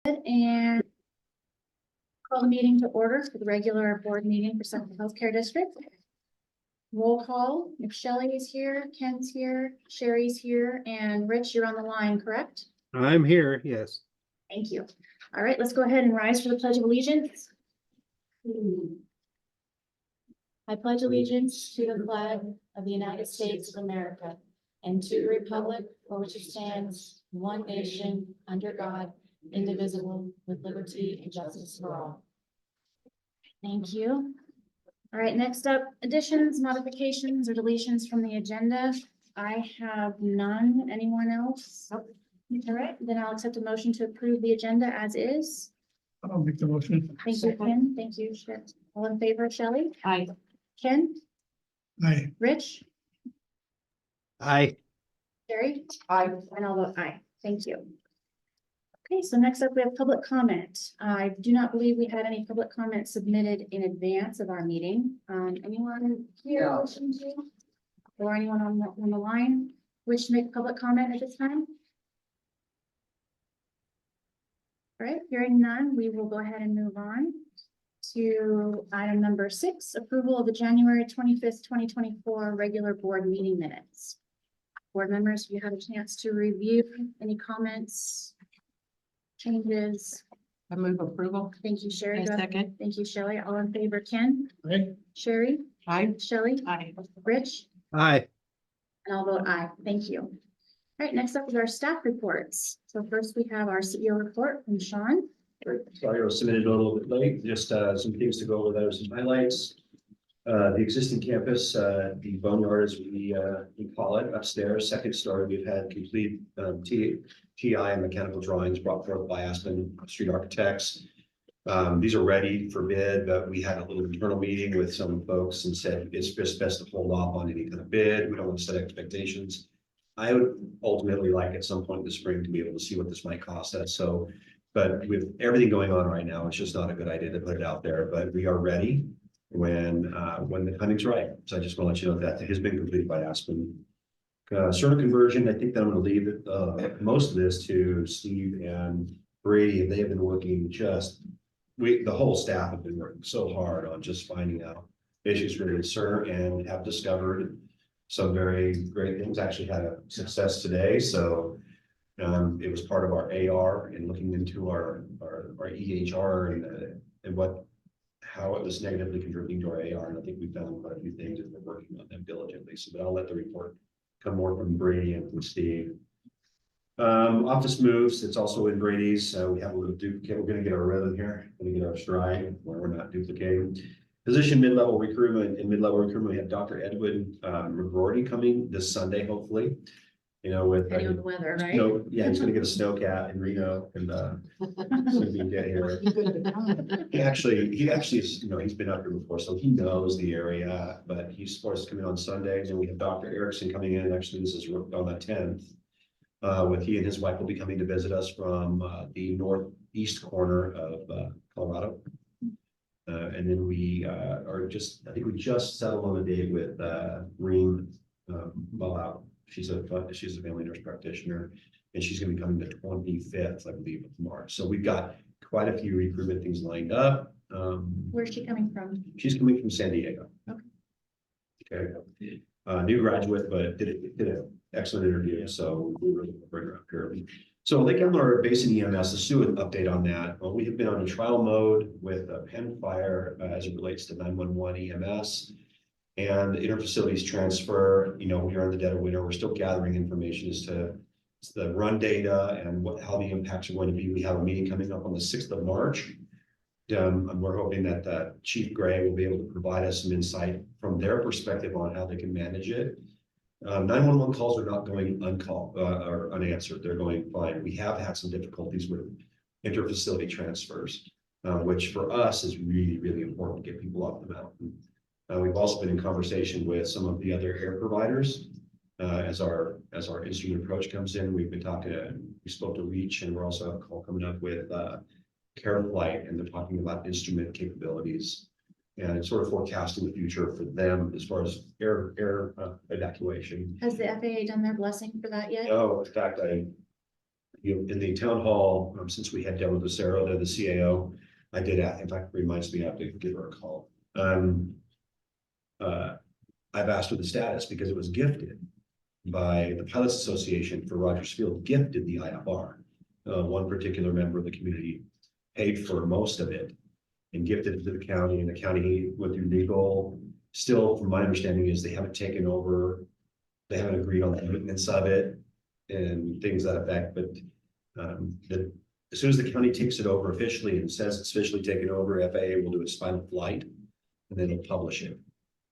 And call the meeting to order for the regular board meeting for Central Healthcare District. Roll call, if Shelley is here, Ken's here, Sherry's here, and Rich, you're on the line, correct? I'm here, yes. Thank you. All right, let's go ahead and rise for the Pledge of Allegiance. I pledge allegiance to the flag of the United States of America and to the republic for which it stands, one nation, under God, indivisible, with liberty and justice for all. Thank you. All right, next up, additions, modifications, or deletions from the agenda. I have none. Anyone else? All right, then I'll accept a motion to approve the agenda as is. I'll make the motion. Thank you, Ken. Thank you, Shit. All in favor, Shelley? Aye. Ken? Aye. Rich? Aye. Sherry? Aye. And I'll vote aye. Thank you. Okay, so next up, we have public comment. I do not believe we had any public comment submitted in advance of our meeting. Anyone here wishing to? Or anyone on the line wish to make public comment at this time? All right, hearing none, we will go ahead and move on to item number 6, approval of the January 25th, 2024 regular board meeting minutes. Board members, if you had a chance to review any comments, changes. I move approval. Thank you, Sherry. I Go ahead. second. Thank you, Shelley. All in favor, Ken? Aye. Sherry? Aye. Shelley? Aye. Rich? Aye. And I'll vote aye. Thank you. All right, next up is our staff reports. So first we have our CEO report from Sean. Sorry, I was submitted a little bit late, just some things to go over there, some highlights. The existing campus, the boneyard as we call it upstairs, second story, we've had complete TI and mechanical drawings brought forth by Aspen Street Architects. These are ready for bid, but we had a little internal meeting with some folks and said it's just best to hold off on any kind of bid. We don't want to set expectations. I would ultimately like at some point in the spring to be able to see what this might cost us. So, but with everything going on right now, it's just not a good idea to put it out there, but we are ready when the timing's right. So I just want to let you know that has been completed by Aspen. Server conversion, I think that I'm going to leave it, most of this to Steve and Brady. They have been working the whole staff have been working so hard on just finding out issues related to CERN and have discovered some very great things. Actually had a success today. So it was part of our AR and looking into our EHR and how it was negatively contributing to our AR. And I think we found quite a few things and we're working on them diligently. So, but I'll let the report come more from Brady and from Steve. Office moves, it's also in Brady's. We have a little duplicate. We're going to get our rhythm here. Going to get our stride where we're not duplicating. Position mid-level recruitment. In mid-level recruitment, we have Dr. Edwin McGroarty coming this Sunday, hopefully. You know, with Depending on the weather, right? snow, yeah, he's going to get a snowcat in Reno and soon be get here. He actually is, he's been up here before, so he knows the area, but he's supposed to come in on Sundays, and we have Dr. Erickson coming in. Actually, this is on the 10th. With he and his wife will be coming to visit us from the northeast corner of Colorado. And then we I think we just settled on a date with Reem Ballout. She's a family nurse practitioner, and she's going to be coming the 25th, I believe, of March. So we've got quite a few recruitment things lined up. Where's she coming from? She's coming from San Diego. Okay. New graduate, but did an excellent interview. So we were able to bring her up here. So Lake Elmore Basin EMS, let's do an update on that. Well, we have been on a trial mode with Penn Fire as it relates to 911 EMS. And interfacilities transfer, we are in the dead of winter. We're still gathering information as to the run data and how the impacts are going to be. We have a meeting coming up on the 6th of March. And we're hoping that Chief Gray will be able to provide us some insight from their perspective on how they can manage it. 911 calls are not going uncalled or unanswered. They're going fine. We have had some difficulties with interfacility transfers, which for us is really, really important to get people off the mountain. We've also been in conversation with some of the other air providers as our instrument approach comes in. We've been we spoke to Reach, and we're also have a call coming up with CareFlight, and they're talking about instrument capabilities and sort of forecasting the future for them as far as air evacuation. Has the FAA done their blessing for that yet? No, in fact, in the town hall, since we had Deborah Lucero, they're the CAO, I did, in fact, reminds me, I have to give her a call. I've asked her the status because it was gifted by the Pilots Association for Rogers Field, gifted the IFR. One particular member of the community paid for most of it and gifted it to the county, and the county went through legal. Still, from my understanding, is they haven't taken over, they haven't agreed on the maintenance of it and things to that effect, but as soon as the county takes it over officially and says it's officially taken over, FAA will do its final flight and then they'll publish it.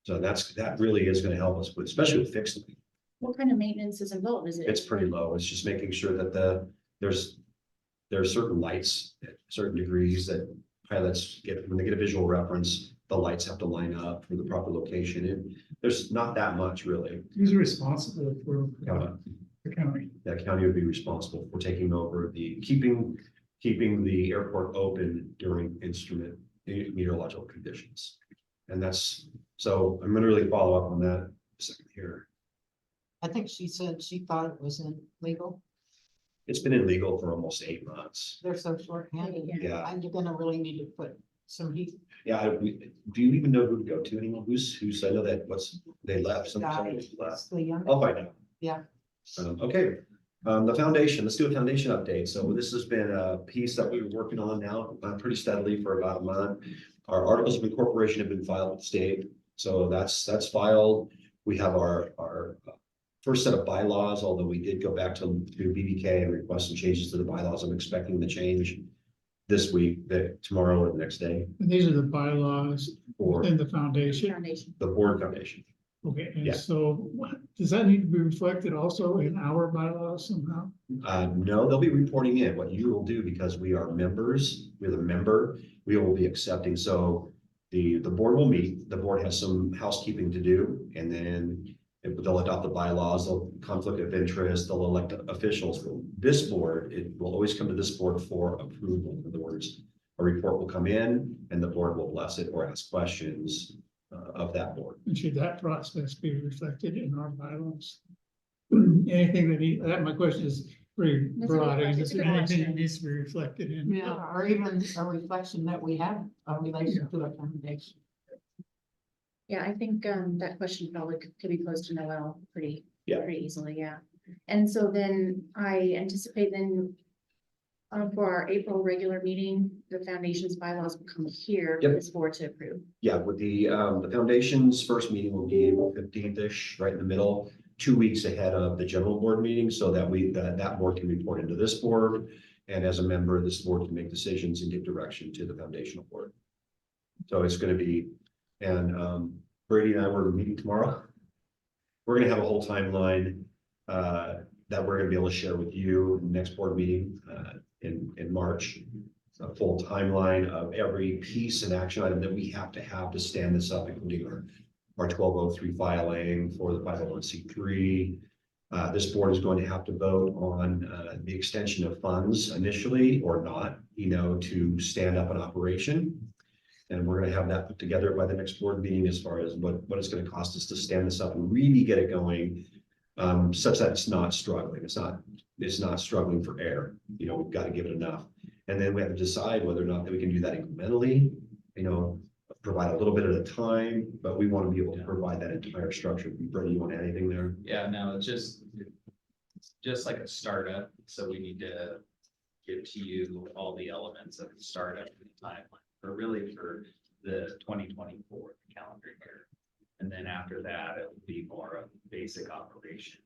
So that really is going to help us with, especially with fixing it. What kind of maintenance is involved? Is it? It's pretty low. It's just making sure that there are certain lights at certain degrees that pilots get, when they get a visual reference, the lights have to line up for the proper location. And there's not that much really. Who's responsible for the county? That county would be responsible for taking over keeping the airport open during instrument meteorological conditions. And so I'm gonna really follow up on that a second here. I think she said she thought it was illegal. It's been illegal for almost 8 months. They're so short-handed. Yeah. And you're gonna really need to put some heat. Yeah, do you even know who to go to anymore? Who's, I know that they left, somebody Guy, left. the young. I'll find out. Yeah. Okay, the foundation, let's do a foundation update. So this has been a piece that we were working on now pretty steadily for about a month. Our articles of incorporation have been filed with the state, so that's filed. We have our first set of bylaws, although we did go back to BBK and request some changes to the bylaws. I'm expecting the change this week, tomorrow or the next day, And these are the bylaws for in the foundation. Foundation. the board foundation. Okay, Yeah. and so does that need to be reflected also in our bylaws somehow? No, they'll be reporting in. What you will do, because we are members, we're the member, we will be accepting. So the board will meet, the board has some housekeeping to do, and then they'll adopt the bylaws, they'll conflict of interest, they'll elect officials. This board, it will always come to this board for approval. In other words, a report will come in and the board will bless it or ask questions of that board. And should that process be reflected in our bylaws? Anything that my question is pretty That's a good broad. question. Is there anything that needs to be reflected in? Yeah, or even a reflection that we have a relation to a foundation. Yeah, I think that question probably could be posed to Noel pretty Yeah. easily, yeah. And so then I anticipate then for our April regular meeting, the foundation's bylaws will come here for Yep. this board to approve. Yeah, with the foundation's first meeting will be April 15th-ish, right in the middle, 2 weeks ahead of the general board meeting, so that that board can report into this board. And as a member, this board can make decisions and give direction to the foundational board. So it's gonna be, and Brady and I were meeting tomorrow. We're gonna have a whole timeline that we're gonna be able to share with you in the next board meeting in March. A full timeline of every piece and action item that we have to stand this up, including our 1203 filing for the 501c3. This board is going to have to vote on the extension of funds initially or not, to stand up an operation. And we're going to have that put together by the next board meeting as far as what it's going to cost us to stand this up and really get it going, such that it's not struggling. It's not struggling for air. We've got to give it enough. And then we have to decide whether or not that we can do that incrementally, provide a little bit at a time, but we want to be able to provide that entire structure. Brady, you want to add anything there? Yeah, no, it's just like a startup, so we need to give to you all the elements of the startup and the timeline, or really for the 2024 calendar year. And then after that, it will be more of basic operations,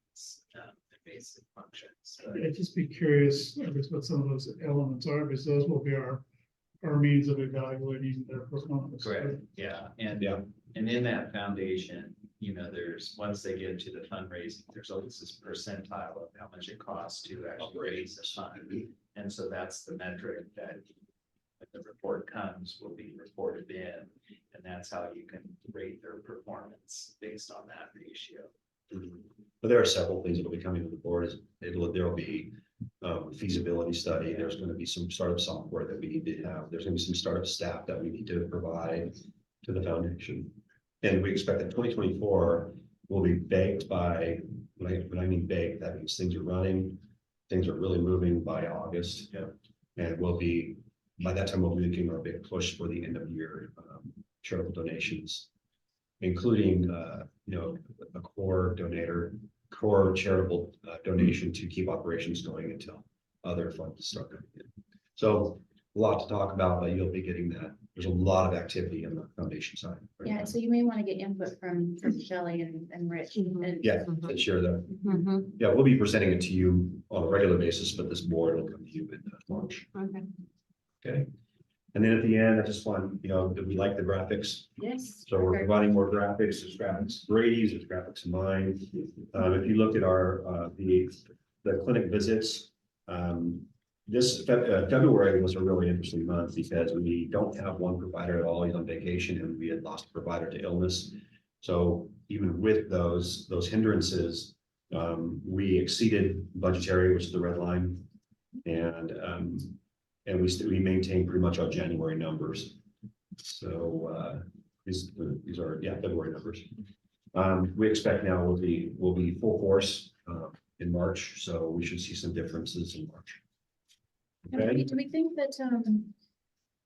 and basic functions. I'd just be curious, I guess, what some of those elements are, because those will be our means of evaluating their performance. Correct, yeah, and in that foundation, there's, once they get into the fundraising, there's always this percentile of how much it costs to actually raise the fund. And so that's the metric that when the report comes, will be reported in, and that's how you can rate their performance based on that ratio. But there are several things that will be coming to the board. There'll be feasibility study. There's going to be some startup software that we need to have. There's going to be some startup staff that we need to provide to the foundation. And we expect that 2024 will be baked by, when I mean baked, that means things are running. things are really moving by August. Yeah. And we'll be, by that time, we'll be making our big push for the end of year charitable donations, including, a core charitable donation to keep operations going until other funds start coming in. So a lot to talk about, but you'll be getting that. There's a lot of activity on the foundation side. right Yeah, now. so you may want to get input from Shelley and Rich. And Yeah, and share that. Mhm. Yeah, we'll be presenting it to you on a regular basis, but this board will come to you in March. Okay. Okay. And then at the end, I just want, that we like the graphics. Yes. So we're perfect. providing more graphics. There's graphics of Brady's, there's graphics of mine. If you look at our, the clinic visits, February was a really interesting month because we don't have one provider at all. He's on vacation and we had lost a provider to illness. So even with those hindrances, we exceeded budgetary, which is the red line. And we maintain pretty much our January numbers. So these are, February numbers. We expect now will be full force in March, so we should see some differences in March. Okay, Do we think that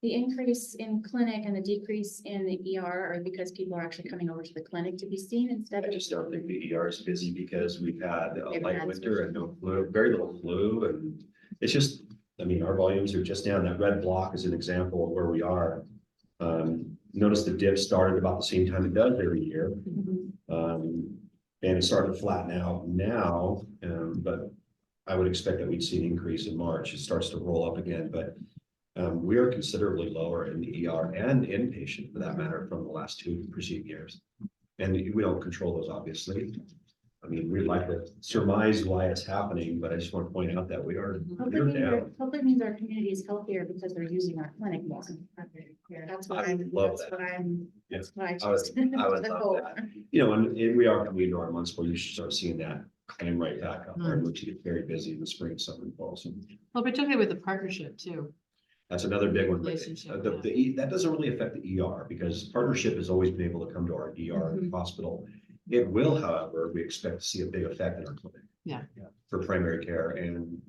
the increase in clinic and the decrease in the ER are because people are actually coming over to the clinic to be seen instead I of? just don't think the ER is busy because we've had a They've light had winter and no flu, very little flu, and it's just, our volumes are just down. That red block is an example of where we are. Notice the dip started about the same time it does every year. And it's starting to flatten out now, but I would expect that we'd see an increase in March. It starts to roll up again, but we are considerably lower in the ER and inpatient for that matter from the last two preceding years. And we don't control those, obviously. We'd like to surmise why it's happening, but I just want to point out that we're down. Hopefully means our community is healthier because they're using our clinic more. That's what I I'm, love that's that. what I'm, Yeah. that's what I I would- just. I would love that. And we are coming into our months where you should start seeing that climb right back up there, which get very busy in the spring, summer, and fall. So Well, particularly with the partnership too. that's another big one. But, Relationship, that doesn't really affect the ER because partnership has always been able to come to our ER hospital. It will, however, we expect to see a big effect in our clinic. Yeah. For primary care and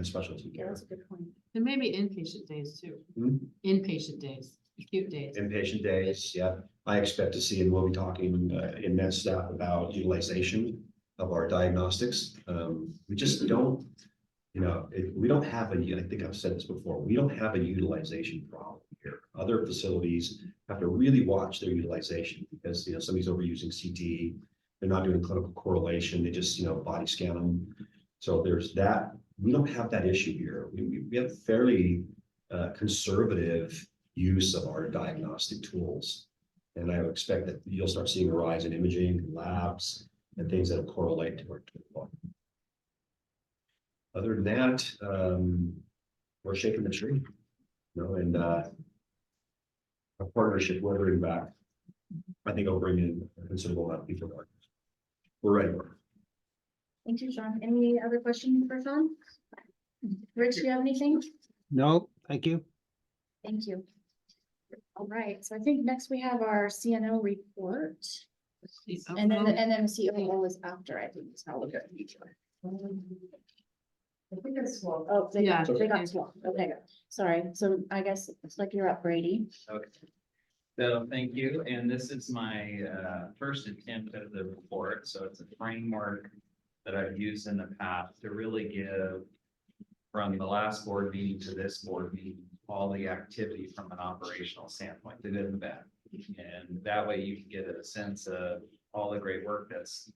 specialty Yeah, care. that's a good point. And maybe inpatient days too. Hmm? Inpatient days, acute days. Inpatient days, yeah. I expect to see, and we'll be talking in med staff about utilization of our diagnostics. We just don't, we don't have I think I've said this before, we don't have a utilization problem here. Other facilities have to really watch their utilization because, somebody's overusing CT. They're not doing clinical correlation. They just, body scan them. So there's that. We don't have that issue here. We have fairly conservative use of our diagnostic tools. And I would expect that you'll start seeing a rise in imaging, labs, and things that will correlate to our tool. Other than that, we're shaking the tree, and our partnership weathering back. I think it'll bring in a considerable amount of people. We're ready. Thank you, Sean. Any other questions for Sean? Rich, do you have anything? No, thank you. Thank you. All right, so I think next we have our CNO report. And then the COO is after, I think. It's not looking at each one. I think it's swole. Oh, they got swole. Okay, sorry. So I guess it's like you're up, Brady. Okay. So thank you, and this is my first attempt at the report, so it's a framework that I've used in the past to really give from the last board meeting to this board meeting, all the activity from an operational standpoint, the good and the bad. And that way you can get a sense of all the great work that's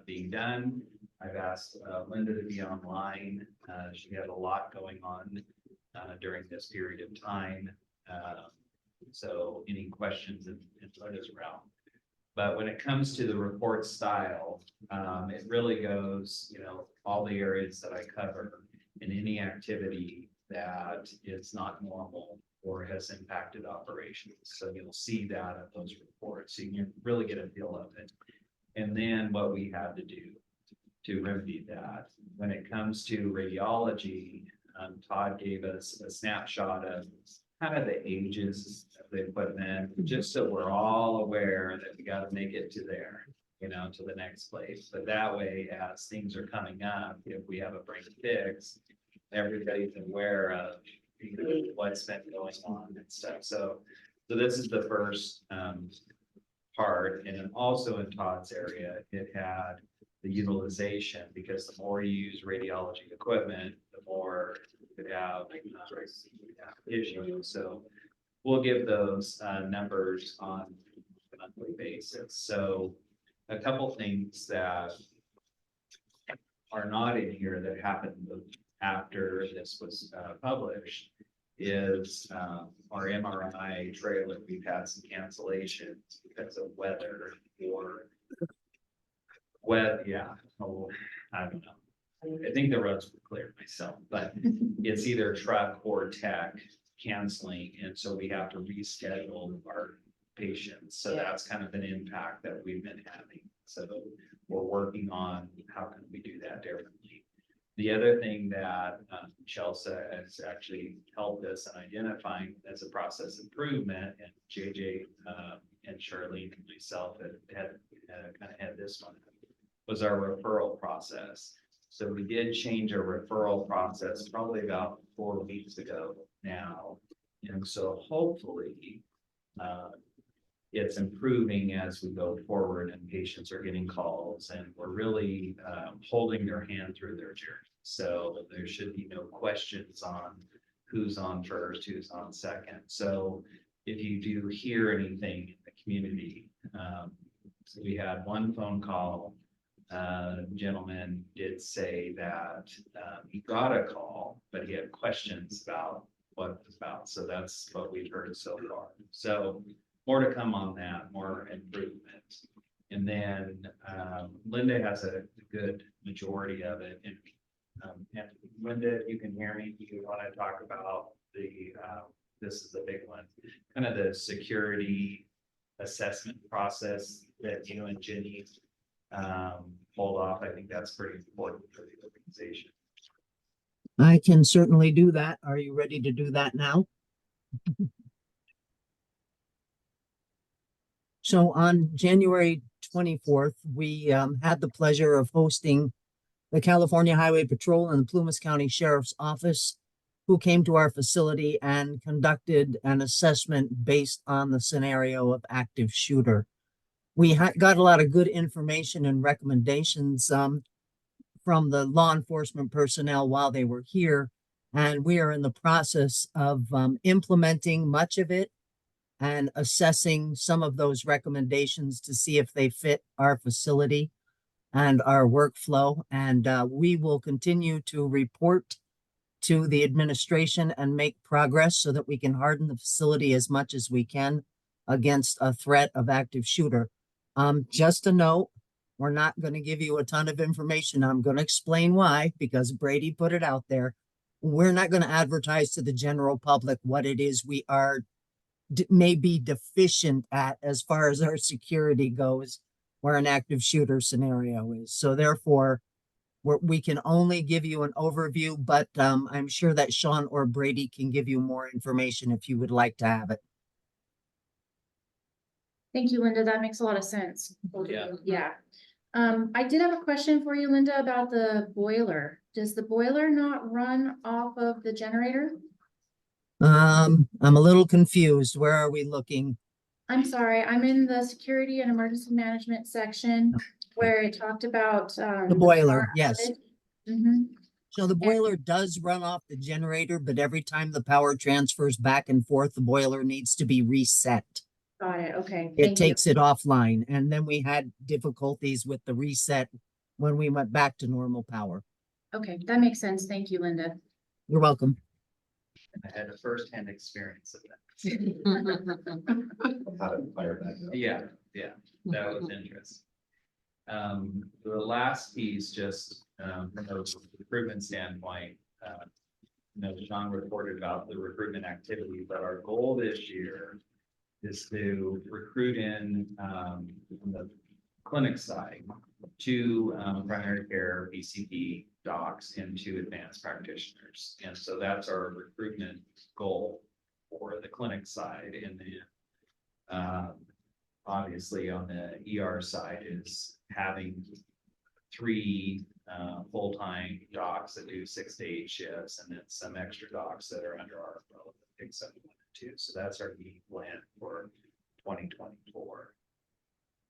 being done. I've asked Linda to be online. She had a lot going on during this period of time. So any questions in Linda's realm. But when it comes to the report style, it really goes, all the areas that I cover in any activity that is not normal or has impacted operations. So you'll see that in those reports. So you can really get a feel of it. And then what we have to do to remedy that. When it comes to radiology, Todd gave us a snapshot of kind of the ages of the equipment, just so we're all aware that we got to make it to there. you know, to the next place. But that way, as things are coming up, if we have a break fix, everybody's aware of, you know, what's been going on and stuff. So this is the first, part, and then also in Todd's area, it had the utilization, because the more you use radiology equipment, the more you could have issues. So we'll give those numbers on a monthly basis. So a couple things that are not in here that happened after this was published is our MRI trailer. We've had some cancellations because of weather or I don't know. I think the roads were clear myself, but it's either truck or tech canceling, and so we have to reschedule our patients. So that's kind of an impact that we've been having. So we're working on how can we do that differently. The other thing that Chelsea has actually helped us in identifying as a process improvement, and JJ and Charlene and myself had kind of had this one, was our referral process. So we did change our referral process probably about 4 weeks ago now. And so hopefully it's improving as we go forward and patients are getting calls, and we're really holding their hand through their journey. So there should be no questions on who's on first, who's on second. So if you do hear anything in the community, so we had one phone call. Gentleman did say that he got a call, but he had questions about what it was about. So that's what we've heard so far. So more to come on that, more improvement. And then Linda has a good majority of it. And Linda, if you can hear me, you want to talk about the, this is the big one, kind of the security assessment process that you and Jenny pulled off. I think that's pretty important for the organization. I can certainly do that. Are you ready to do that now? So on January 24th, we had the pleasure of hosting the California Highway Patrol and the Plumas County Sheriff's Office, who came to our facility and conducted an assessment based on the scenario of active shooter. We got a lot of good information and recommendations from the law enforcement personnel while they were here, and we are in the process of implementing much of it and assessing some of those recommendations to see if they fit our facility and our workflow. And we will continue to report to the administration and make progress so that we can harden the facility as much as we can against a threat of active shooter. Just a note, we're not going to give you a ton of information. I'm going to explain why, because Brady put it out there. We're not going to advertise to the general public what it is we are may be deficient at as far as our security goes, where an active shooter scenario is. So therefore, we can only give you an overview, but I'm sure that Sean or Brady can give you more information if you would like to have it. Thank you, Linda. That makes a lot of sense. Yeah. Yeah. I did have a question for you, Linda, about the boiler. Does the boiler not run off of the generator? I'm a little confused. Where are we looking? I'm sorry, I'm in the security and emergency management section where it talked about The boiler, yes. Mm-hmm. So the boiler does run off the generator, but every time the power transfers back and forth, the boiler needs to be reset. Got it. Okay. It takes it offline. And then we had difficulties with the reset when we went back to normal power. Okay, that makes sense. Thank you, Linda. You're welcome. I had a firsthand experience of that. How to fire back up. Yeah, that was interesting. The last piece, just from a recruitment standpoint, Sean reported about the recruitment activity, but our goal this year is to recruit in on the clinic side to primary care PCP docs into advanced practitioners. And so that's our recruitment goal for the clinic side. And then obviously on the ER side is having three full-time docs that do 6 to 8 shifts, and then some extra docs that are under our umbrella that picks up 1 and 2. So that's our game plan for 2024.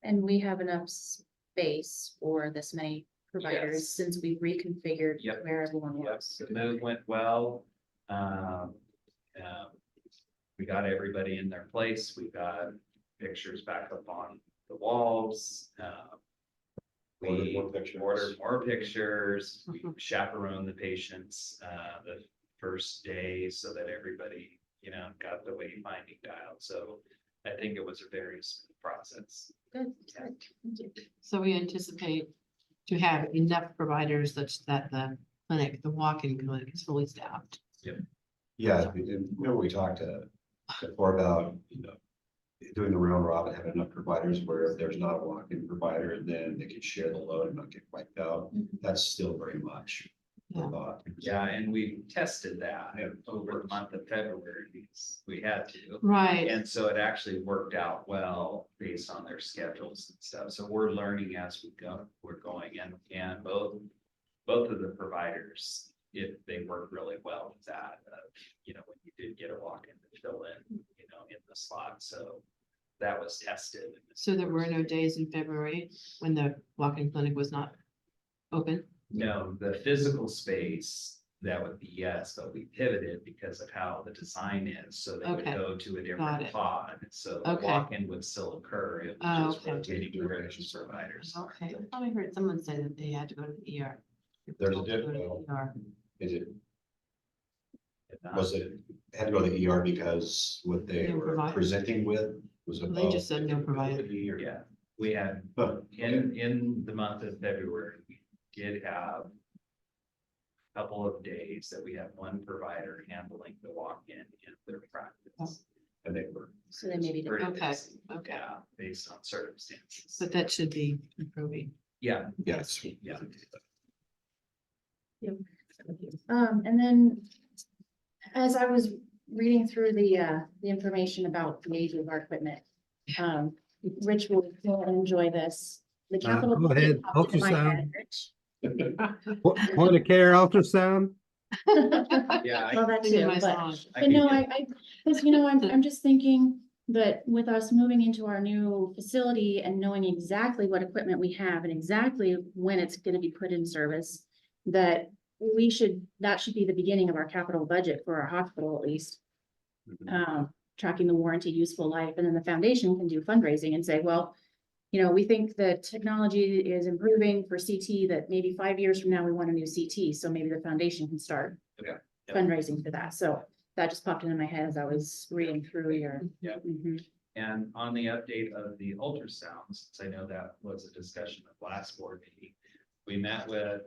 And we have enough space for this many providers Yes. since we reconfigured Yep. where everyone Yep, was. the move went well. We got everybody in their place. We got pictures back up on the walls. We ordered more pictures. We chaperoned the patients, the first day so that everybody, got the wayfinding dial. So I think it was a very smooth process. Good. So we anticipate to have enough providers such that the clinic, the walk-in clinic is fully staffed. Yeah, remember we talked before about, doing the round robin, having enough providers where if there's not a walk-in provider, then they can share the load and not get wiped out. Mhm. That's still very much the Yeah. thought. Yeah, and we tested that over the month of February because we had to. Right. And so it actually worked out well based on their schedules and stuff. So we're learning as we go, we're going and both of the providers, they work really well with that. When you did get a walk-in to fill in, in the slot. So that was tested. So there were no days in February when the walk-in clinic was not open? No, the physical space, that would be yes, but we pivoted because of how the design is, so they would Okay. go to a Got different it. pod, so the Okay. walk-in would still occur. It Oh, was just okay. rotating providers. Okay, I thought I heard someone say that they had to go to the ER. There's a Told to go to the difference. ER. Is it, If not, was it, had to go to the ER because what they No were provider. presenting with was Well, above? they just said no provider. or- Yeah, we had, Huh, in the month of February, we did have a couple of days that we had one provider handling the walk-in in their practice. and they were. So they maybe didn't. Pretty Okay, busy, okay. yeah, based on circumstances. But that should be improving. Yeah, Yes. yeah. And then as I was reading through the information about the age of our equipment, Rich will enjoy this. The capital. go budget ahead. popped into my Ultrasound. head, Rich. Point of care ultrasound? Yeah, Well, that Singing too, my but, song. but no, because, I'm just thinking that with us moving into our new facility and knowing exactly what equipment we have and exactly when it's gonna be put in service, that that should be the beginning of our capital budget for our hospital at least. Tracking the warranty useful life, and then the foundation can do fundraising and say, well, we think that technology is improving for CT, that maybe 5 years from now, we want a new CT, so maybe the foundation can start Okay. Yep. fundraising for that. So that just popped into my head as I was reading through your. Yep. Mhm. And on the update of the ultrasounds, since I know that was a discussion at last board meeting, we met with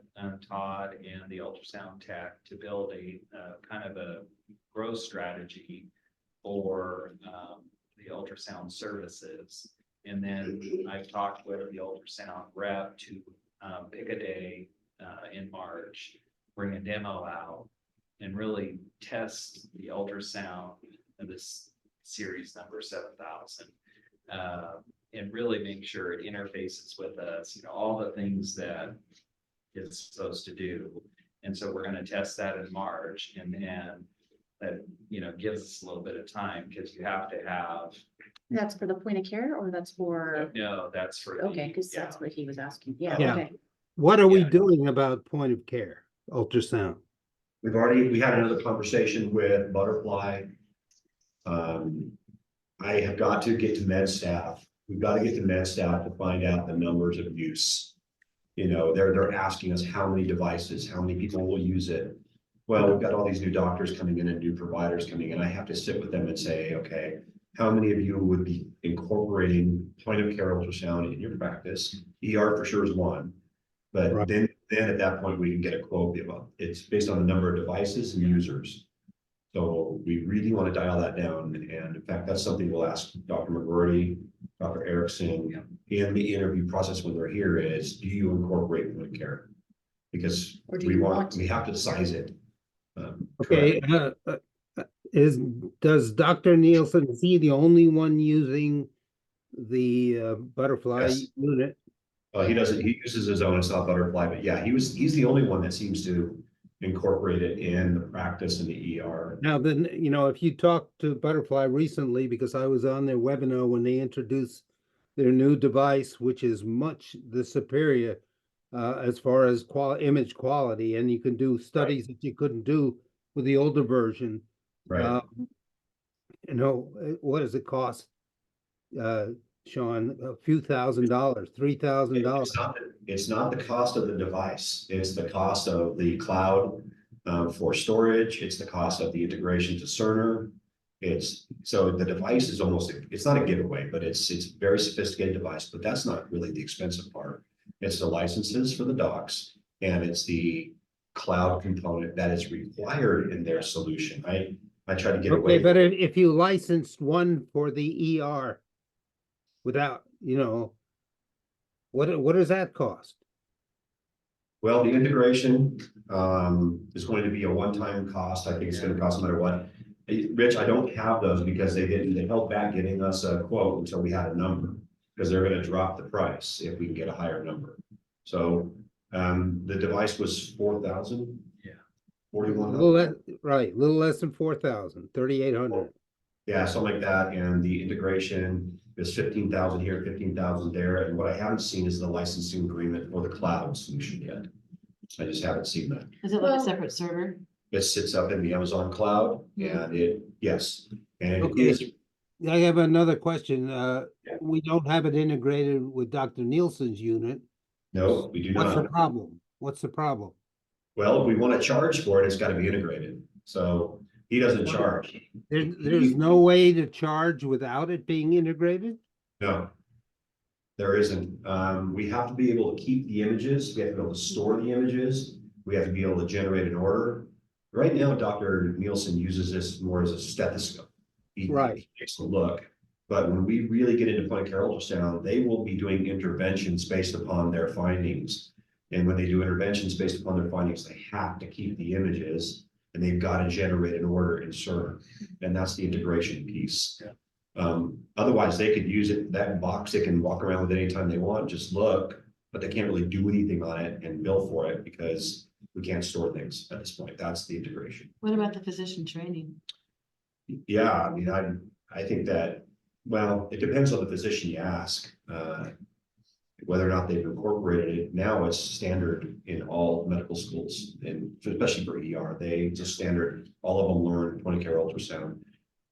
Todd and the ultrasound tech to build a kind of a growth strategy for the ultrasound services. And then I've talked with the ultrasound rep to pick a day in March, bring a demo out and really test the ultrasound of this series number 7,000. And really make sure it interfaces with us, all the things that it's supposed to do. And so we're going to test that in March, and then that, gives us a little bit of time, because you have to have, That's for the point of care, or that's for, no, that's for. the- okay, because yeah. that's what he was asking. Yeah, Yeah. okay. What are we Yeah. doing about point of care ultrasound? We had another conversation with Butterfly. I have got to get to med staff. We've got to get to med staff to find out the numbers of use. They're asking us how many devices, how many people will use it. Well, we've got all these new doctors coming in and new providers coming in. I have to sit with them and say, okay, how many of you would be incorporating point of care ultrasound in your practice? ER for sure is one. But Right. then at that point, we can get a quote. It's based on the number of devices and users. So we really want to dial that down. And in fact, that's something we'll ask Dr. McGrory, Dr. Erickson, in the interview process when they're here is, do you incorporate point of care? Because Or do you want to? we have to size it. Okay, does Dr. Nielsen, is he the only one using the butterfly Yes. unit? He doesn't, he uses his own, it's not Butterfly, but yeah, he's the only one that seems to incorporate it in the practice in the ER. Now then, if you talked to Butterfly recently, because I was on their webinar when they introduced their new device, which is much the superior as far as image quality, and you can do studies that you couldn't do with the older version. Right. What does it cost? Sean, a few $1,000s, $3,000. It's not the cost of the device, it's the cost of the cloud for storage, it's the cost of the integration to Cerner. So the device is almost, it's not a giveaway, but it's a very sophisticated device, but that's not really the expensive part. It's the licenses for the docs, and it's the cloud component that is required in their solution. I try to get Okay, away. but if you licensed one for the ER without, what does that cost? Well, the integration is going to be a one-time cost. I think it's gonna cost no matter what. Rich, I don't have those because they held back getting us a quote until we had a number. Because they're gonna drop the price if we can get a higher number. So the device was 4,000. Yeah. 4,100. Right, little less than 4,000, 3,800. Yeah, something like that. And the integration is 15,000 here, 15,000 there. And what I haven't seen is the licensing agreement for the cloud solution yet. I just haven't seen that. Is it like a separate server? It sits up in the Amazon cloud and yes. And it Okay. is, I have another question. We don't have it integrated with Dr. Nielsen's unit. no, we do What's the not. problem? What's the problem? Well, if we want to charge for it, it's got to be integrated. So he doesn't charge. There's no way to charge without it being integrated? No. There isn't. We have to be able to keep the images. We have to be able to store the images. We have to be able to generate an order. Right now, Dr. Nielsen uses this more as a stethoscope. He Right. takes a look. But when we really get into point of care ultrasound, they will be doing interventions based upon their findings. And when they do interventions based upon their findings, they have to keep the images and they've got to generate an order in Cerner. And that's the integration piece. Otherwise, they could use it, that box, they can walk around with it anytime they want, just look, but they can't really do anything on it and bill for it because we can't store things at this point. That's the integration. What about the physician training? Yeah, I mean, I think that, well, it depends on the physician you ask. Whether or not they've incorporated it. Now it's standard in all medical schools, and especially for ER, it's a standard. All of them learn point of care ultrasound.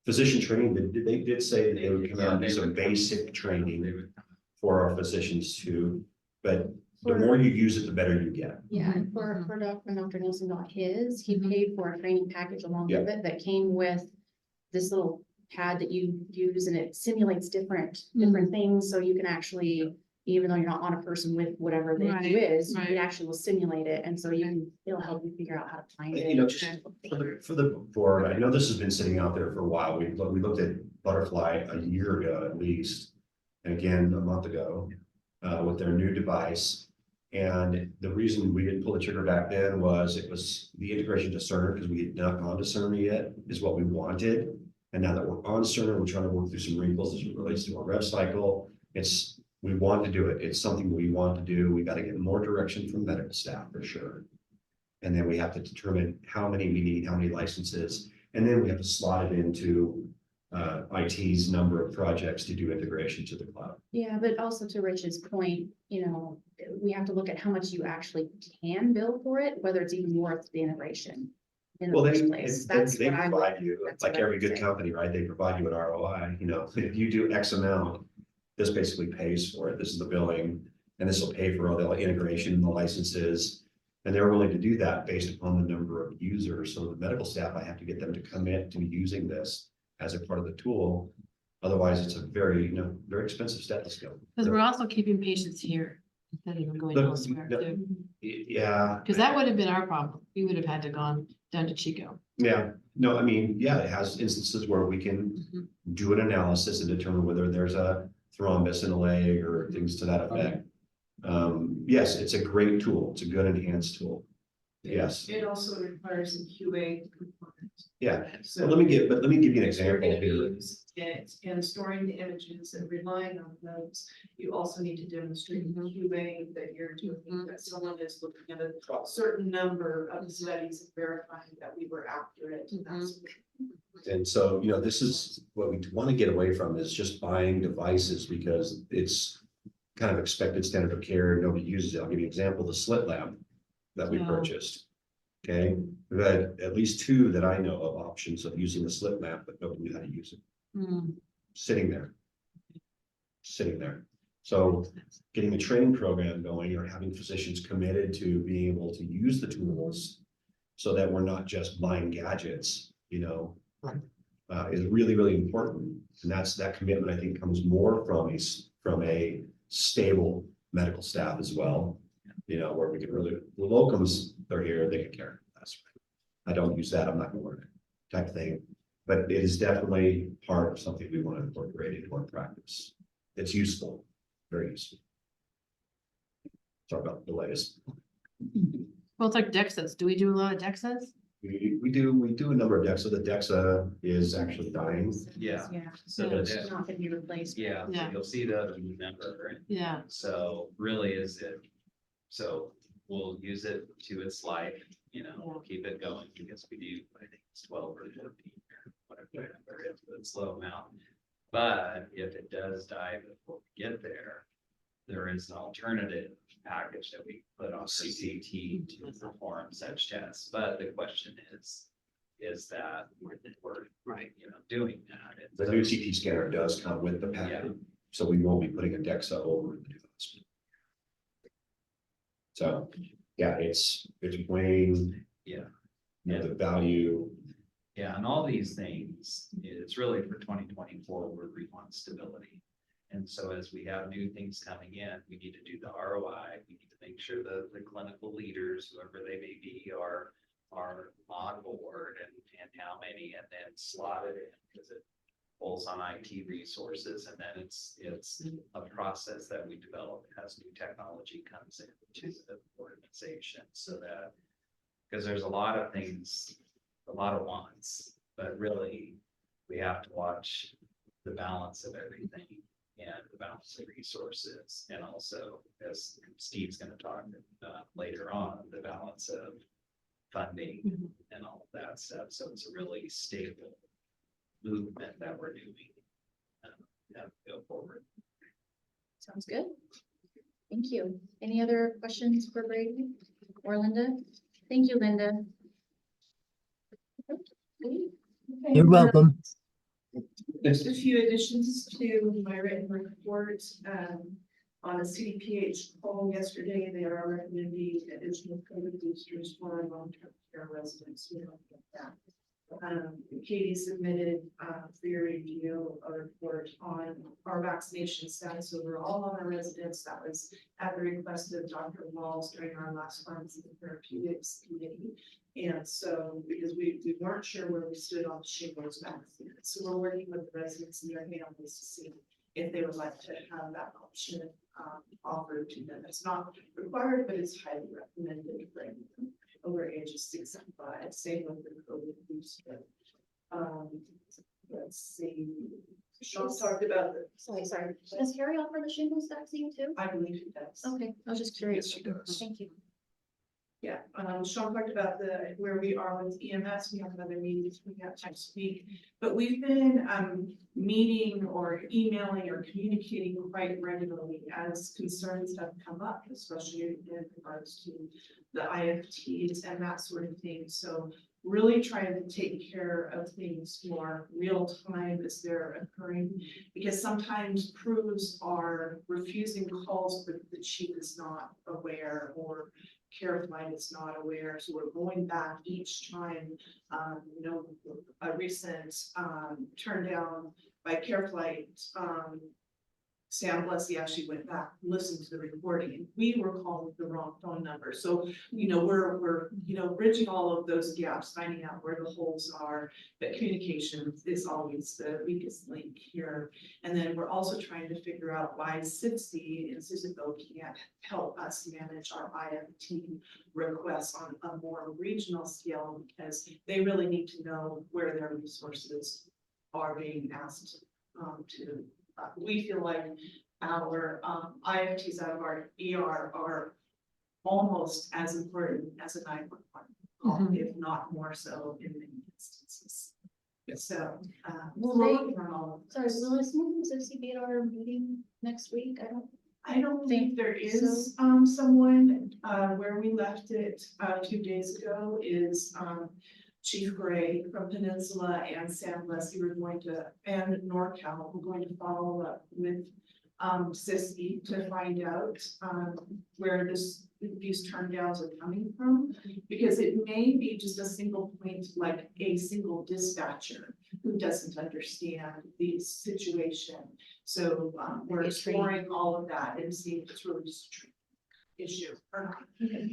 Physician training, they did say that they would come out and do some basic training for our physicians too. But the more you use it, the better you get. Yeah, and for when Dr. Nielsen got his, he paid for a training package along with it that came with this little pad that you use, and it simulates different things, so you can actually, even though you're not on a person with whatever the issue is, it actually will simulate it, and so it'll help you figure out how to find it. Just for the board, I know this has been sitting out there for a while. We looked at Butterfly a year ago at least, and again a month ago, with their new device. And the reason we didn't pull the trigger back then was it was the integration to Cerner, because we had not gone to Cerner yet, is what we wanted. And now that we're on Cerner, we're trying to work through some wrinkles as it relates to our rev cycle. We want to do it. It's something we want to do. We got to get more direction from medical staff for sure. And then we have to determine how many we need, how many licenses, and then we have to slot it into IT's number of projects to do integration to the cloud. Yeah, but also to Rich's point, we have to look at how much you actually can bill for it, whether it's even worth the integration. In the Well, first place. That's they what I provide would, you, that's like what I every would good say. company, right? They provide you an ROI, if you do X amount, this basically pays for it. This is the billing, and this will pay for all the integration, the licenses. And they're willing to do that based upon the number of users. So the medical staff, I have to get them to commit to using this as a part of the tool. Otherwise, it's a very, very expensive stethoscope. Because we're also keeping patients here instead of going elsewhere too. Yeah. Because that would have been our problem. We would have had to gone down to Chico. Yeah, no, I mean, yeah, it has instances where we can do an analysis and determine whether there's a thrombus in a leg or things to that effect. Yes, it's a great tool. It's a good enhanced tool. Yes, It also requires a QA component. yeah. So. So let me give you an if you're example gonna be here. using it and storing the images and relying on those, you also need to demonstrate the QA that you're doing, that someone is looking at a certain number of studies and verifying that we were accurate. And that's- And so, this is what we want to get away from is just buying devices because it's kind of expected standard of care. Nobody uses it. I'll give you an example, the slit lamp that we Yeah. purchased. Okay, we've had at least two that I know of options of using the slit lamp, but nobody knew how to use it, Hmm. sitting there. Sitting there. So getting a training program going or having physicians committed to being able to use the tools so that we're not just buying gadgets, Right. is really, really important. And that commitment, I think, comes more from a stable medical staff as well. Where we can really, the locums, they're here, they can care less. I don't use that, I'm not gonna learn it, type thing. But it is definitely part of something we want to incorporate into our practice. It's useful, very useful. Sorry about the latest. Well, it's like DEXAs. Do we do a lot of DEXAs? We do a number of DEXA. The DEXA is actually dying. Yeah. Yeah, So Yeah. it's that, not gonna be replaced. yeah, so Yeah. you'll see the number, and Yeah. so really is it, so we'll use it to its life, we'll keep it going because we do, I think it's 12 or 14 or whatever the number is, but it's low amount. But if it does die before we get there, there is an alternative package that we put on CCT to perform such tests. But the question is that we're Right. doing that. And The so- new CT scanner does come with the package, so we won't be putting a DEXA over the new hospital. So, yeah, it's weighing. Yeah. The value. Yeah, and all these things, it's really for 2024, where we want stability. And so as we have new things coming in, we need to do the ROI, we need to make sure that the clinical leaders, whoever they may be, are on board and how many, and then slot it in, because it pulls on IT resources, and then it's a process that we develop as new technology comes into the organization, so that, because there's a lot of things, a lot of wants, but really, we have to watch the balance of everything and the balance of resources, and also, as Steve's gonna talk later on, the balance of funding Mhm. and all of that stuff. So it's a really stable movement that we're doing. Go forward. Sounds good. Thank you. Any other questions for Brady or Linda? Thank you, Linda. You're welcome. Just a few additions to my written report, on a CDPH poll yesterday, they are recommending additional COVID boosters for our long-term care residents. We don't get that. Katie submitted, for your review, a report on our vaccination status overall on our residents. That was at the request of Dr. Walls during our last pharmacy and therapeutics committee. And so, because we weren't sure where we stood on the shingles vaccine, so we're working with the residents and their families to see if they would like to have that option offered to them. It's not required, but it's highly recommended for anyone over age of 65. Same with the COVID booster. Let's see. Sean talked about the. Sorry. Does Harry offer the shingles vaccine too? I believe he does. Okay, I was just curious. Yes, she does. Thank you. Yeah, Sean talked about where we are with EMS. We have another meeting we got next week, but we've been meeting or emailing or communicating quite regularly as concerns have come up, especially in regards to the IFTs and that sort of thing. So really trying to take care of things more real time as they're occurring, because sometimes crews are refusing calls, but the chief is not aware, or CareFlight is not aware, so we're going back each time. A recent turn down by CareFlight Sam Blessy actually went back, listened to the recording, and we were calling the wrong phone number. So, we're bridging all of those gaps, finding out where the holes are. But communication is always the weakest link here. And then we're also trying to figure out why SIDSI and Sissetville can't help us manage our IFT requests on a more regional scale, because they really need to know where their resources are being asked to. We feel like our IFTs out of our ER are almost as important as a 911 call, if not more so in many instances. So, Will we're they- working on all of Sorry, this. will this move to be at our meeting next week? I don't think there is So- someone, where we left it a few days ago is Chief Gray from Peninsula and Sam Leslie were going to, and NorCal, we're going to follow up with SISI to find out where these turn downs are coming from. Because it may be just a single point, like a single dispatcher who doesn't understand the situation. So we're Maybe a training. exploring all of that and seeing if it's really just a training issue or not.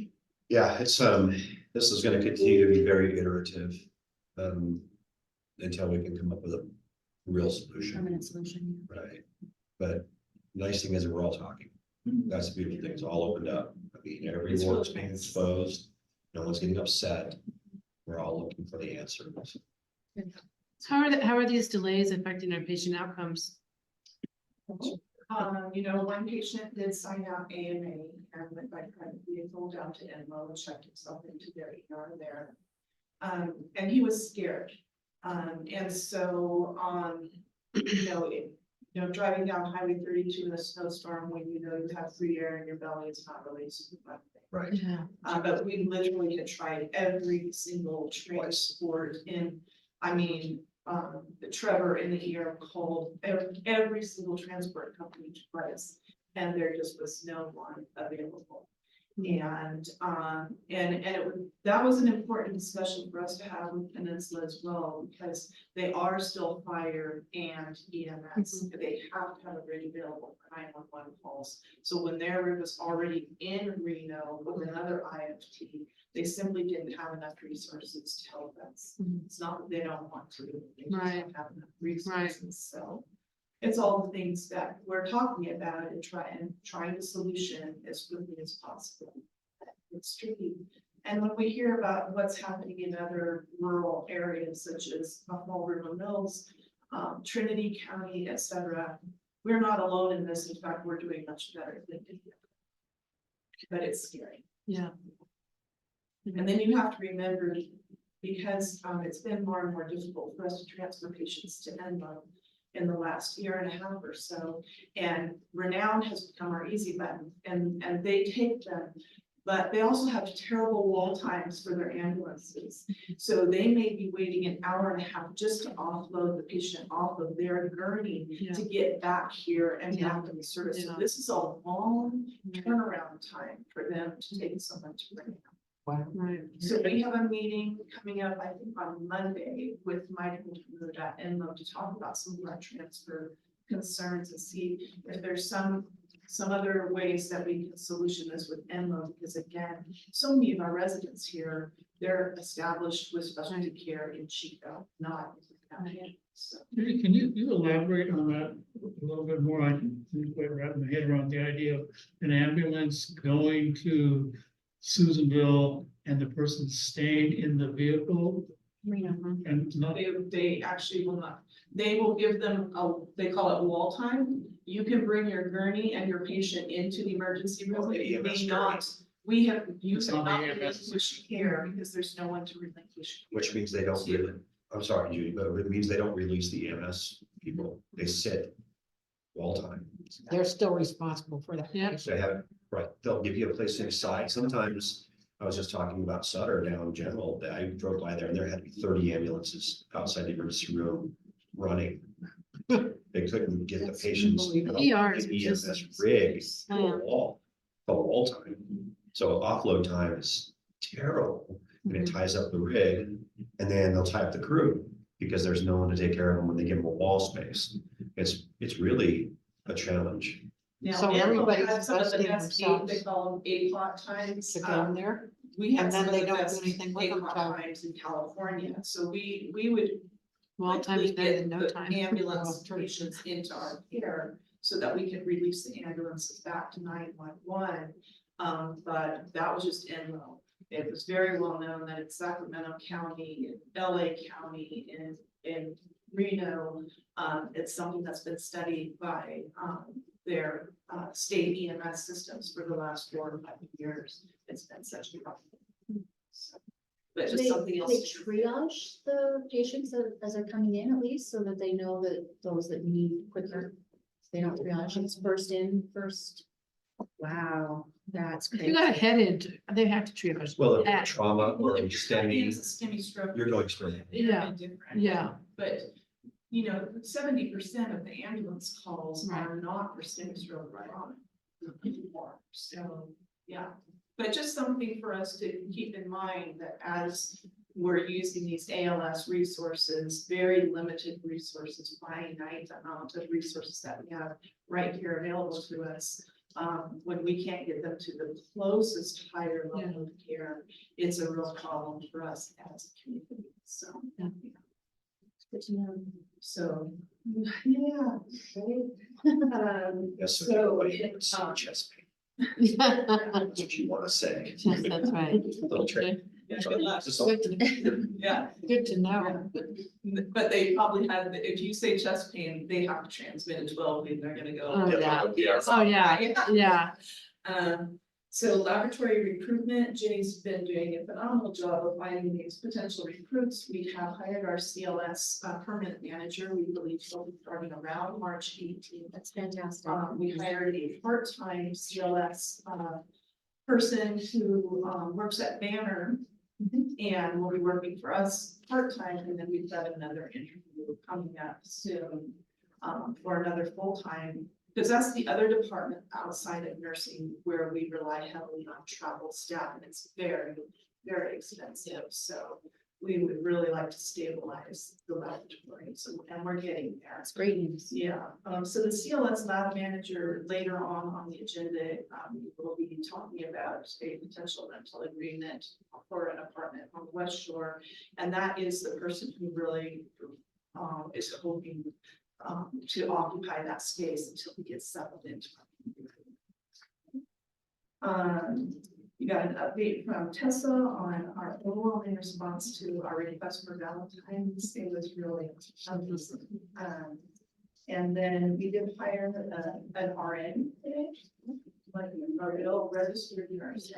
Yeah, it's, this is gonna continue to be very iterative. Until we can come up with a real solution, Permanent solution. right? But nice thing is we're all talking. That's the beautiful thing, it's all opened up. I mean, every It's work's really being nice. exposed. No one's getting upset. We're all looking for the answers. How are these delays affecting our patient outcomes? One patient did sign out AMA and went by private vehicle down to Enloe and checked himself into their ER there. And he was scared. And so, driving down Highway 32 in a snowstorm when you have free air in your belly is not really a super fun thing. Right. Yeah. But we literally had tried every single transport Trevor in the ER called every single transport company twice, and there just was no one available. And that was an important discussion for us to have with Peninsula as well, because they are still fire and EMS. They have to have a ready available for 911 calls. So when their rig was already in Reno with another IFT, they simply didn't have enough resources to help us. It's not that they don't want to, they just Right. don't have enough resources, so. It's all the things that we're talking about and trying to solution as quickly as possible. It's tricky. And when we hear about what's happening in other rural areas such as Fall River Mills, Trinity County, etc., we're not alone in this. In fact, we're doing much better than India. But it's scary. Yeah. And then you have to remember, because it's been more and more difficult for us to transfer patients to Enloe in the last year and a half or so. And Renown has become our easy button, and they take them, but they also have terrible wall times for their ambulances. So they may be waiting an hour and a half just to offload the patient off of their gurney Yeah. to get back here and Yeah. back in the service. So Yeah. this is a long turnaround time for them to take someone to Renown. Right. So we have a meeting coming up, I think on Monday, with Michael Kamuda and Enloe to talk about some of our transfer concerns and see if there's some other ways that we can solution this with Enloe, because again, so many of our residents here, they're established with specialty care in Chico, not in the county. So. Can you elaborate on that a little bit more? I can quite wrap my head around the idea of an ambulance going to Susanville and the person staying in the vehicle and not. They actually will not, they will give them they call it wall time. You can bring your gurney and your patient into the emergency room, but you may not. We have used It's not not the EMS. relinquish care because there's no one to relinquish. Which means they don't really, I'm sorry, Judy, but it means they don't release the EMS people. They sit all time. They're still responsible for that. Yeah. patient. They have, right, they'll give you a place inside. Sometimes, I was just talking about Sutter down in general, that I drove by there and there had to be 30 ambulances outside the emergency room running. They couldn't get the That's patients. unbelievable. ERs The just- EMS rig, Yeah. the wall time. So offload time is terrible and it ties up the rig, and then they'll tie up the crew because there's no one to take care of them when they give them a wall space. It's really a challenge. Now, So Antelope everybody's has some of the investing best themselves they call them A-plot times. to go in there. We have and then some of they the don't do best anything with them A-plot till- times in California, so we would Well, time's quickly better get than no the time. ambulance patients into our care so that we could release the ambulances back to 911. But that was just Enloe. It was very well known that in Sacramento County, in LA County, in Reno, it's something that's been studied by their state EMS systems for the last 4 or 5 years. It's been such a problem. So, but just something else. They to- triage the patients as they're coming in at least, so that they know that those that need quicker. They don't triage, it's first in, first. Wow, that's If crazy. you got a head injury, they have to treat us. Well, Yeah. trauma Well, or if you're coming in STEMI, as a STEMI stroke. you're going straight. Yeah, Different. yeah. But, you know, 70% of the ambulance calls Right. are not for STEMI stroke trauma anymore. So, yeah, but just something for us to keep in mind that as we're using these ALS resources, very limited resources, finite amount of resources that we have right here available to us. When we can't get them to the closest higher level of care, it's a real problem for us as a community. So, Yeah. Good to know. so, yeah. Yes, so So everybody it, wants some chest pain. Yes, That's what you want to say. that's right. Little trick. Just a- Good to- Yeah, Good to know. but they probably have, if you say chest pain, they have to transmit a 12 and they're gonna go. Oh, yeah. Yeah. Oh, yeah, yeah. So laboratory recruitment, Jenny's been doing a phenomenal job of finding these potential recruits. We have hired our CLS permanent manager. We believe she'll be starting around March 18th. That's fantastic. We hired a part-time CLS person who works at Banner and will be working for us part-time, and then we've got another interview coming up soon for another full-time, because that's the other department outside of nursing where we rely heavily on travel staff, and it's very, very expensive. So we would really like to stabilize the laboratory, and we're getting there. That's great news. Yeah, so the CLS lab manager later on the agenda, will be talking about a potential rental agreement for an apartment on the West Shore. And that is the person who really, is hoping, to occupy that space until he gets settled into. You got an update from Tessa on our overwhelming response to our request for Valentine's. It was really amazing. And then we did hire an RN today, like a real registered nurse.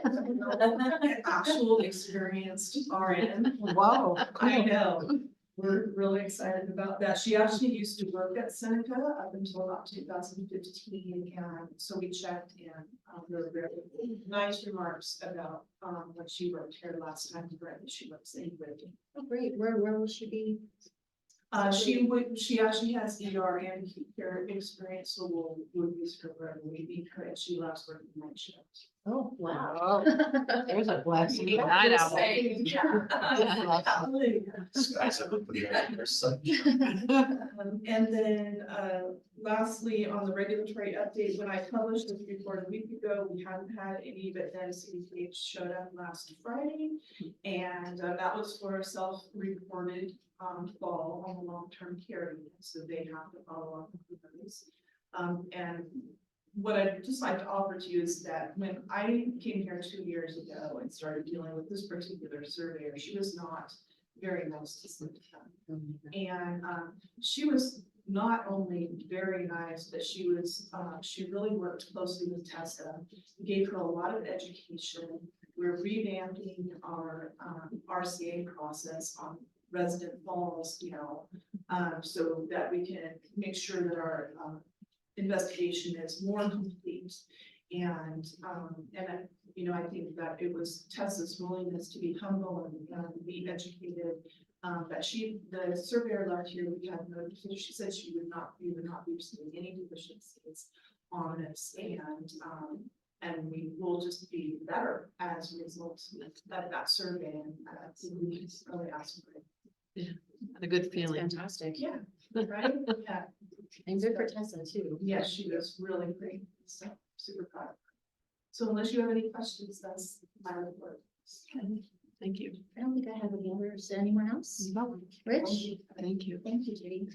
Actual experienced RN. Wow. I know. We're really excited about that. She actually used to work at Seneca up until about 2015, and so we checked and really, really nice remarks about when she worked here last time. She works in Whitney. Oh, great. Where will she be? She actually has ER and acute care experience, so we'll use her wherever we need her, and she loves working night shift. Oh, wow. Oh, there's a blessing. Night owl. Skies are open there. There's sun. And then, lastly, on the regulatory update, when I published this report a week ago, we hadn't had any, but then CDPH showed up last Friday. And that was for a self-reported fall on the long-term care unit, so they have to follow up with those. And what I'd just like to offer to you is that when I came here 2 years ago and started dealing with this particular surveyor, she was not very nice to Seneca. And she was not only very nice, but she really worked closely with Tessa, gave her a lot of education. We're revamping our RCA process on resident falls, so that we can make sure that our investigation is more complete. And I think that it was Tessa's willingness to be humble and be educated. The surveyor left here, we had no, she said we would not be receiving any deficiencies on this, and we will just be better as a result of that survey, and we just really ask for it. A good feeling. Fantastic. Yeah, right? Yeah. And good for Tessa too. Yes, she was really great, so super proud. of her. So unless you have any questions, that's my report. Thank you. I don't think I have any others. Anyone else? Rich? Thank you. Thank you, Judy.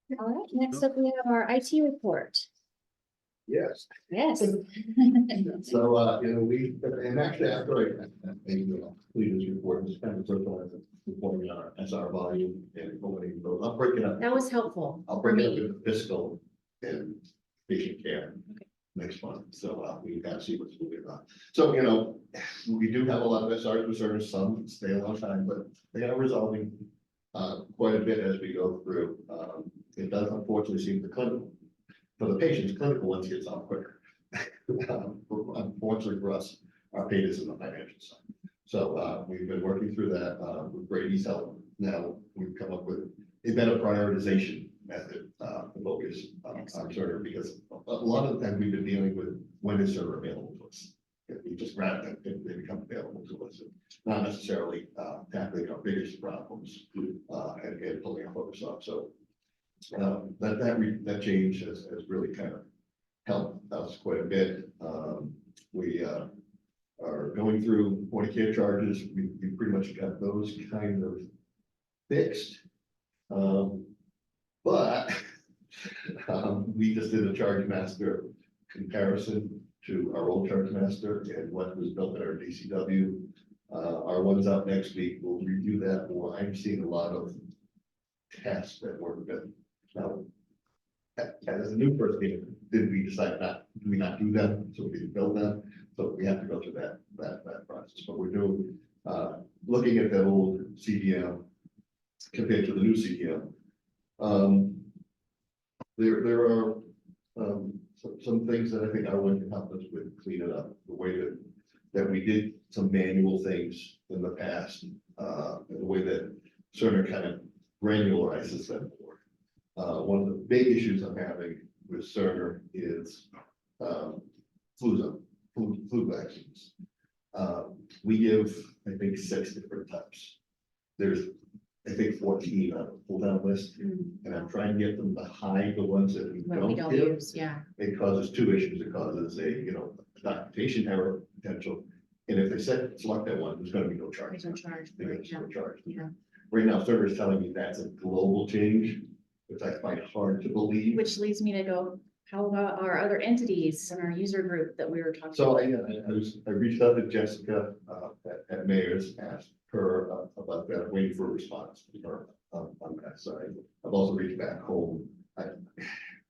Yeah. All right, next up we have our IT report. Yes, Yes. so, and actually after I completed this report, this kind of first one, reporting on our SR volume and voting, so I'll break it up. That was helpful I'll for break it up me. into fiscal and patient care next month, so, we gotta see what's moving on. So, we do have a lot of SRs reserved, some stay a long time, but they are resolving quite a bit as we go through. It does unfortunately seem the clinical, for the patients, clinical ones gets off quicker. Unfortunately for us, our paid is in the financial side. So, we've been working through that, with Brady's help. Now, we've come up with a better prioritization method, to focus on server, because a lot of the time we've been dealing with when is server available to us. If we just grab them, if they become available to us, and not necessarily, tackling our biggest problems, and pulling our focus off, so. That change has really kind of helped us quite a bit. We, are going through point of care charges, we pretty much got those kind of fixed. But we just did a charge master comparison to our old charge master and what was built at our DCW. Our one's up next week, we'll review that more. I'm seeing a lot of tests that weren't good. Now, as a new person, did we decide do we not do them, so we didn't build them? So we have to go through that process, but we're doing, looking at that old CDM compared to the new CDM. There are, some things that I think our one can help us with clean it up, the way that we did some manual things in the past, and the way that Cerner kind of granularizes them more. One of the big issues I'm having with Cerner is, flu vaccines. We give, I think, 6 different types. There's, I think, 14 on a pull down list, and I'm trying to get them to hide the ones that we What we don't don't give. use, yeah. It causes 2 issues. It causes a, documentation error potential. And if they select that one, there's gonna be no charge. There's no charge, There's right, yeah. no charge. Yeah. Right now, Cerner is telling me that's a global change, which I find hard to believe. Which leads me to go, how about our other entities and our user group that we were talking So about? I reached out to Jessica, at Mayor's, asked her about that, waiting for a response from her on that side. I've also reached back home.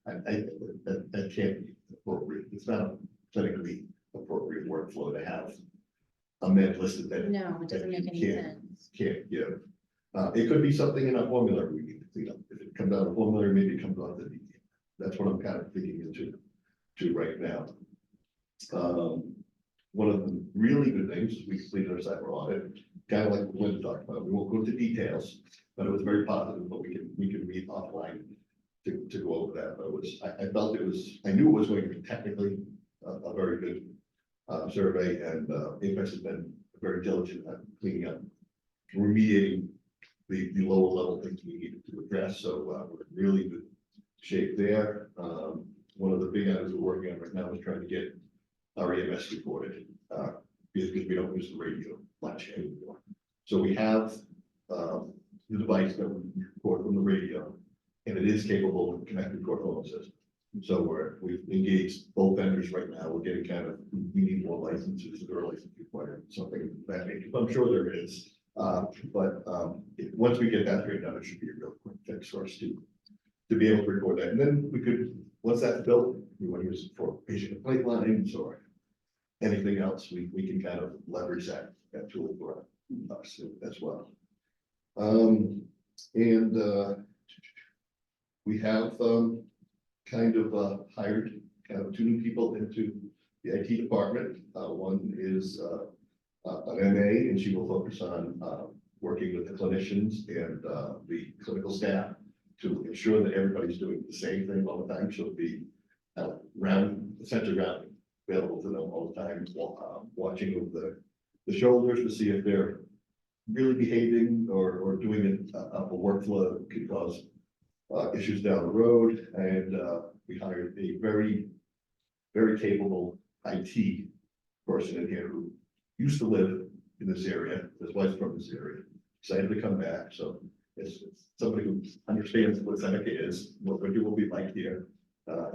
That can't be appropriate. It's not a clinically appropriate workflow to have a med listed that. No, it doesn't make any sense. Can't give. It could be something in a formulary we need to clean up. If it comes out of formulary, maybe it comes out of the DDM. That's what I'm kind of thinking into right now. One of the really good things is we completed our cyber audit, kind of like what Linda talked about. We won't go into details, but it was very positive, but we can meet offline to go over that. But I felt it was, I knew it was going to be technically a very good survey, and Apex has been very diligent at cleaning up, remediating the lower level things we needed to address. So we're in really good shape there. One of the big items we're working on right now is trying to get our EMS recorded, because we don't use the radio much anymore. So we have the device that we record from the radio, and it is capable of connecting to our phone system. So we've engaged both vendors right now. We're getting kind of, we need more licenses, there are license required, something of that nature. I'm sure there is. Once we get that straightened out, it should be a real quick fix for us to be able to record that. And then we could, once that's built, we want to use it for patient complaint lines or anything else, we can kind of leverage that tool for us as well. We have kind of hired kind of 2 new people into the IT department. One is an MA, and she will focus on working with the clinicians and the clinical staff to ensure that everybody's doing the same thing all the time. She'll be essentially rounding, available to them all the time, watching over the shoulders to see if they're really behaving or doing it up a workflow that could cause issues down the road, and, we hired a very, very capable IT person in here who used to live in this area, his wife's from this area, excited to come back, so it's somebody who understands what Seneca is, what it will be like here,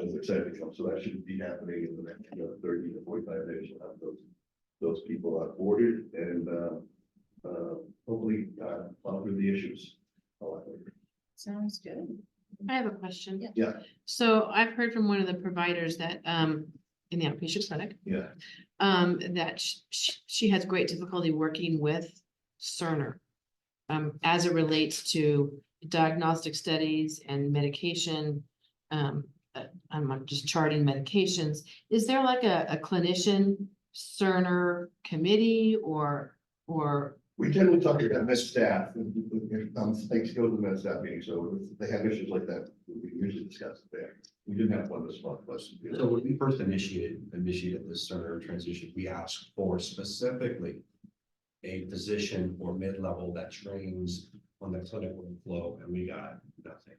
is excited to come, so that should be happening in the next, 30 to 45 days, we'll have those people onboarded, and, hopefully, follow through the issues. Sounds good. I have a question. Yeah. So I've heard from one of the providers that, in the outpatient clinic, Yeah, that she has great difficulty working with Cerner. As it relates to diagnostic studies and medication. I'm just charting medications. Is there like a clinician Cerner committee or? we generally talk to med staff, thanks go to the med staff meeting, so if they have issues like that, we usually discuss it there. We didn't have one this month, but. So when we first initiated this Cerner transition, we asked for specifically a physician or mid-level that trains on the clinical flow, and we got nothing.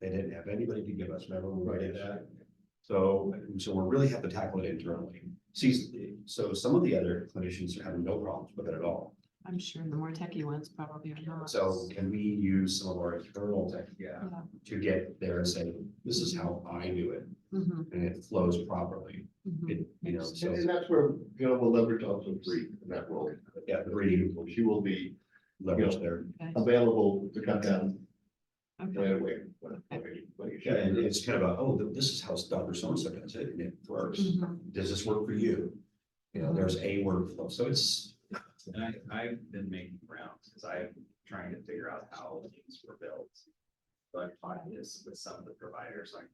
They didn't have anybody to give us, remember when we did that? So we really have to tackle it internally. See, so some of the other clinicians are having no problems with it at all. I'm sure the more techie ones probably are not. So can we use some of our internal tech, to get there and say, this is how I do it, Mhm, and it flows properly, mhm. so, And that's where, we'll leverage also free in that role. yeah, the reading She will be leverage there. Okay, available to come down okay. right away. when you Yeah, and it's kind of a, oh, this is how Dr. So-and-so does it, and it works. Mhm. Does this work for you? You know, there's a workflow, so it's, And I've been making rounds, because I'm trying to figure out how things were built. So I find this with some of the providers, like,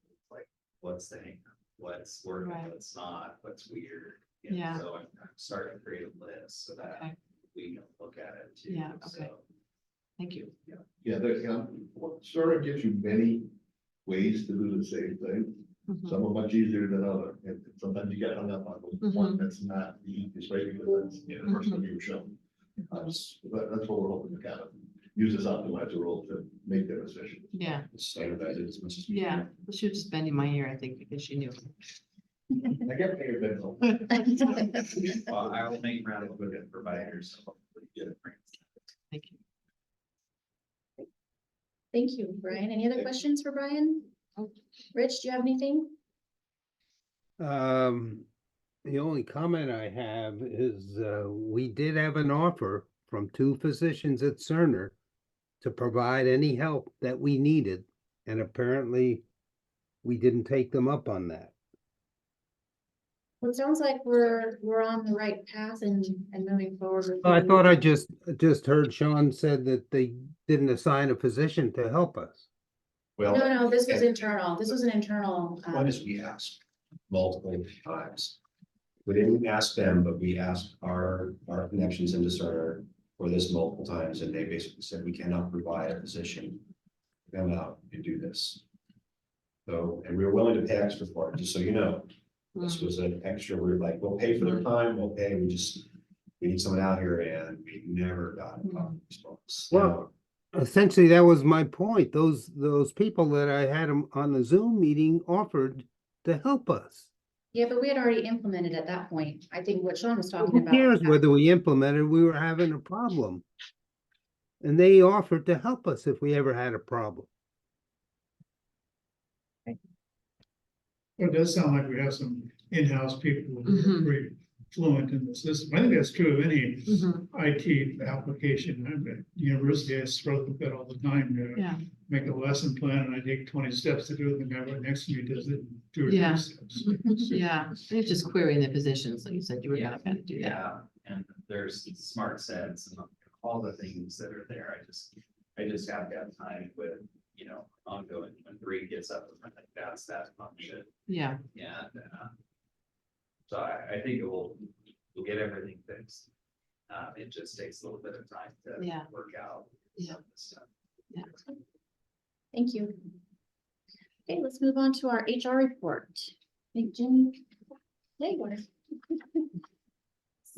what's the hang up? What's working, Right. what's not, what's weird. You know, Yeah. So I'm starting to create a list so that Okay. we can look at it too. Yeah, okay. So, Thank you. Yeah, there's, Cerner gives you many ways to do the same thing. Mhm. Some are much easier than other, and sometimes you get hung up on the one that's not the easiest way, because that's, the first one you were shown. That's what we're hoping to kind of use this optimizer role to make them efficient. Yeah, standardize it as much as. we yeah. can. Well, she was just bending my ear, I think, because she knew. I get paid, but no. well, I will make rounds with the providers. So hopefully get it. Thank you. Thank you, Brian. Any other questions for Brian? Rich, do you have anything? The only comment I have is, we did have an offer from two physicians at Cerner to provide any help that we needed, and apparently we didn't take them up on that. Well, it sounds like we're on the right path and moving forward. with I the- thought I just heard Sean said that they didn't assign a physician to help us. Well, No, this was internal. This was an internal. one is we asked multiple times. We didn't ask them, but we asked our connections into Cerner for this multiple times, and they basically said, we cannot provide a physician to come out and do this. So, and we were willing to pay extra for it, just so you know. This was an extra, we were like, we'll pay for their time, we'll pay, we need someone out here, and we never got a response. Well, essentially, that was my point. Those people that I had on the Zoom meeting offered to help us. Yeah, but we had already implemented at that point. I think what Sean was talking Who about. cares whether we implemented, we were having a problem. And they offered to help us if we ever had a problem. It does sound like we have some in-house people who are Mhm. pretty fluent in the system. I think that's true of any Mhm. IT application. I'm at university, I struggle with that all the time. Yeah, Make a lesson plan and I take 20 steps to do it, and the guy right next to me does it in 2 or 3 Yeah. steps. yeah. It's just querying the positions, like you said, you were gonna kind of do that. Yeah, and there's smart sets and all the things that are there. I just have to have time with, ongoing, when Bree gets up, I think that's that function. Yeah, And, so I think we'll get everything fixed. It just takes a little bit of time to Yeah. work out Yeah. some of the stuff. yeah. Thank you. Okay, let's move on to our HR report. I think Jim. There you are.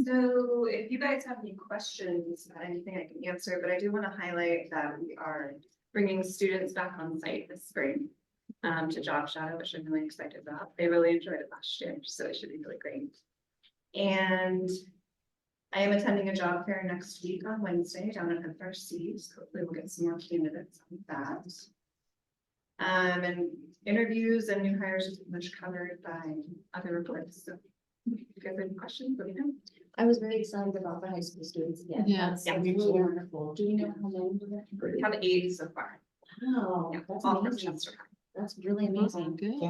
So if you guys have any questions, anything I can answer, but I do want to highlight that we are bringing students back on site this spring to Job Shadow, which I'm really excited about. They really enjoyed it last year, so it should be really great. And I am attending a job fair next week on Wednesday down at FRC. So hopefully we'll get some more candidates on that. And interviews and new hires are pretty much covered by other reports. So if you guys have any questions, let me know. I was very excited about the high school students again. Yeah. That's Yeah. really wonderful. Do you know how many? We have 8 so far. Wow, Yeah, that's all from amazing. Chester High. That's really amazing. Good.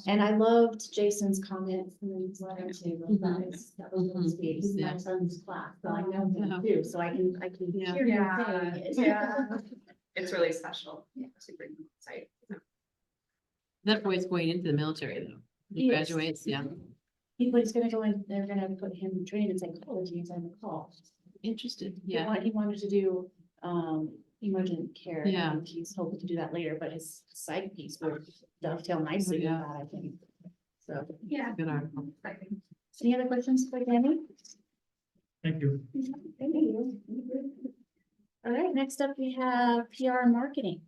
And I loved Jason's comments in the newsletter too. Mhm. That was really sweet. This is my Yeah. son's class, so I know Yeah. him too, so I can Yeah. hear him saying it. Yeah. It's really special. Yeah. To bring them on site. That boy's going into the military though. He He is. graduates, yeah. He's gonna go in, they're gonna put him in training in psychology, as I recall. Interested, He yeah. he wanted to do, emergent care. Yeah. and He's hoping to do that later, but his psych piece would dovetail nicely with Yeah. that, I think. So, Yeah. Good article. Exciting. any other questions for Danny? Thank you. Thank you. All right, next up we have PR and marketing.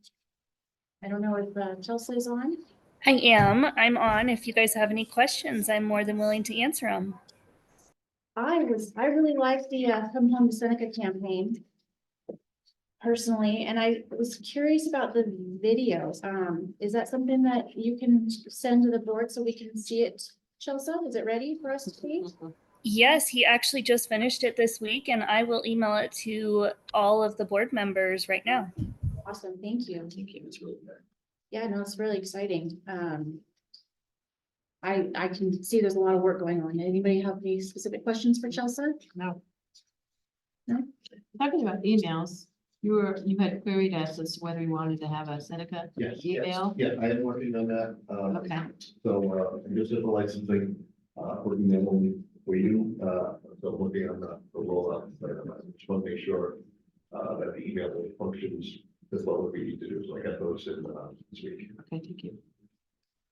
I don't know if Chelsea is on. I am. I'm on. If you guys have any questions, I'm more than willing to answer them. I really liked the Come Home to Seneca campaign personally, and I was curious about the videos. Is that something that you can send to the board so we can see it? Chelsea, is it ready for us to see? Yes, he actually just finished it this week, and I will email it to all of the board members right now. Awesome, thank you. Thank you. It's really good. Yeah, no, it's really exciting. I can see there's a lot of work going on. Anybody have any specific questions for Chelsea? No. No? Talking about emails, you had queried us as to whether you wanted to have a Seneca Yes, email. Yeah, I am working on that. Okay. So, I'm just in the licensing, working that only for you, so working on the rollout. But I just want to make sure, that the email functions as well as we need to do. So I got those in, this week. Okay, thank you.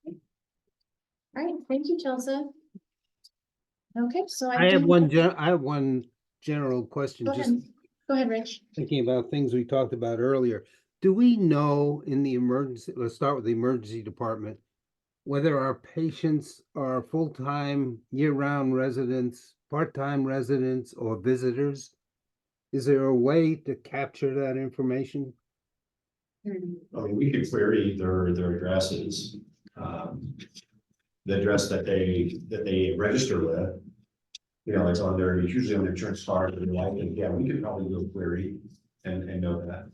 All right, thank you, Chelsea. Okay, so I have do- I have one general question, Go just ahead, go ahead, Rich. thinking about things we talked about earlier. Do we know in the emergency, let's start with the emergency department, whether our patients are full-time, year-round residents, part-time residents, or visitors? Is there a way to capture that information? I mean, we could query their addresses. The address that they register with. You know, it's usually on their insurance card, and yeah, we could probably do a query and know that.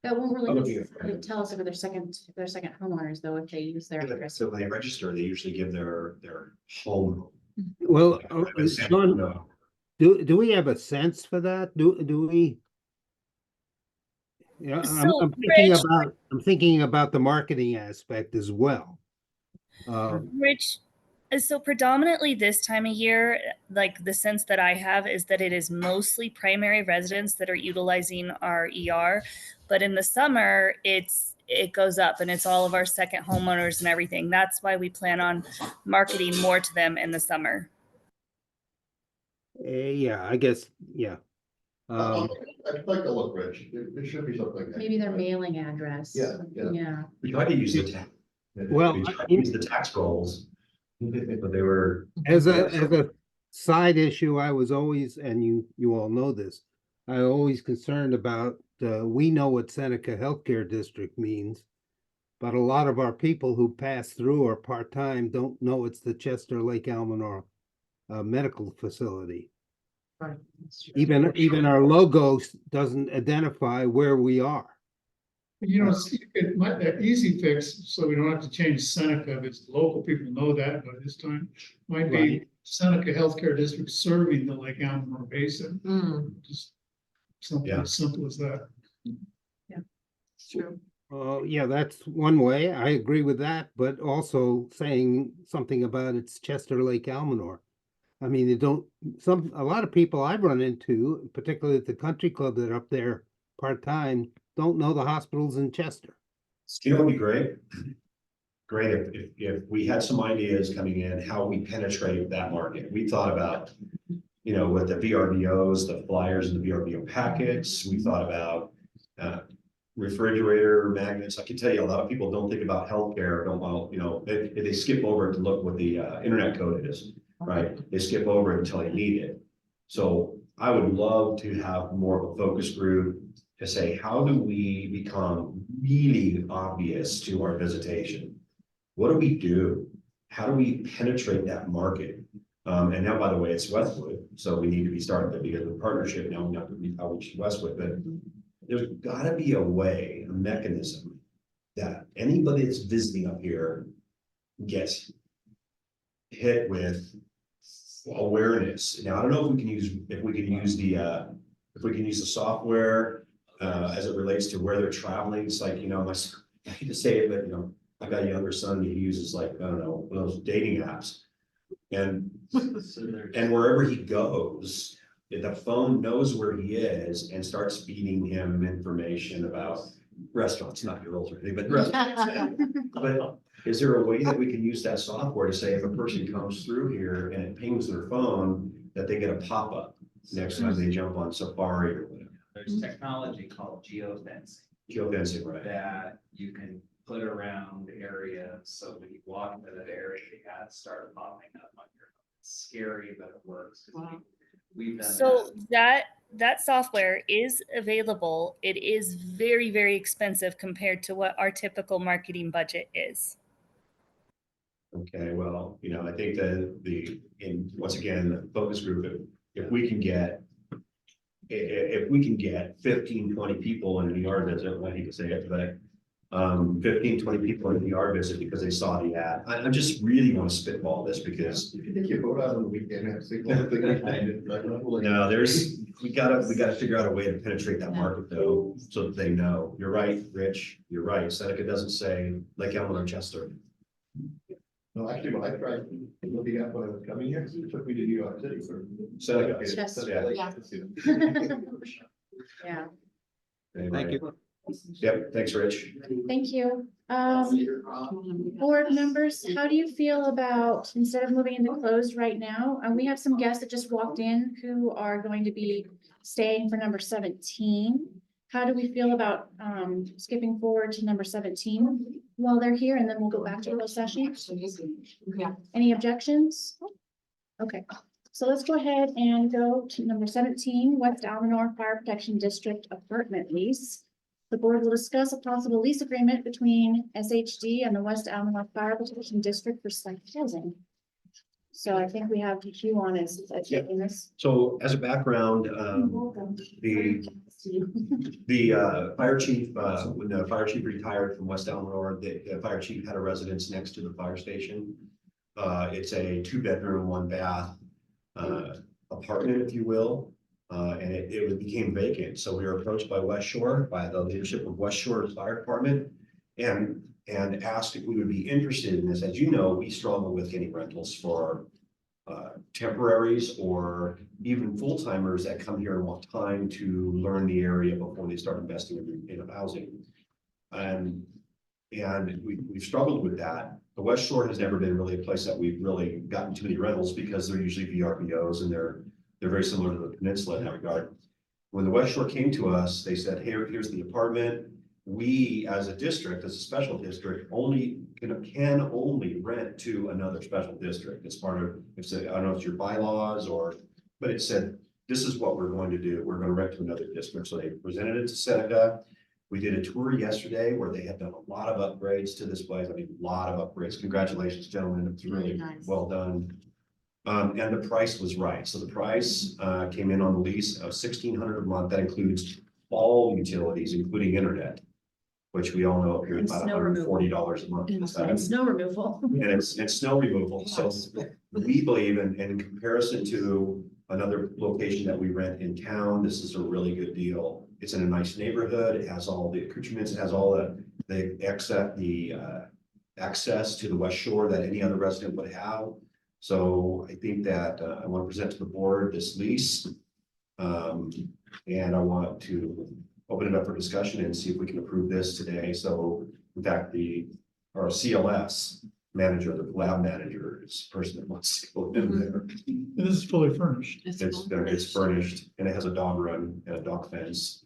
That won't I'm looking really at- tell us if they're second homeowners, though, if they use their address. So when they register, they usually give their home. Well, Sean, No. do we have a sense for that? Do we? Yeah, So, I'm thinking about the marketing aspect as well. Rich, so predominantly this time of year, like the sense that I have is that it is mostly primary residents that are utilizing our ER. But in the summer, it goes up and it's all of our second homeowners and everything. That's why we plan on marketing more to them in the summer. Yeah, I guess, yeah. I'd like to look, Rich. There should be something. Maybe their mailing address. Yeah, yeah. Yeah. We tried to use the tax. Well, We tried to use the tax rolls. But they were. As a side issue, I was always, and you all know this, I always concerned about, we know what Seneca Healthcare District means. But a lot of our people who pass through are part-time, don't know it's the Chester Lake Almanor medical facility. Right. Even our logo doesn't identify where we are. You know, it might, that easy fix, so we don't have to change Seneca, if it's local people know that, but this time might be Right. Seneca Healthcare District serving the Lake Almanor Basin. Mm, Just something Yeah. as simple as that. true. Yeah, that's one way. I agree with that, but also saying something about it's Chester Lake Almanor. I mean, a lot of people I've run into, particularly at the country club that are up there part-time, don't know the hospitals in Chester. You know, it'd be great. Great if we had some ideas coming in, how we penetrate that market. We thought about, you know, with the VRBOs, the flyers and the VRBO packets, we thought about, refrigerator magnets. I can tell you, a lot of people don't think about healthcare, don't want, you know, if they skip over it to look what the internet code is, right? They skip over it until they need it. So I would love to have more of a focus group to say, how do we become really obvious to our visitation? What do we do? How do we penetrate that market? And now, by the way, it's Westwood, so we need to be starting to, because of the partnership now, we have to be outreach to Westwood, but there's gotta be a way, a mechanism that anybody that's visiting up here gets hit with awareness. Now, I don't know if we can use the software as it relates to where they're traveling. It's like, you know, I hate to say it, but you know, I've got a younger son, he uses like, I don't know, one of those dating apps. And wherever he goes, the phone knows where he is and starts feeding him information about restaurants, not girls or anything, but restaurants. But is there a way that we can use that software to say if a person comes through here and it pings their phone, that they get a pop-up next time they jump on Safari or whatever? There's technology called geofencing Geofencing, right? that you can put around areas, so when you walk into that area, the ads start popping up on your phone. It's scary, but it works. Wow. We've done So that software is available. It is very, very expensive compared to what our typical marketing budget is. Okay, well, you know, I think that once again, the focus group, if we can get 15, 20 people in the ER visit, I hate to say it, but 15, 20 people in the ER visit because they saw the ad. I just really want to spitball this because If you think you vote on the weekend, have to think. no, we gotta figure out a way to penetrate that market though, so that they know. You're right, Rich, you're right. Seneca doesn't say Lake Elmo or Chester. No, actually, when I tried looking up when I was coming here, it took me to New York City for. Seneca. Seneca. Yeah, Thank you. Yep, thanks, Rich. thank you. Board members, how do you feel about, instead of moving into closed right now, we have some guests that just walked in who are going to be staying for number 17. How do we feel about skipping forward to number 17 while they're here, and then we'll go back to closed session? Yeah. Any objections? Okay, so let's go ahead and go to number 17, West Almanor Fire Protection District apartment lease. The board will discuss a possible lease agreement between SHD and the West Almanor Fire Protection District for site housing. So I think we have Hugh on as taking this. So as a background, the fire chief, when the fire chief retired from West Almanor, the fire chief had a residence next to the fire station. It's a 2-bedroom, 1-bath apartment, if you will. And it became vacant. So we were approached by West Shore, by the leadership of West Shore Fire Department, and asked if we would be interested in this. As you know, we struggle with getting rentals for temporaries or even full-timers that come here and want time to learn the area before they start investing in housing. And we've struggled with that. The West Shore has never been really a place that we've really gotten too many rentals because they're usually VRBOs and they're very similar to the peninsula in that regard. When the West Shore came to us, they said, hey, here's the apartment. We, as a district, as a special district, can only rent to another special district. It's part of, I don't know if it's your bylaws but it said, this is what we're going to do. We're going to rent to another district. So they presented it to Seneca. We did a tour yesterday where they have done a lot of upgrades to this place. I mean, a lot of upgrades. Congratulations, gentlemen. It's really nice. well done. And the price was right. So the price came in on the lease of $1,600 a month. That includes all utilities, including internet, which we all know up here is about $140 a month. And snow removal. And snow removal. So we believe in comparison to another location that we rent in town, this is a really good deal. It's in a nice neighborhood. It has all the accoutrements. It has all the access to the West Shore that any other resident would have. So I think that I want to present to the board this lease. And I want to open it up for discussion and see if we can approve this today. So in fact, our CLS manager, the lab manager, is the person that wants to go in there. And this is fully furnished. It's furnished and it has a dog run and a dog fence.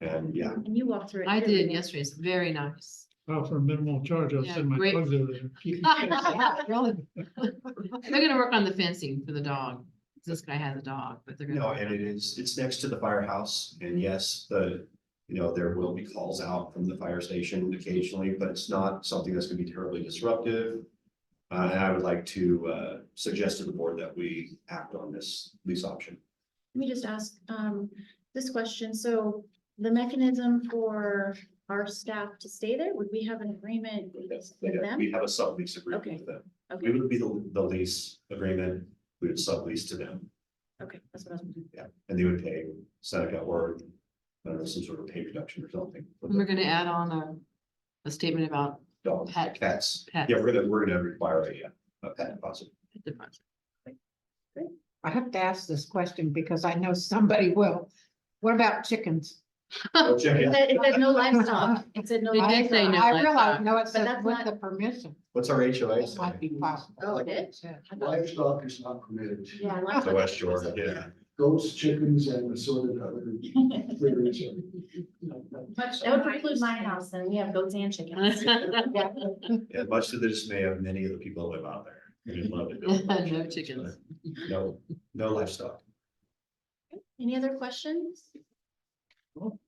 And yeah, And you walked through it. I too. did yesterday. It's very nice. For minimal charge, I'll Yeah, send my great. pugs over there. Yeah, really. They're gonna work on the fencing for the dog. This guy has a dog, but they're gonna. no, work and on it is, it's next to the firehouse, and yes, there will be calls out from the fire station occasionally, but it's not something that's gonna be terribly disruptive. And I would like to suggest to the board that we act on this lease option. Let me just ask, this question. So the mechanism for our staff to stay there, would we have an agreement with them? We have a sublease agreement Okay. with them. Okay, We would be the lease agreement, we would sublease to them, okay, that's what I was wondering. yeah, and they would pay Seneca or I don't know, some sort of pay reduction or something. for And we're the gonna add on a statement about Dogs, pet- cats, pets. yeah, we're gonna require a pet deposit. deposit. I have to ask this question because I know somebody will. What about chickens? Oh, check it. It said no livestock. It said no. It did say livestock. no. I livestock. realize, no, it But says that's with not- the permission. What's our HOA It might say? be possible. Oh, it did? I thought- Livestock is not permitted. Yeah. The livestock West is Shore, supposed yeah. Goats, chickens, and assorted other critters. That would preclude my house, then we have goats and chickens. Yeah. Yeah, much to the dismay of many of the people that live out there. We love it. No chickens. No livestock. Any other questions?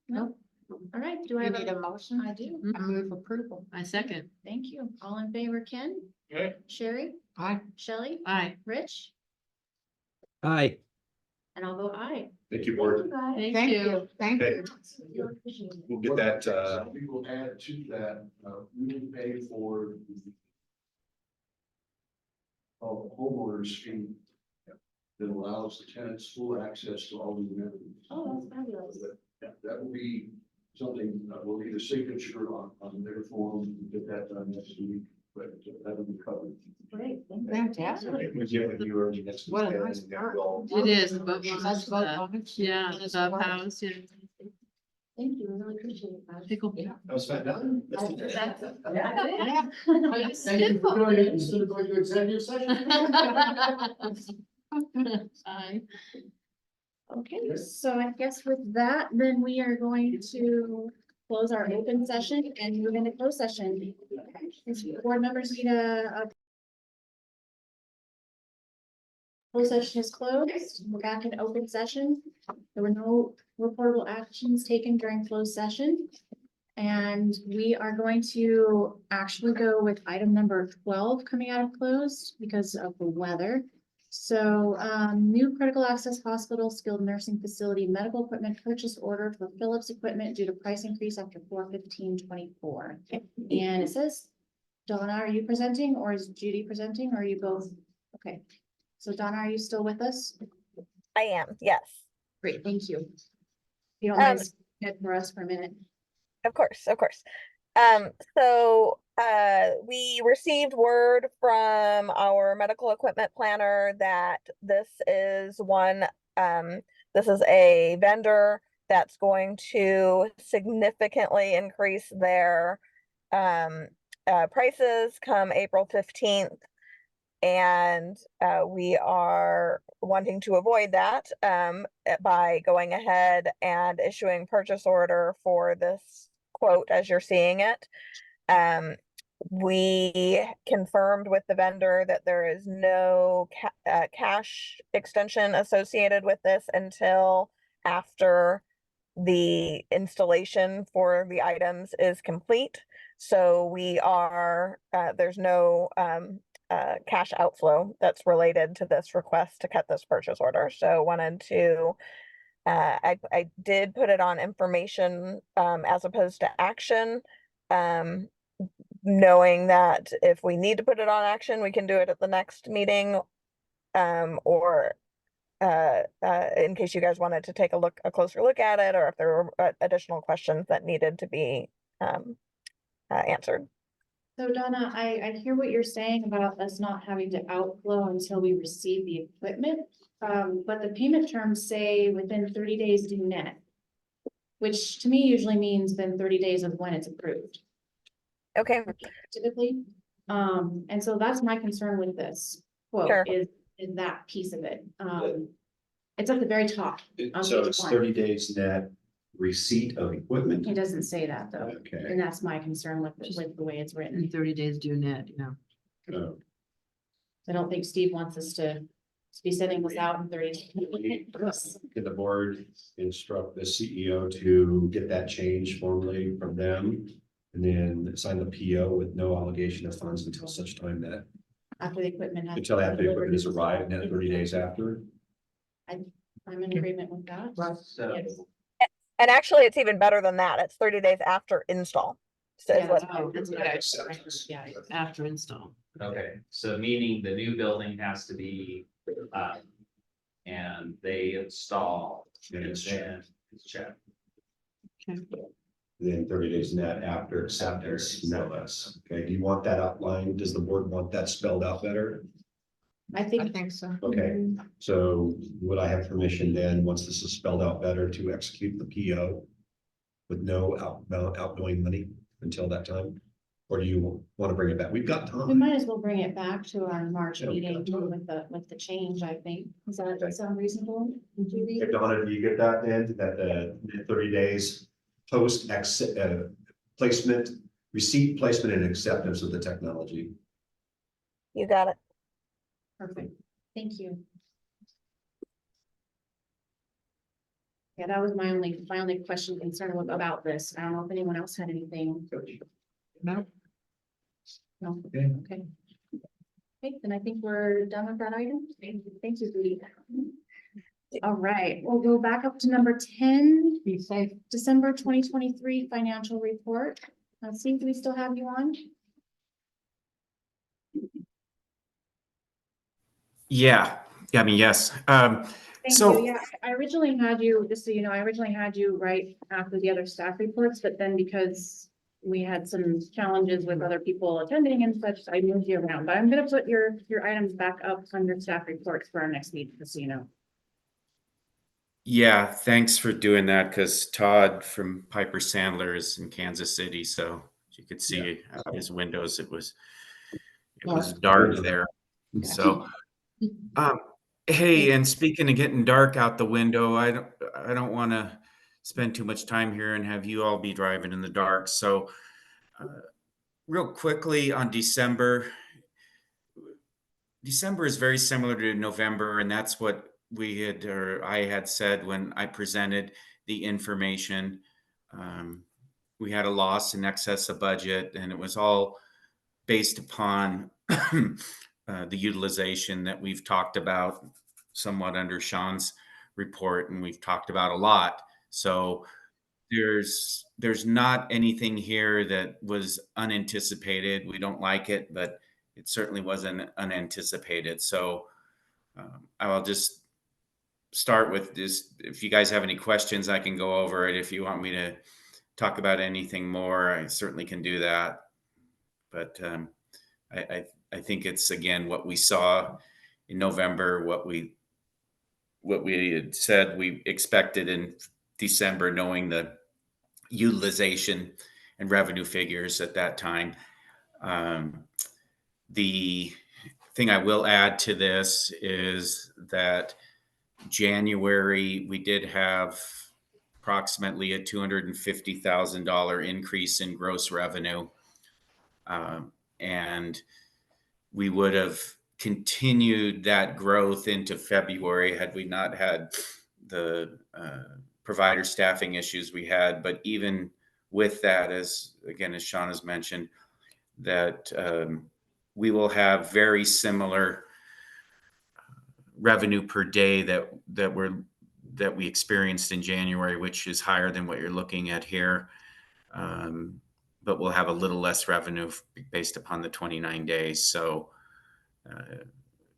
No? All right, do I You have need a? a motion? I do. I move approval. I second. Thank you. All in favor, Ken? Okay. Sherry? Aye. Shelley? Aye. Rich? Aye. And I'll vote aye. Thank you, board. Thank Thank you. Thank Okay. you. you. We'll get that, We will add to that, we will pay for homeowners fee that allows the tenants full access to all the amenities. Oh, that's fabulous. That will be something, we'll need a signature on their form, get that done next week, but that will be covered. Great. Thank you. Fantastic. we'll get with you early next What a weekend, nice and then start. we'll- It is. the boat That's house, both the- on it. Yeah, It's the work. house, yeah. Thank you. I really appreciate it. guys. Pickle. That was fun. Done. Let's do that. Yeah. Thank you for doing it instead of going to executive session. Aye. Okay, so I guess with that, then we are going to close our open session and move into closed session. Board members need a closed session is closed. We're back in open session. There were no reportable actions taken during closed session. And we are going to actually go with item number 12 coming out of closed because of the weather. So, new critical access hospital skilled nursing facility medical equipment purchase order for Philips equipment due to price increase after 4/15/24. And it says, Donna, are you presenting or is Judy presenting or are you both? Okay, so Donna, are you still with us? I am, yes, Great, thank you. If you don't mind, head for us for a minute. of course, of course. We received word from our medical equipment planner that this is this is a vendor that's going to significantly increase their prices come April 15th. And we are wanting to avoid that by going ahead and issuing purchase order for this quote as you're seeing it. We confirmed with the vendor that there is no cash extension associated with this until after the installation for the items is complete. So we are, there's no cash outflow that's related to this request to cut this purchase order. So wanted to, I did put it on information as opposed to action, knowing that if we need to put it on action, we can do it at the next meeting, or in case you guys wanted to take a closer look at it, or if there were additional questions that needed to be answered. So Donna, I hear what you're saying about us not having to outflow until we receive the equipment. But the payment terms say within 30 days due net. Which to me usually means within 30 days of when it's approved. Okay, Typically, and so that's my concern with this quote Sure. is that piece of it. It's at the very top. So page it's one. 30 days net receipt of equipment. It doesn't say that though, Okay. and that's my concern with the way it's In written. 30 days due net, I don't think Steve wants us to be sending this out in 30 days. Could the board instruct the CEO to get that change formally from them? And then sign the PO with no obligation of funds until such time that, After the equipment has. until after the equipment is arrived, and then 30 days after. I'm in agreement with that. So, Yes. And actually, it's even better than that. It's 30 days after install. So is Yeah, what- that's what I, Acceptance. Yeah. after install. okay, so meaning the new building has to be, and they install, And and it's then it's checked. Then 30 days net after acceptance, no less. Okay, do you want that outlined? Does the board want that spelled out better? I I think. think so. Okay, so would I have permission then, once this is spelled out better, to execute the PO with no outgoing money until that time? Or do you want to bring it back? We've got We time. might as well bring it back to our March Yeah, we meeting got with the change, I think. Does Okay. that sound reasonable? Would you If be? Donna, do you get that then, that the 30 days post placement, receipt, placement, and acceptance of the technology? You got it. Perfect. Thank you. Yeah, that was my only question concern about this. I don't know if anyone else had anything. No. No, Okay. okay. Okay, then I think we're done with that item. Thank you, Judy. All right, we'll go back up to number 10, Be safe. December 2023 financial report. Steve, do we still have you on? Yeah, I mean, yes. Thank So- you. Yeah, I originally had you, just so you know, I originally had you right after the other staff reports, but then because we had some challenges with other people attending and such, I moved you around, but I'm gonna put your items back up under staff reports for our next meeting, just so you know. Yeah, thanks for doing that because Todd from Piper Sandler is in Kansas City, so you could see out his windows. It was dark there. So, hey, and speaking of getting dark out the window, I don't want to spend too much time here and have you all be driving in the dark. So, real quickly on December is very similar to November, and that's what I had said when I presented the information. We had a loss in excess of budget, and it was all based upon the utilization that we've talked about somewhat under Sean's report, and we've talked about a lot. So there's not anything here that was unanticipated. We don't like it, but it certainly wasn't unanticipated. So I'll just start with this. If you guys have any questions, I can go over it. If you want me to talk about anything more, I certainly can do that. But I think it's, again, what we saw in November, what we had said we expected in December, knowing the utilization and revenue figures at that time. The thing I will add to this is that January, we did have approximately a $250,000 increase in gross revenue. And we would have continued that growth into February had we not had the provider staffing issues we had. But even with that, as Sean has mentioned, that we will have very similar revenue per day that we experienced in January, which is higher than what you're looking at here. But we'll have a little less revenue based upon the 29 days. So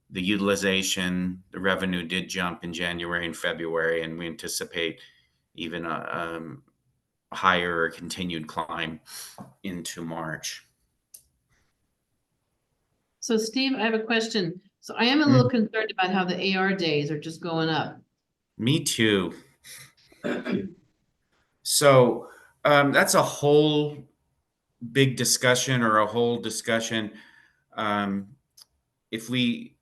the utilization, the revenue did jump in January and February, and we anticipate even a higher or continued climb into March. So Steve, I have a question. So I am a little concerned about how the AR days are just going up. Me too. So that's a whole big discussion or a whole discussion. If we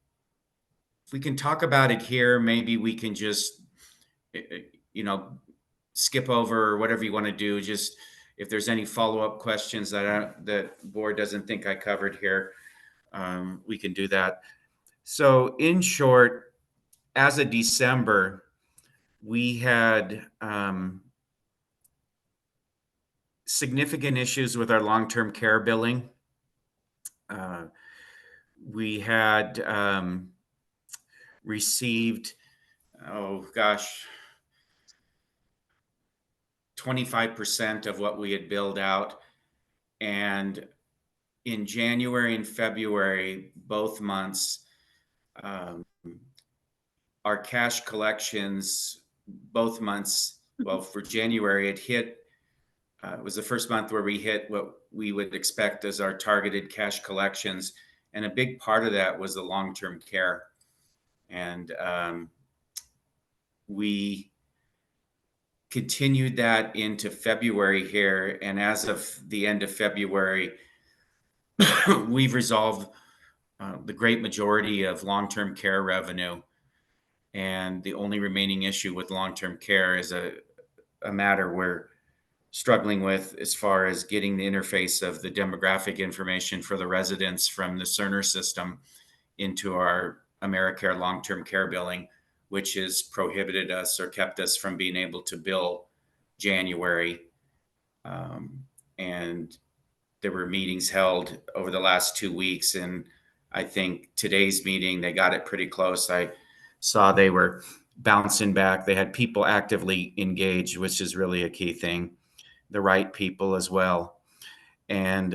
can talk about it here, maybe we can just, skip over or whatever you want to do. Just if there's any follow-up questions that board doesn't think I covered here, we can do that. So in short, as of December, we had significant issues with our long-term care billing. We had received, 25% of what we had billed out. And in January and February, both months, our cash collections, both months, well, for January, it hit, it was the first month where we hit what we would expect as our targeted cash collections. And a big part of that was the long-term care. And we continued that into February here. And as of the end of February, we've resolved the great majority of long-term care revenue. And the only remaining issue with long-term care is a matter we're struggling with as far as getting the interface of the demographic information for the residents from the Cerner system into our AmeriCare long-term care billing, which has prohibited us or kept us from being able to bill January. And there were meetings held over the last 2 weeks. And I think today's meeting, they got it pretty close. I saw they were bouncing back. They had people actively engaged, which is really a key thing, the right people as well. And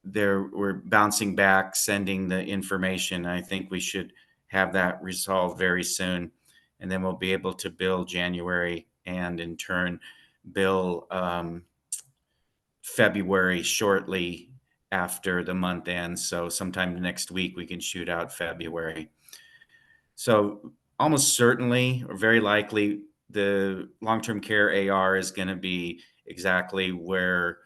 we're bouncing back, sending the information. I think we should have that resolved very soon. And then we'll be able to bill January and in turn bill February shortly after the month ends. So sometime next week, we can shoot out February. So almost certainly, or very likely, the long-term care AR is going to be exactly where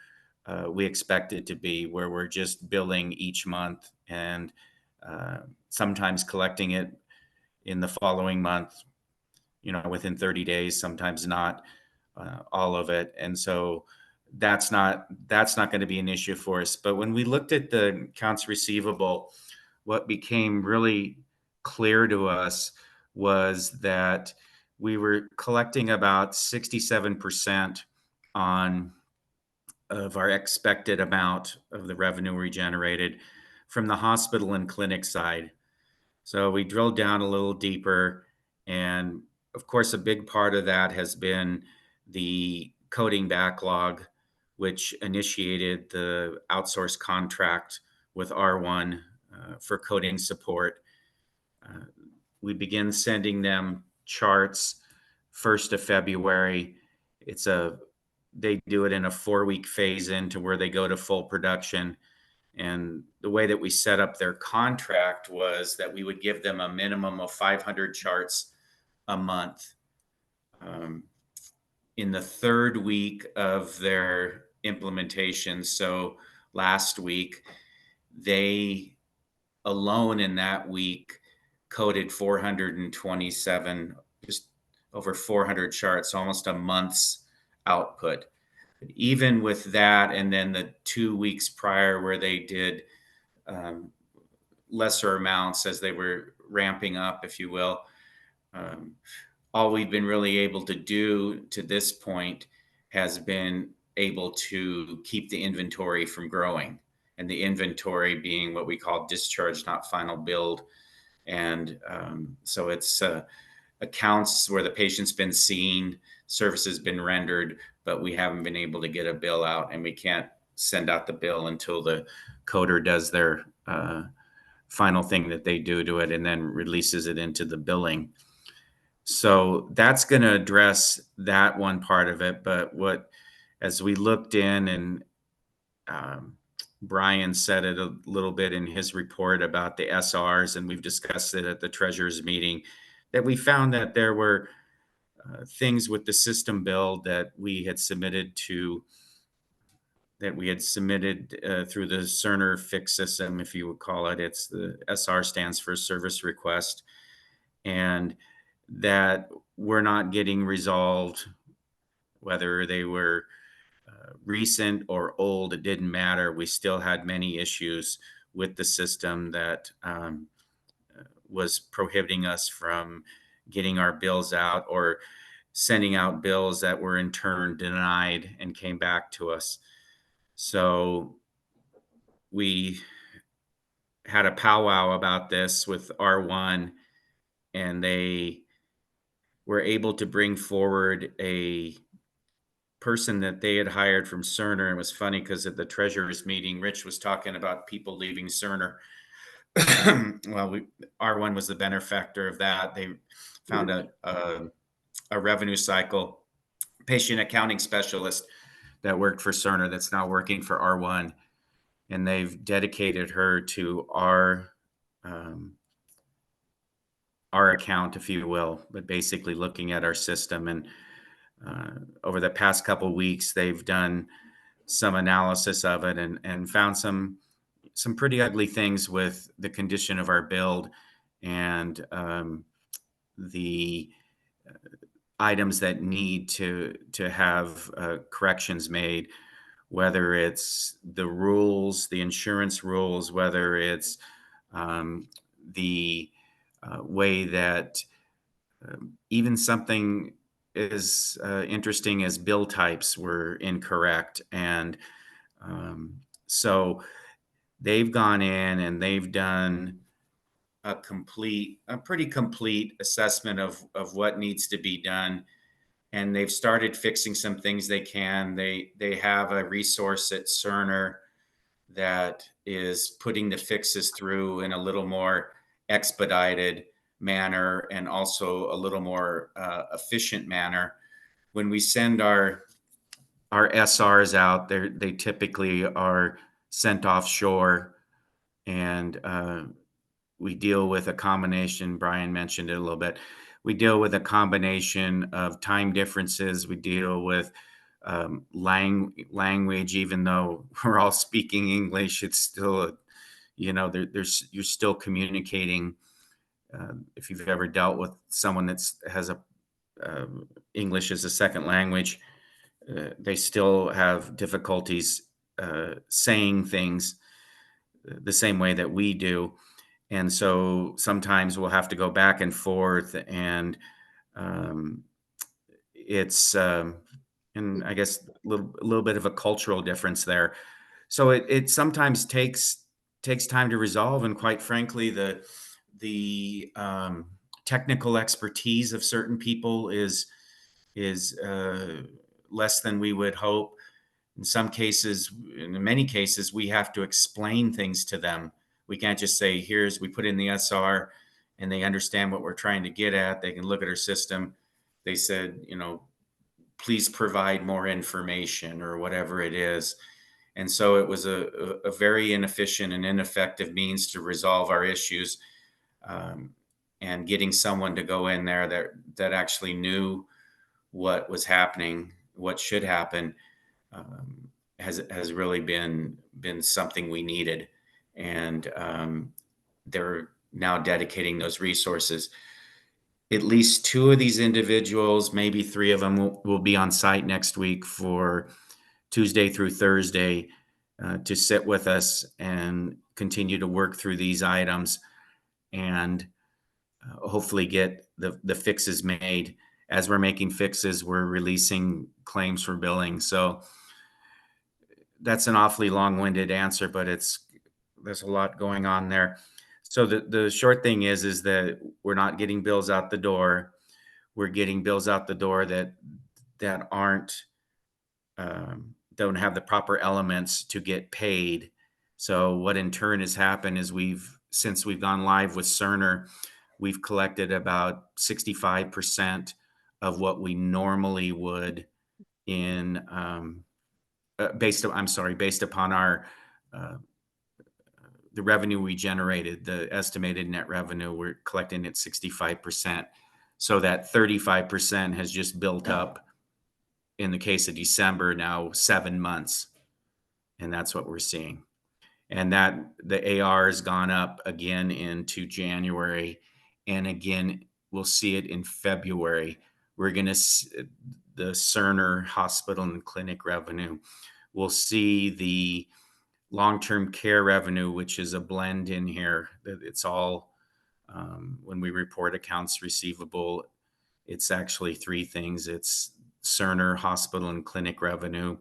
we expect it to be, where we're just billing each month and sometimes collecting it in the following month, within 30 days, sometimes not all of it. And so that's not going to be an issue for us. But when we looked at the accounts receivable, what became really clear to us was that we were collecting about 67% of our expected amount of the revenue we generated from the hospital and clinic side. So we drilled down a little deeper. And of course, a big part of that has been the coding backlog, which initiated the outsourced contract with R1 for coding support. We begin sending them charts 1st of February. They do it in a 4-week phase into where they go to full production. And the way that we set up their contract was that we would give them a minimum of 500 charts a month. In the 3rd week of their implementation, so last week, they alone in that week coded 427, just over 400 charts, almost a month's output. But even with that, and then the 2 weeks prior where they did lesser amounts as they were ramping up, if you will, all we've been really able to do to this point has been able to keep the inventory from growing, and the inventory being what we call discharge, not final billed. And so it's accounts where the patient's been seen, service has been rendered, but we haven't been able to get a bill out, and we can't send out the bill until the coder does their final thing that they do to it and then releases it into the billing. So that's going to address that one part of it. But as we looked in, and Brian said it a little bit in his report about the SRs, and we've discussed it at the treasurer's meeting, that we found that there were things with the system build that we had submitted through the Cerner fix system, if you would call it. It's the SR stands for service request, and that we're not getting resolved whether they were recent or old, it didn't matter. We still had many issues with the system that was prohibiting us from getting our bills out or sending out bills that were in turn denied and came back to us. So we had a powwow about this with R1, and they were able to bring forward a person that they had hired from Cerner. It was funny because at the treasurer's meeting, Rich was talking about people leaving Cerner. Well, R1 was the benefactor of that. They found a revenue cycle patient accounting specialist that worked for Cerner that's now working for R1, and they've dedicated her to our account, if you will, but basically looking at our system. And over the past couple of weeks, they've done some analysis of it and found some pretty ugly things with the condition of our build and the items that need to have corrections made, whether it's the rules, the insurance rules, whether it's the way that even something as interesting as bill types were incorrect. And so they've gone in and they've done a pretty complete assessment of what needs to be done. And they've started fixing some things they can. They have a resource at Cerner that is putting the fixes through in a little more expedited manner and also a little more efficient manner. When we send our SRs out, they typically are sent offshore, and we deal with a combination. Brian mentioned it a little bit. We deal with a combination of time differences. We deal with language, even though we're all speaking English, it's still, you're still communicating. If you've ever dealt with someone that has English as a second language, they still have difficulties saying things the same way that we do. And so sometimes we'll have to go back and forth, and it's, and I guess a little bit of a cultural difference there. So it sometimes takes time to resolve. And quite frankly, the technical expertise of certain people is less than we would hope. In some cases, in many cases, we have to explain things to them. We can't just say, we put in the SR and they understand what we're trying to get at. They can look at our system. They said, please provide more information or whatever it is. And so it was a very inefficient and ineffective means to resolve our issues. And getting someone to go in there that actually knew what was happening, what should happen, has really been something we needed. And they're now dedicating those resources. At least 2 of these individuals, maybe 3 of them will be on site next week for Tuesday through Thursday to sit with us and continue to work through these items and hopefully get the fixes made. As we're making fixes, we're releasing claims for billing. So that's an awfully long-winded answer, but there's a lot going on there. So the short thing is that we're not getting bills out the door. We're getting bills out the door that aren't, don't have the proper elements to get paid. So what in turn has happened is since we've gone live with Cerner, we've collected about 65% of what we normally would based upon our the revenue we generated, the estimated net revenue, we're collecting at 65%. So that 35% has just built up in the case of December, now 7 months. And that's what we're seeing. And that the AR has gone up again into January. And again, we'll see it in February. the Cerner hospital and clinic revenue. We'll see the long-term care revenue, which is a blend in here. It's all, when we report accounts receivable, it's actually three things. It's Cerner hospital and clinic revenue,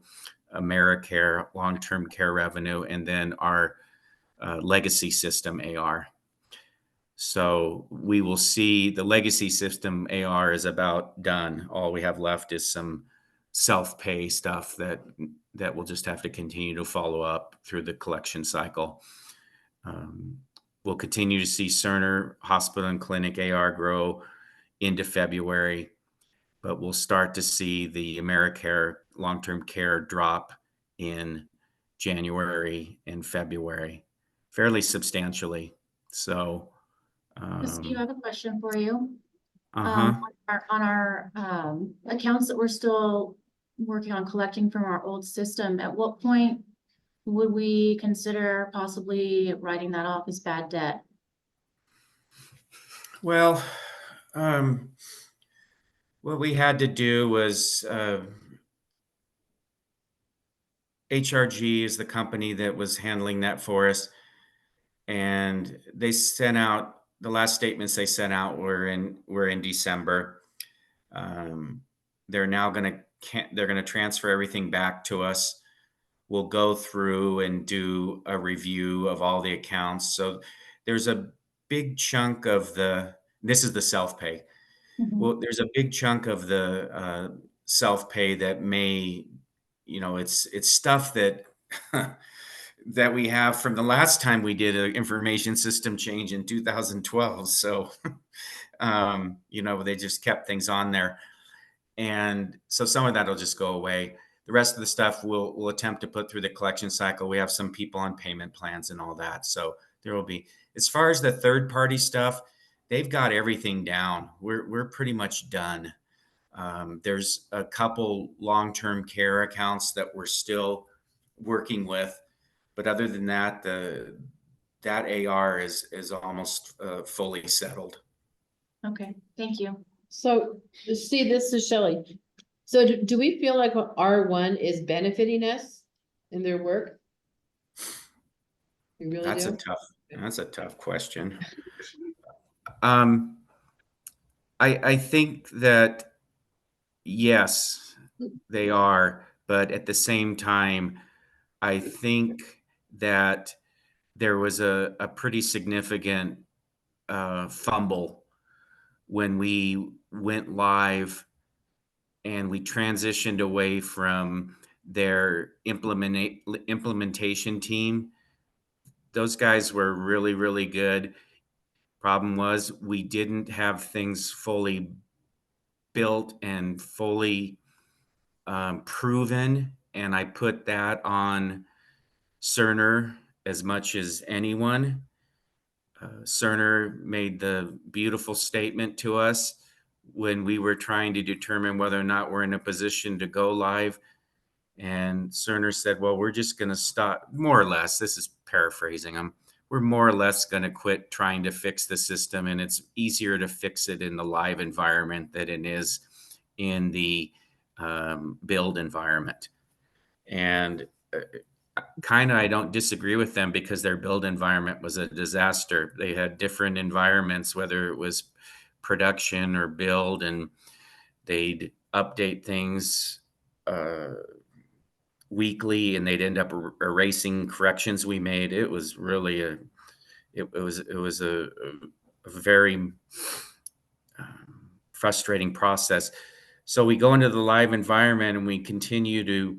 AmeriCare long-term care revenue, and then our legacy system AR. So we will see the legacy system AR is about done. All we have left is some self-pay stuff that we'll just have to continue to follow up through the collection cycle. We'll continue to see Cerner hospital and clinic AR grow into February, but we'll start to see the AmeriCare long-term care drop in January and February fairly substantially. So, Steve, I have a question for you. uh-huh. On our accounts that we're still working on collecting from our old system, at what point would we consider possibly writing that off as bad debt? Well, what we had to do was HRG is the company that was handling that for us, and they sent out the last statements they sent out were in December. They're now going to transfer everything back to us. We'll go through and do a review of all the accounts. So there's a big chunk of this is the self-pay. Well, there's a big chunk of the self-pay that may, it's stuff that that we have from the last time we did an information system change in 2012. So, they just kept things on there. And so some of that will just go away. The rest of the stuff we'll attempt to put through the collection cycle. We have some people on payment plans and all that. So there will be, as far as the third party stuff, they've got everything down. We're pretty much done. There's a couple long-term care accounts that we're still working with, but other than that, that AR is almost fully settled. Okay, thank you. So, Steve, this is Shelley. So do we feel like R1 is benefiting us in their work? You really That's do? a tough question. I think that yes, they are, but at the same time, I think that there was a pretty significant fumble when we went live and we transitioned away from their implementation team. Those guys were really, really good. Problem was we didn't have things fully built and fully proven. And I put that on Cerner as much as anyone. Cerner made the beautiful statement to us when we were trying to determine whether or not we're in a position to go live. And Cerner said, well, we're just going to stop, more or less, this is paraphrasing them, we're more or less going to quit trying to fix the system. And it's easier to fix it in the live environment than it is in the build environment. And I don't disagree with them because their build environment was a disaster. They had different environments, whether it was production or build, and they'd update things weekly, and they'd end up erasing corrections we made. It was really a very frustrating process. So we go into the live environment and we continue to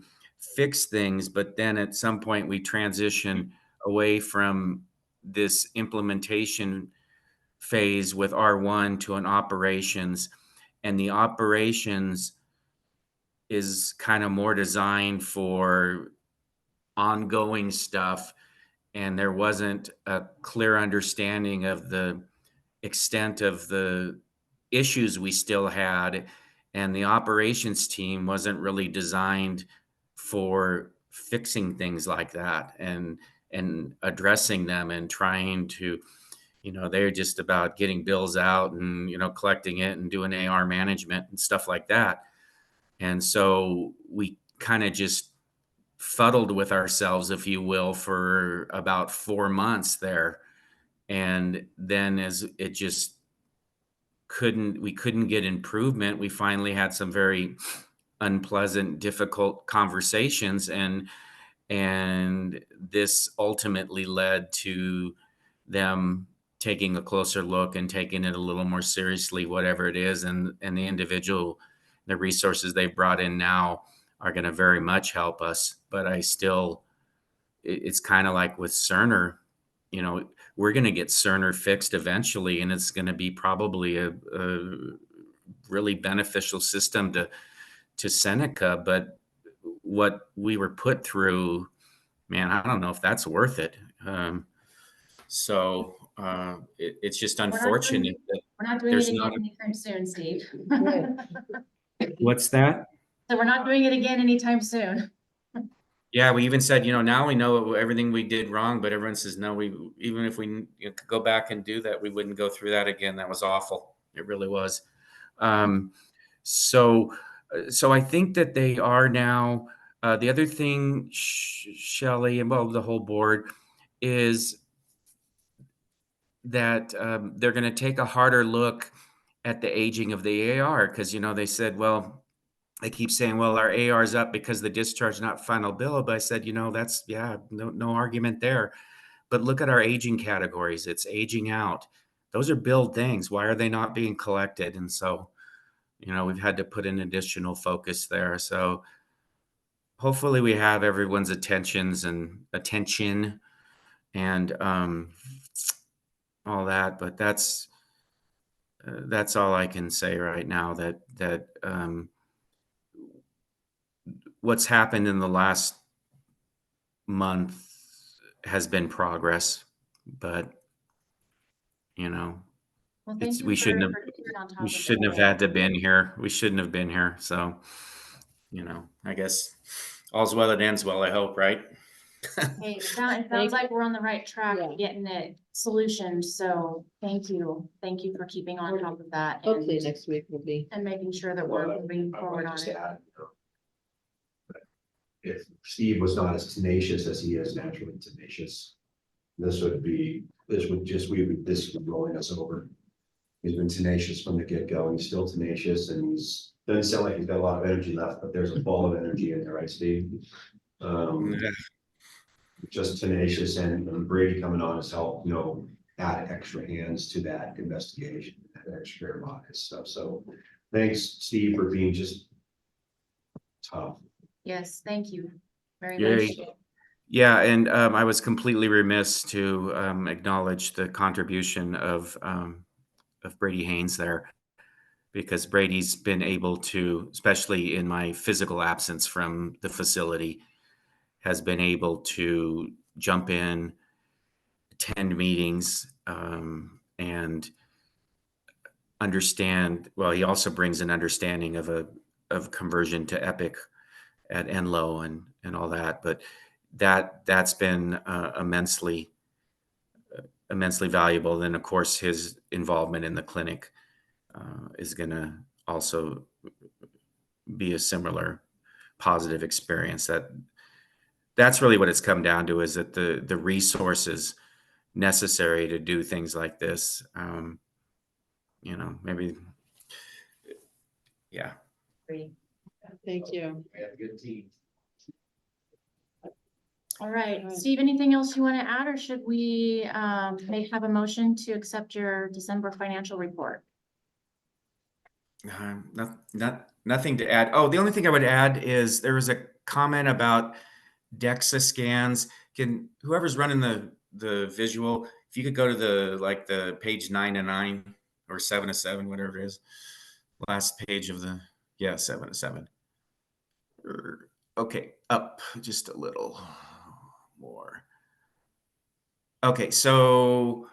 fix things, but then at some point we transition away from this implementation phase with R1 to an operations, and the operations is kind of more designed for ongoing stuff, and there wasn't a clear understanding of the extent of the issues we still had, and the operations team wasn't really designed for fixing things like that and addressing them and trying to, they're just about getting bills out and, collecting it and doing AR management and stuff like that. And so we kind of just fuddled with ourselves, if you will, for about 4 months there. And then as it just we couldn't get improvement, we finally had some very unpleasant, difficult conversations, and this ultimately led to them taking a closer look and taking it a little more seriously, whatever it is. And the resources they brought in now are going to very much help us. But it's kind of like with Cerner, we're going to get Cerner fixed eventually, and it's going to be probably a really beneficial system to Seneca. But what we were put through, man, I don't know if that's worth it. It's just unfortunate that We're not doing there's it again not anytime soon, Steve. what's that? So we're not doing it again anytime soon. Yeah, we even said, now we know everything we did wrong, but everyone says, no, even if we could go back and do that, we wouldn't go through that again. That was awful. It really was. So I think that they are now, the other thing, Shelley, and well, the whole board, is that they're going to take a harder look at the aging of the AR, because, they said, well, I keep saying, well, our AR is up because the discharge, not final bill. But I said, that's, no argument there. But look at our aging categories. It's aging out. Those are billed things. Why are they not being collected? And so, we've had to put an additional focus there. So hopefully we have everyone's attention and all that. But that's all I can say right now, that what's happened in the last month has been progress, but Well, thank you we shouldn't have for keeping on top we of it. shouldn't have had to been here. We shouldn't have been here. So, I guess all's well that ends well, I hope, right? Hey, it sounds like we're on the right track of getting it solutioned, so thank you. Thank you for keeping on top of that. Hopefully next week will be. And making sure that we're moving forward on it. If Steve was not as tenacious as he is naturally tenacious, this would be rolling us over. He's been tenacious from the get-go. He's still tenacious, and doesn't sound like he's got a lot of energy left, but there's a ball of energy in there, right, Steve? Just tenacious, and Brady coming on has helped, add extra hands to that investigation, that extra modest stuff. So thanks, Steve, for being just tough. Yes, thank you very Yay. much. Yeah, and I was completely remiss to acknowledge the contribution of Brady Haynes there, because Brady's been able to, especially in my physical absence from the facility, has been able to jump in, attend meetings, and understand. Well, he also brings an understanding of conversion to Epic at Enloe and all that. But that's been immensely valuable. Then, of course, his involvement in the clinic is going to also be a similar positive experience. That's really what it's come down to, is that the resources necessary to do things like this, maybe, yeah. Great. Thank you. We have a good team. All right, Steve, anything else you want to add, or should we may have a motion to accept your December financial report? Nothing to add. Oh, the only thing I would add is there was a comment about DEXA scans. Can whoever's running the visual, if you could go to the page 9-9 or 7-7, whatever it is, last page of 7-7. Okay, up just a little more. Okay, so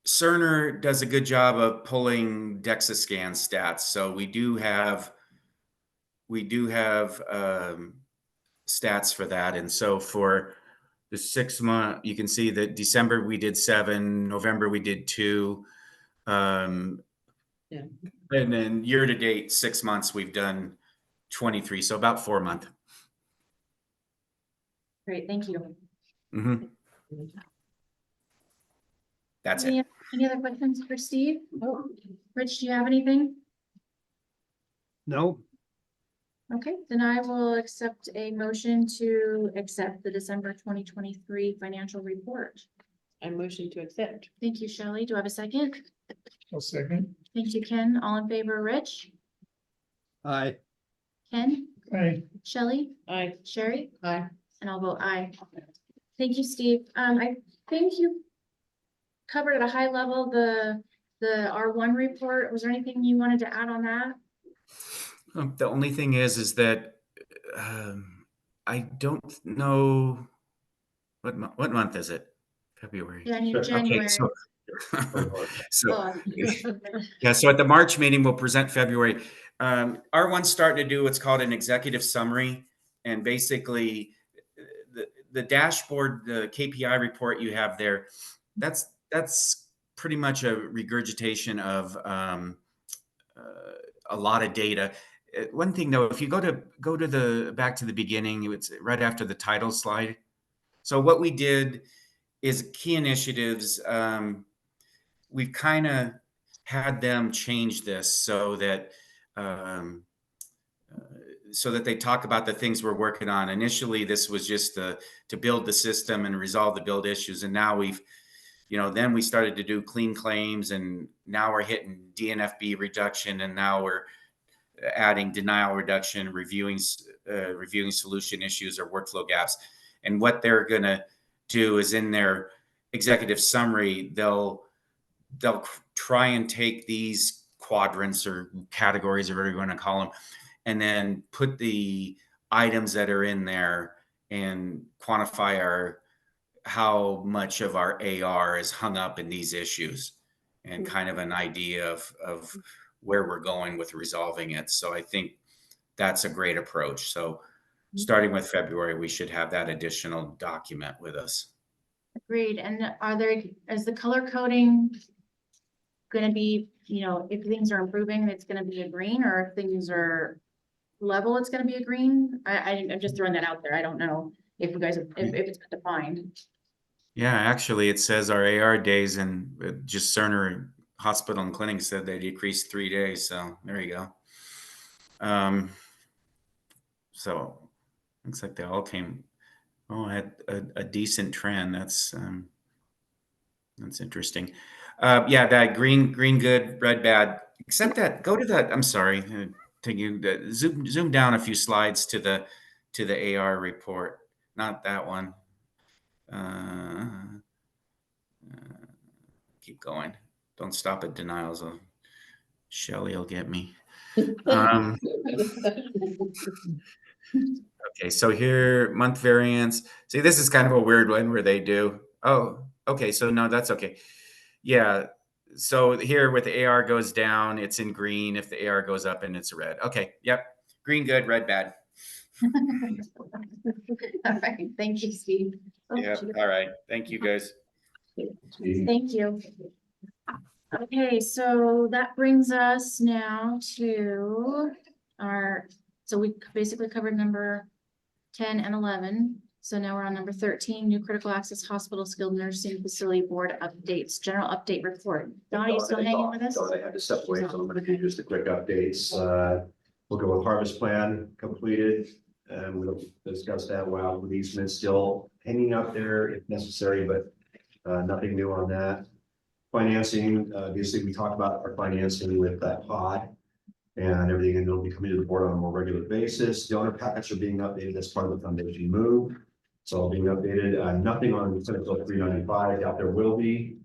Cerner does a good job of pulling DEXA scan stats. So we do have stats for that. And so for the 6 month, you can see that December we did 7, November we did 2. And then year to date, 6 months, we've done 23, so about 4 months. Great, thank you. Mhm. That's it. Any other questions for Steve? Rich, do you have anything? No, Okay, then I will accept a motion to accept the December 2023 financial report. I motion to accept. Thank you, Shelley. Do I have a second? A second. Thank you, Ken. All in favor, Rich? I, Ken? Aye. Shelley? Aye. Sherry? Aye. And I'll vote aye. Thank you, Steve. I think you covered at a high level the R1 report. Was there anything you wanted to add on that? The only thing is that I don't know what month is it? February. January. Okay, so Oh. yeah, so at the March meeting, we'll present February. R1's starting to do what's called an executive summary, and basically the dashboard, the KPI report you have there, that's pretty much a regurgitation of a lot of data. One thing though, if you go to the back to the beginning, it's right after the title slide. So what we did is key initiatives. We've kind of had them change this so that they talk about the things we're working on. Initially, this was just to build the system and resolve the build issues, and now then we started to do clean claims, and now we're hitting DNFB reduction, and now we're adding denial reduction, reviewing solution issues or workflow gaps. And what they're going to do is in their executive summary, they'll try and take these quadrants or categories or whatever you want to call them, and then put the items that are in there and quantify how much of our AR is hung up in these issues, and kind of an idea of where we're going with resolving it. So I think that's a great approach. So starting with February, we should have that additional document with us. Agreed. And is the color coding going to be, if things are improving, it's going to be a green, or if things are level, it's going to be a green? I'm just throwing that out there. I don't know if you guys, if it's been defined. Yeah, actually, it says our AR days, and just Cerner Hospital and Clinic said they decreased 3 days. So there you go. So looks like they all had a decent trend. That's interesting. Yeah, that green good, red bad. Except that, go to that. I'm sorry, zoom down a few slides to the AR report. Not that one. Keep going. Don't stop at denials. Shelley will get me. Okay, so here, month variance. See, this is kind of a weird one where they do. Oh, okay, so no, that's okay. Yeah, so here with the AR goes down, it's in green. If the AR goes up, and it's red. Okay, yep. Green good, red bad. All right, thank you, Steve. Yeah, all right. Thank you, guys. Thank you. Okay, so that brings us now to so we basically covered number 10 and 11. So now we're on number 13, new critical access hospital skilled nursing facility board updates, general update report. Don, are you still hanging with us? I had to step away, so I'm going to do just the quick updates. We'll go with harvest plan completed. We'll discuss that while with easement still hanging out there if necessary, but nothing new on that. Financing, obviously we talked about our financing with that pod and everything, and it'll be coming to the board on a more regular basis. The owner packets are being updated as part of the foundation move. It's all being updated. Nothing on Senate Bill 395. Out there will be.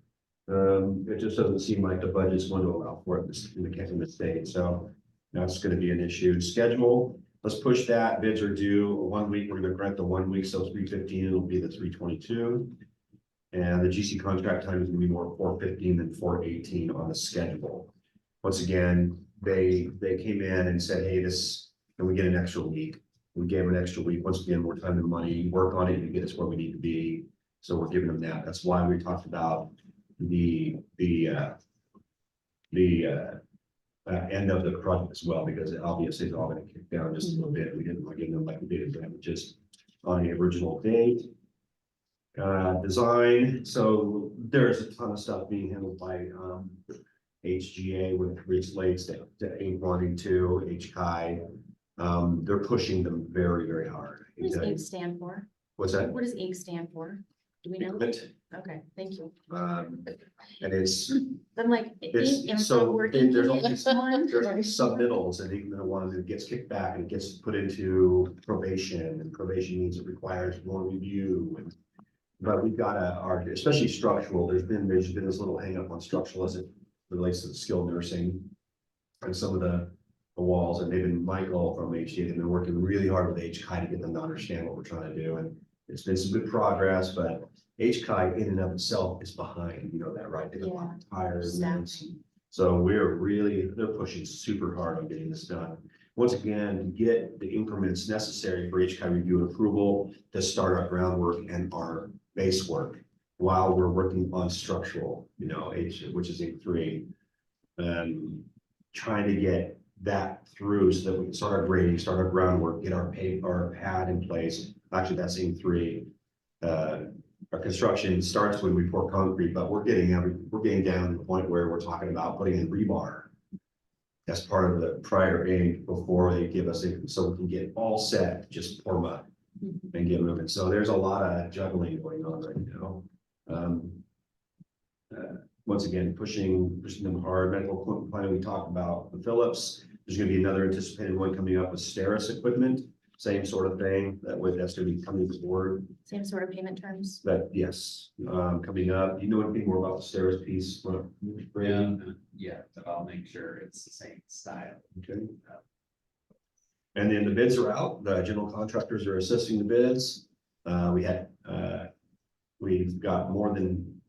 It just doesn't seem like the budget's going to allow for it in the state. So that's going to be an issue. Schedule. Let's push that. Bids are due 1 week. We're going to grant the 1 week, so 315. It'll be the 322. And the GC contract time is going to be more 415 than 418 on the schedule. Once again, they came in and said, hey, can we get an extra week? We gave an extra week. Once again, more time and money, work on it and get us where we need to be. So we're giving them that. That's why we talked about the end of the project as well, because it obviously is all gonna kick down just a little bit. We didn't want to give them like we did damages on the original date. Design, so there's a ton of stuff being handled by HGA with Ridge Lakes to 812, HCI. They're pushing them very, very hard. What does INC stand for? What's that? What does INC stand for? Do we know? Equipment. Okay, thank you. And it's, I'm like, it's, info, so we're there's all inking these, one. there's submittals, and even the one that gets kicked back and gets put into probation, and probation means it requires more review. But we've got our, especially structural, there's been this little hang up on structural as it relates to the skilled nursing. And some of the walls, and they've been, Michael from HCA, they've been working really hard with HCI to get them to understand what we're trying to do, and it's been some good progress, but HCI in and of itself is behind, you know that, right? They got a lot of tires. Staffing. So they're pushing super hard on getting this done. Once again, to get the increments necessary for HCI review and approval to start our groundwork and our base work while we're working on structural, you know, which is Inc. 3. Trying to get that through so that we can start our grading, start our groundwork, get our pad in place. Actually, that's Inc. 3. Our construction starts when we pour concrete, but we're getting down to the point where we're talking about putting in rebar as part of the prior aid before they give us it, so we can get all set, just pour mud and get moving. So there's a lot of juggling going on right now. Once again, pushing them hard. Medical equipment plan, we talked about the Phillips. There's going to be another anticipated one coming up with Steris equipment. Same sort of thing, that's going to be coming forward. Same sort of payment terms. But yes, coming up. Do you know anything more about the Steris piece? Yeah, but I'll make sure it's the same style. Okay. And then the bids are out. The general contractors are assessing the bids. We've got more than,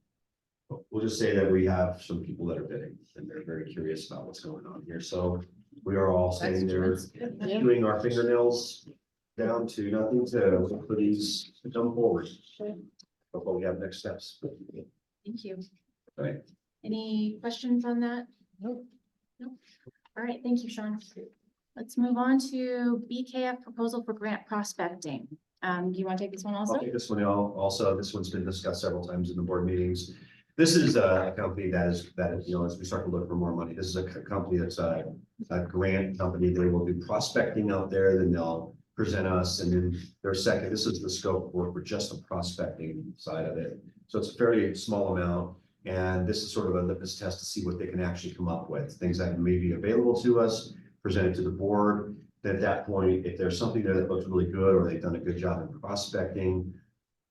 we'll just say that we have some people that are bidding, and they're very curious about what's going on here. So we are all standing there doing our fingernails down to nothing to look for these to come forward. Before we have next steps. Thank you. All right. Any questions on that? Nope. Nope. All right, thank you, Sean. Let's move on to BKF proposal for grant prospecting. Do you want to take this one also? I'll take this one also. This one's been discussed several times in the board meetings. This is a company that is, you know, as we start to look for more money, this is a company that's a grant company. They will do prospecting out there, then they'll present us, and then their second, this is the scope of work for just the prospecting side of it. So it's a fairly small amount, and this is sort of a litmus test to see what they can actually come up with, things that may be available to us, presented to the board. Then at that point, if there's something there that looks really good, or they've done a good job in prospecting,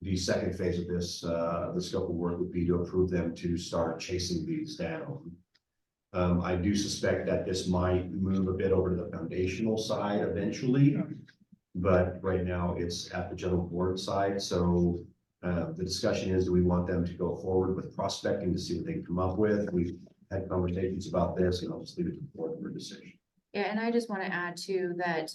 the second phase of this, the scope of work would be to approve them to start chasing these down. I do suspect that this might move a bit over to the foundational side eventually, but right now it's at the general board side. So the discussion is, do we want them to go forward with prospecting to see what they can come up with? We've had conversations about this, and I'll just leave it to the board for a decision. Yeah, and I just want to add too that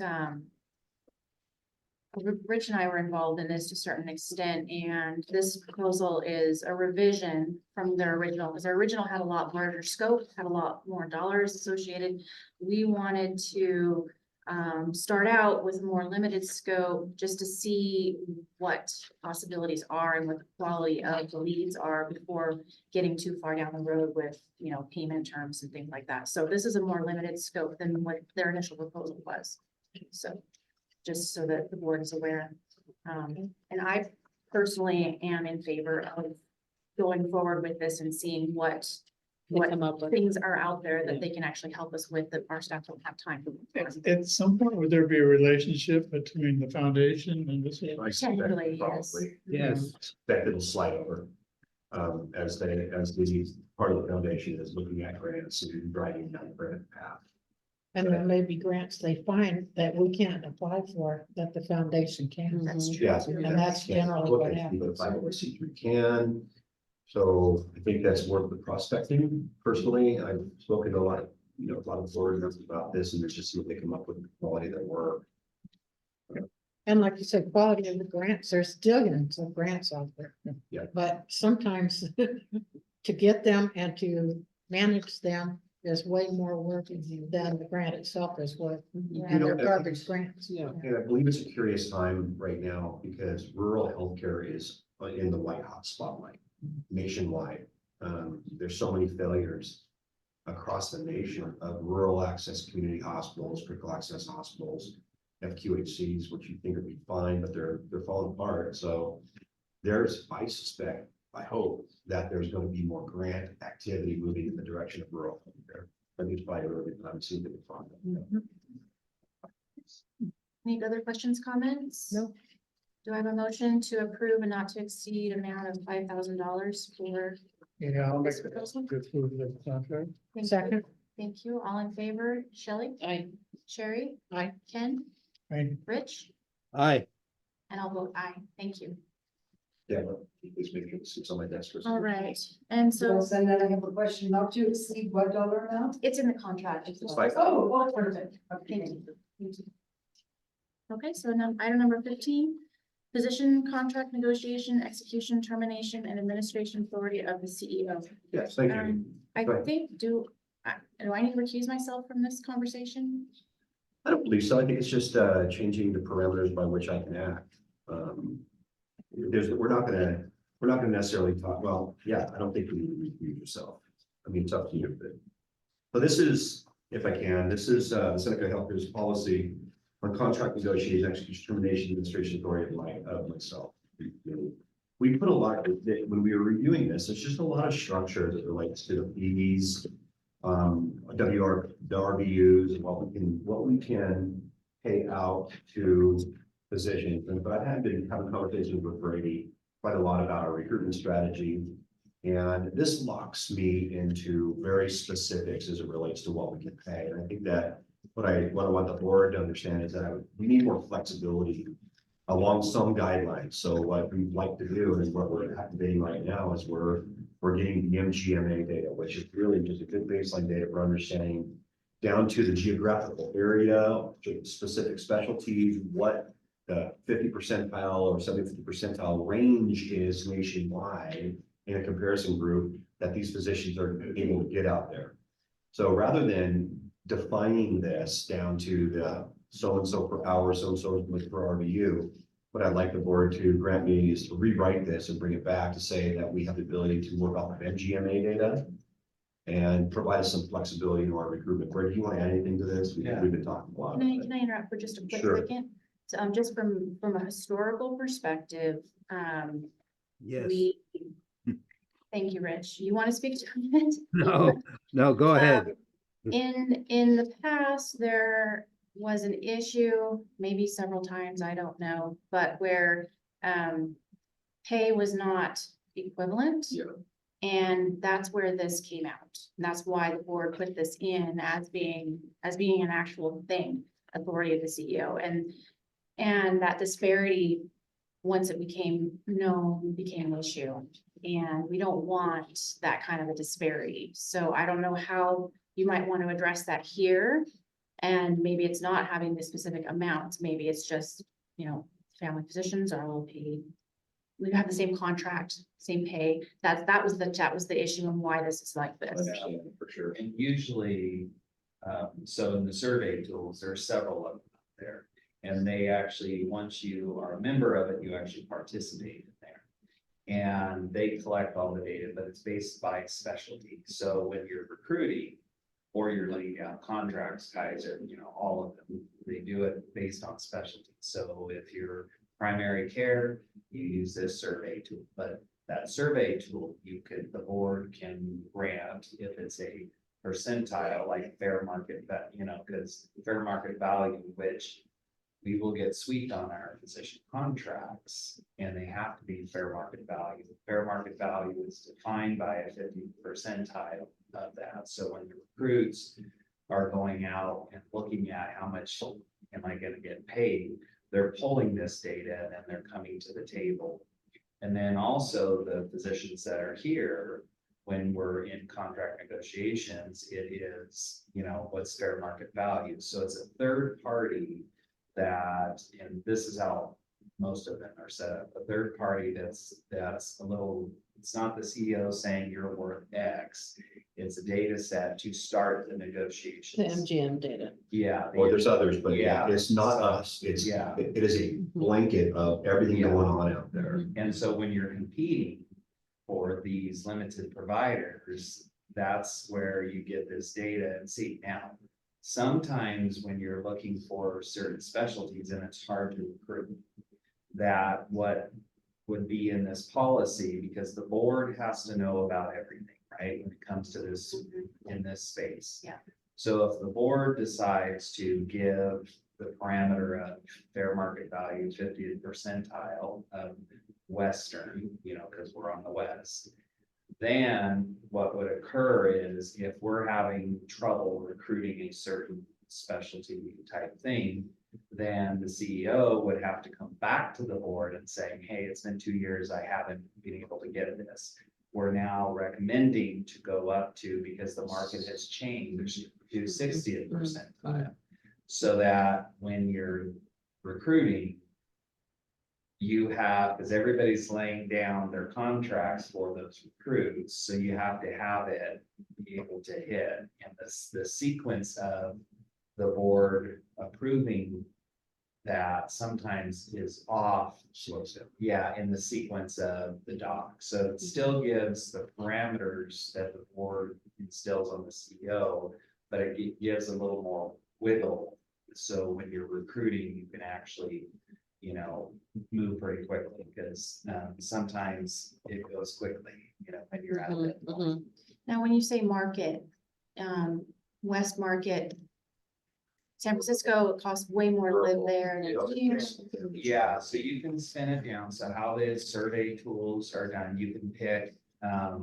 Rich and I were involved in this to a certain extent, and this proposal is a revision from their original, because their original had a lot larger scope, had a lot more dollars associated. We wanted to start out with a more limited scope just to see what possibilities are and what the quality of the leads are before getting too far down the road with, you know, payment terms and things like that. So this is a more limited scope than what their initial proposal was. So just so that the board is aware. And I personally am in favor of going forward with this and seeing what things are out there that they can actually help us with, that our staff don't have time. At some point, would there be a relationship between the foundation and this? I suspect Technically, yes. probably. Yes. That it'll slide over. As the part of the foundation is looking at grants and driving down the grant path. And there may be grants they find that we can't apply for, that the foundation can. That's true. Yeah. too. And that's generally what happens. But 501c3 can. So I think that's worth the prospecting. Personally, I've spoken to a lot of board members about this, and there's just see what they come up with, the quality of their work. And like you said, quality of the grants, there's billions of grants out there. Yeah. But sometimes to get them and to manage them there's way more work than the grant itself is worth. Yeah. And they're know, garbage grants. And I believe it's a curious time right now because rural healthcare is in the white hot spotlight nationwide. There's so many failures across the nation of rural access community hospitals, critical access hospitals, FQHCs, which you think would be fine, but they're falling apart. So I suspect, I hope that there's going to be more grant activity moving in the direction of rural healthcare. I think it's probably early, but I'm seeing it. Any other questions, comments? No. Do I have a motion to approve a not to exceed amount of $5,000 for? Yeah, I'll make this proposal? good food with the contract. Thank you. Second. Thank you. All in favor? Shelley? Aye. Sherry? Aye. Ken? Right. Rich? Aye. And I'll vote aye. Thank you. Yeah, but please make sure it's on my desk. for a All second. right. And so send that, I have a question, not to exceed what dollar amount? it's in the contract. It's fine. Oh, perfect. Thank you. Thank you. Okay, so now item number 15, position, contract negotiation, execution, termination, and administration authority of the CEO. Yes, thank you. I Go ahead. think, do I need to recuse myself from this conversation? I don't believe so. I think it's just changing the parameters by which I can act. We're not gonna necessarily talk, well, yeah, I don't think you need to recuse yourself. I mean, it's up to you, but this is, if I can, this is the Seneca Healthcare's policy on contract negotiation, execution, termination, administration authority of myself. We put a lot, when we were reviewing this, it's just a lot of structure that relates to the fees, the RVUs, and what we can pay out to positions. But I have been having conversations with Brady quite a lot about our recruitment strategy. And this locks me into very specifics as it relates to what we can pay. And I think that what I want the board to understand is that we need more flexibility along some guidelines. So what we'd like to do and what we're activating right now is we're getting the MGMA data, which is really just a good baseline data for understanding down to the geographical area, specific specialties, what the 50 percentile or 75 percentile range is nationwide in a comparison group that these physicians are able to get out there. So rather than defining this down to the so-and-so per hour, so-and-so per RVU, what I'd like the board to grant me is to rewrite this and bring it back to say that we have the ability to work off of MGMA data and provide us some flexibility in our recruitment. Greg, do you want to add anything to this? We've been talking a lot. Can I interrupt for just a quick Sure. second? So, just from a historical perspective, Yes. thank you, Rich. You want to speak to it? No, go ahead. In the past, there was an issue, maybe several times, I don't know, but where pay was not equivalent. Yeah. And that's where this came out. And that's why the board put this in as being an actual thing, authority of the CEO. And that disparity, once it became known, became an issue. And we don't want that kind of a disparity. So I don't know how you might want to address that here. And maybe it's not having the specific amounts. Maybe it's just, family physicians are all paid. We have the same contract, same pay. That was the issue and why this is like this. Yeah, for sure. And usually, so in the survey tools, there are several of them out there. And they actually, once you are a member of it, you actually participate in there. And they collect all the data, but it's based by specialty. So when you're recruiting or you're laying out contracts, guys, or, all of them, they do it based on specialty. So if you're primary care, you use this survey tool, but that survey tool, the board can grant if it's a percentile, like fair market, because fair market value, which we will get sweet on our physician contracts, and they have to be fair market value. Fair market value is defined by a 50 percentile of that. So when the recruits are going out and looking at how much am I going to get paid, they're pulling this data and then they're coming to the table. And then also the physicians that are here, when we're in contract negotiations, it is, what's fair market value. So it's a third party that, and this is how most of them are set up, a third party that's a little, it's not the CEO saying you're worth X. It's it's a data set to start the The negotiations. MGM data. Yeah. Or there's others, but Yeah. it's not us. It's, Yeah. it is a blanket of everything Yeah. going on out there. And so when you're competing for these limited providers, that's where you get this data and see. Now, sometimes when you're looking for certain specialties and it's hard to recruit, that what would be in this policy, because the board has to know about everything, right? When it comes to this, in this space. Yeah. So if the board decides to give the parameter of fair market value 50th percentile of Western, you know, because we're on the west, then what would occur is if we're having trouble recruiting a certain specialty type thing, then the CEO would have to come back to the board and say, hey, it's been 2 years, I haven't been able to get this. We're now recommending to go up to, because the market has changed, to 60th percentile. So that when you're recruiting, you have, because everybody's laying down their contracts for those recruits, so you have to have it be able to hit. And the sequence of the board approving that sometimes is off. Yeah, in the sequence of the doc. So it still gives the parameters that the board instills on the CEO, but it gives a little more wiggle. So when you're recruiting, you can actually, you know, move pretty quickly, because sometimes it goes quickly, you know, when you're out of it. Now, when you say market, West Market, San Francisco, it costs way more to live there and it's huge. Yeah, so you can spin it down. So how the survey tools are done, you can pick, I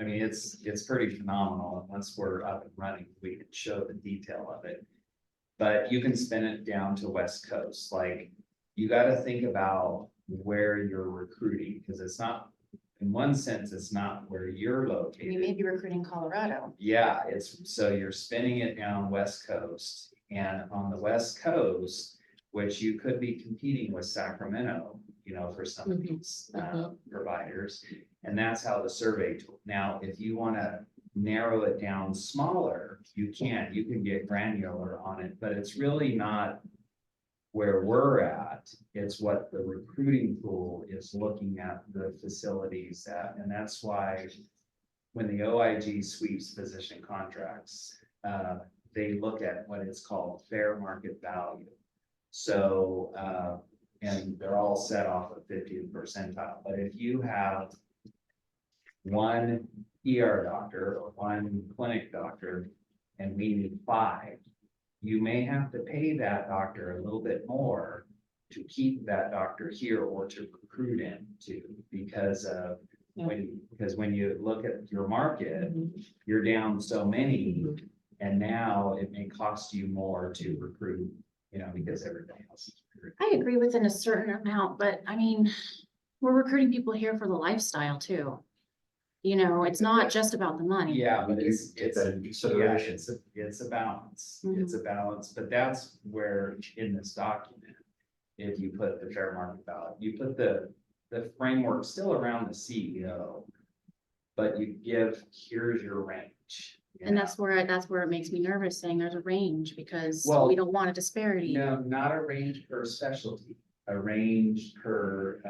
mean, it's pretty phenomenal. And once we're up and running, we can show the detail of it. But you can spin it down to West Coast. Like, you got to think about where you're recruiting, because it's not, in one sense, it's not where you're located. You may be recruiting Colorado. Yeah, so you're spinning it down West Coast, and on the West Coast, which you could be competing with Sacramento, you know, for some of these providers. And that's how the survey tool. Now, if you want to narrow it down smaller, you can get granular on it, but it's really not where we're at. It's what the recruiting pool is looking at the facilities at. And that's why when the OIG sweeps physician contracts, they look at what is called fair market value. So, and they're all set off of 50th percentile. But if you have one ER doctor or one clinic doctor, and we need 5, you may have to pay that doctor a little bit more to keep that doctor here or to recruit into, because of when you look at your market, you're down so many, and now it may cost you more to recruit, you know, because everybody else is recruiting. I agree within a certain amount, but I mean, we're recruiting people here for the lifestyle too. You know, it's not just about the money. Yeah, but it's that in yeah, consideration. it's a balance. It's a balance, but that's where in this document, if you put the fair market value, you put the framework still around the CEO, but you give, here's your range. you And know? that's where it makes me nervous, saying there's a range, because Well, we don't want a disparity. No, not a range per specialty, a range per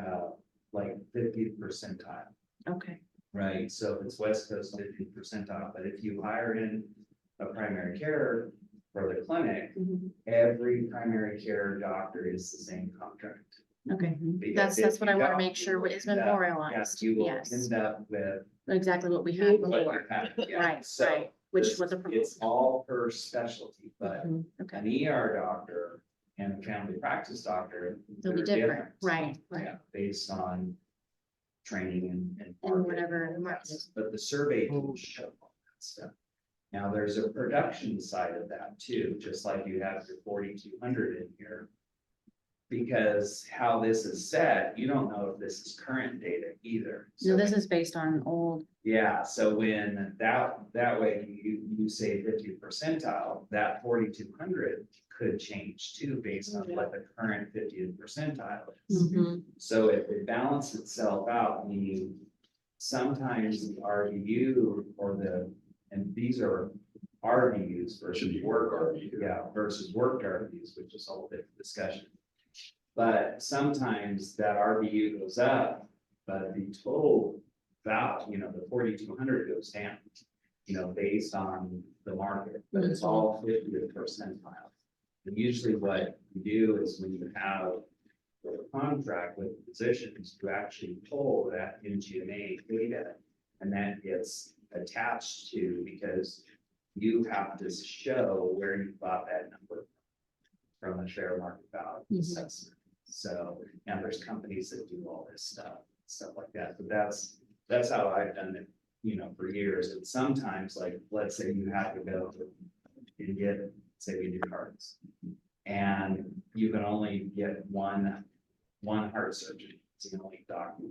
like 50th percentile. Okay. Right, so if it's West Coast 50th percentile, but if you hire in a primary care for the clinic, every primary care doctor is the same contract. Okay, Because that's if what I you want to don't, make sure is you will end up- memorialized. Yes, you will Yes, end up with exactly what we had what you before. have. Yeah, Right, so right, which this- was a It's all per specialty, but Okay, an ER doctor and a family practice doctor. they'll be they're different, right, Yeah, right, based on training and. and market. whatever the market Yes, is. but the survey tools show all that stuff. Now, there's a production side of that too, just like you have your 4,200 in here. Because how this is set, you don't know if this is current data either. No, So this is based on old, yeah, so when that way you say 50th percentile, that 4,200 could change too, based on what the current 50th percentile is. So it balances itself out, meaning sometimes the RVU or and these are RVUs versus work RVU, yeah, versus worked RVUs, which is a whole different discussion. But sometimes that RVU goes up, but the total value, the 4,200 goes down, based on the market, but it's all 50th percentile. And usually what you do is when you have a contract with physicians to actually pull that MGMA data, and that gets attached to, because you have to show where you got that number from a fair market value assessment. So, and there's companies that do all this stuff like that. But that's how I've done it, for years. And sometimes, like, let's say you have to go and get, say, we do cards, and you can only get one heart surgeon. It's the only doctor.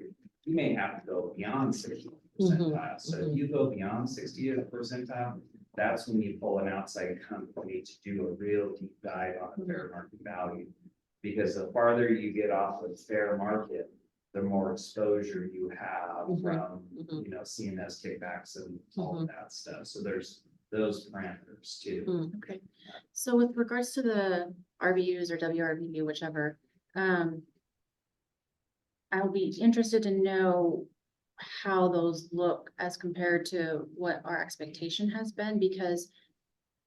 You may have to go beyond 60th percentile. So if you go beyond 60th percentile, that's when you pull an outside company to do a real deep dive on the fair market value. Because the farther you get off of fair market, the more exposure you have from, CMS kickbacks and all of that stuff. So there's those parameters too. Okay, so with regards to the RVUs or WRVU, whichever, I'll be interested to know how those look as compared to what our expectation has been, because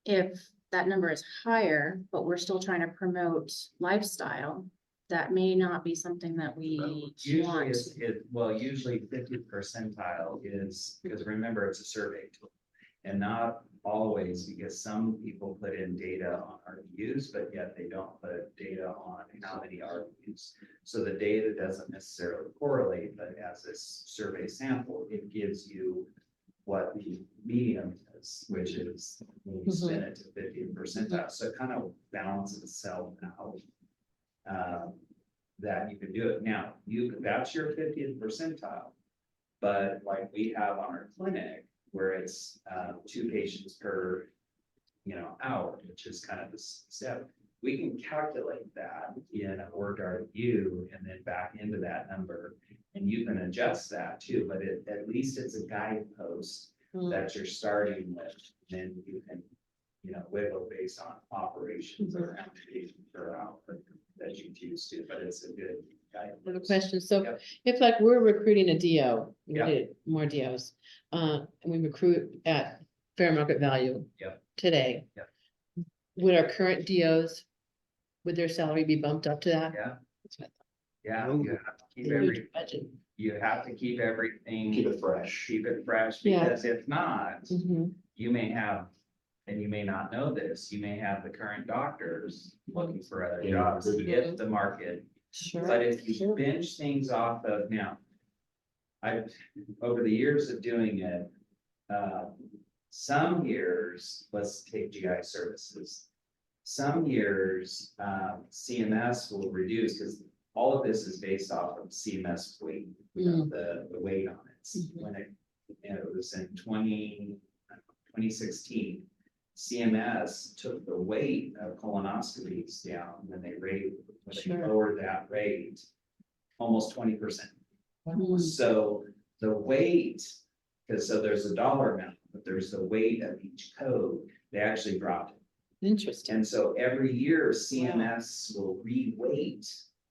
if that number is higher, but we're still trying to promote lifestyle, that may not be something that we want. Usually 50th percentile is, because remember, it's a survey tool. And not always, because some people put in data on RVUs, but yet they don't put data on how many RVUs. So the data doesn't necessarily correlate, but as this survey sample, it gives you what the medium is, which is when you spin it to 50th percentile. So it kind of balances itself out. That you can do it. Now, that's your 50th percentile. But like we have on our clinic, where it's 2 patients per hour, which is kind of the step. We can calculate that in a work RVU and then back into that number, and you can adjust that too. But at least it's a guidepost that you're starting with. Then you can wiggle based on operations or applications per hour that you choose to. But it's a good guide. I have a question. So if like we're recruiting a DO, we Yeah. need more DOs, and we recruit at fair market value today. Yep. Would our current DOs, would their salary be bumped up to that? Yeah. That's what I thought. Yeah, you have to keep Huge budget. you have to keep everything. Keep it fresh. Keep it fresh, Yeah. because if not, Mhm. you may have, and you may not know this, you may have the current doctors looking for other jobs if the market. Sure. But if you Sure. bench things off of now, over the years of doing it, some years, let's take GI services. Some years, CMS will reduce, because all of this is based off of CMS weight, the weight on it. When it was in 2016, CMS took the weight of colonoscopies down when they lowered that rate almost 20%. So the weight, so there's a dollar amount, but there's the weight of each code, they actually dropped it. Interesting. And so every year CMS will re-weight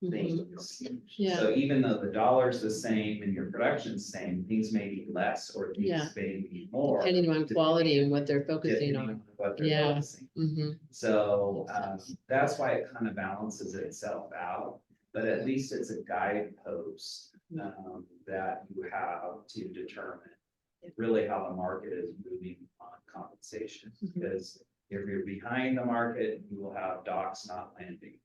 things. Yeah. So even though the dollar's the same and your production's the same, things may be less or things Yeah. may be more. Depending on quality and what they're focusing depending on. what they're Yeah. focusing. Mhm. So that's why it kind of balances itself out, but at least it's a guidepost that you have to determine really how the market is moving on compensation. Because if you're behind the market, you will have docs not landing,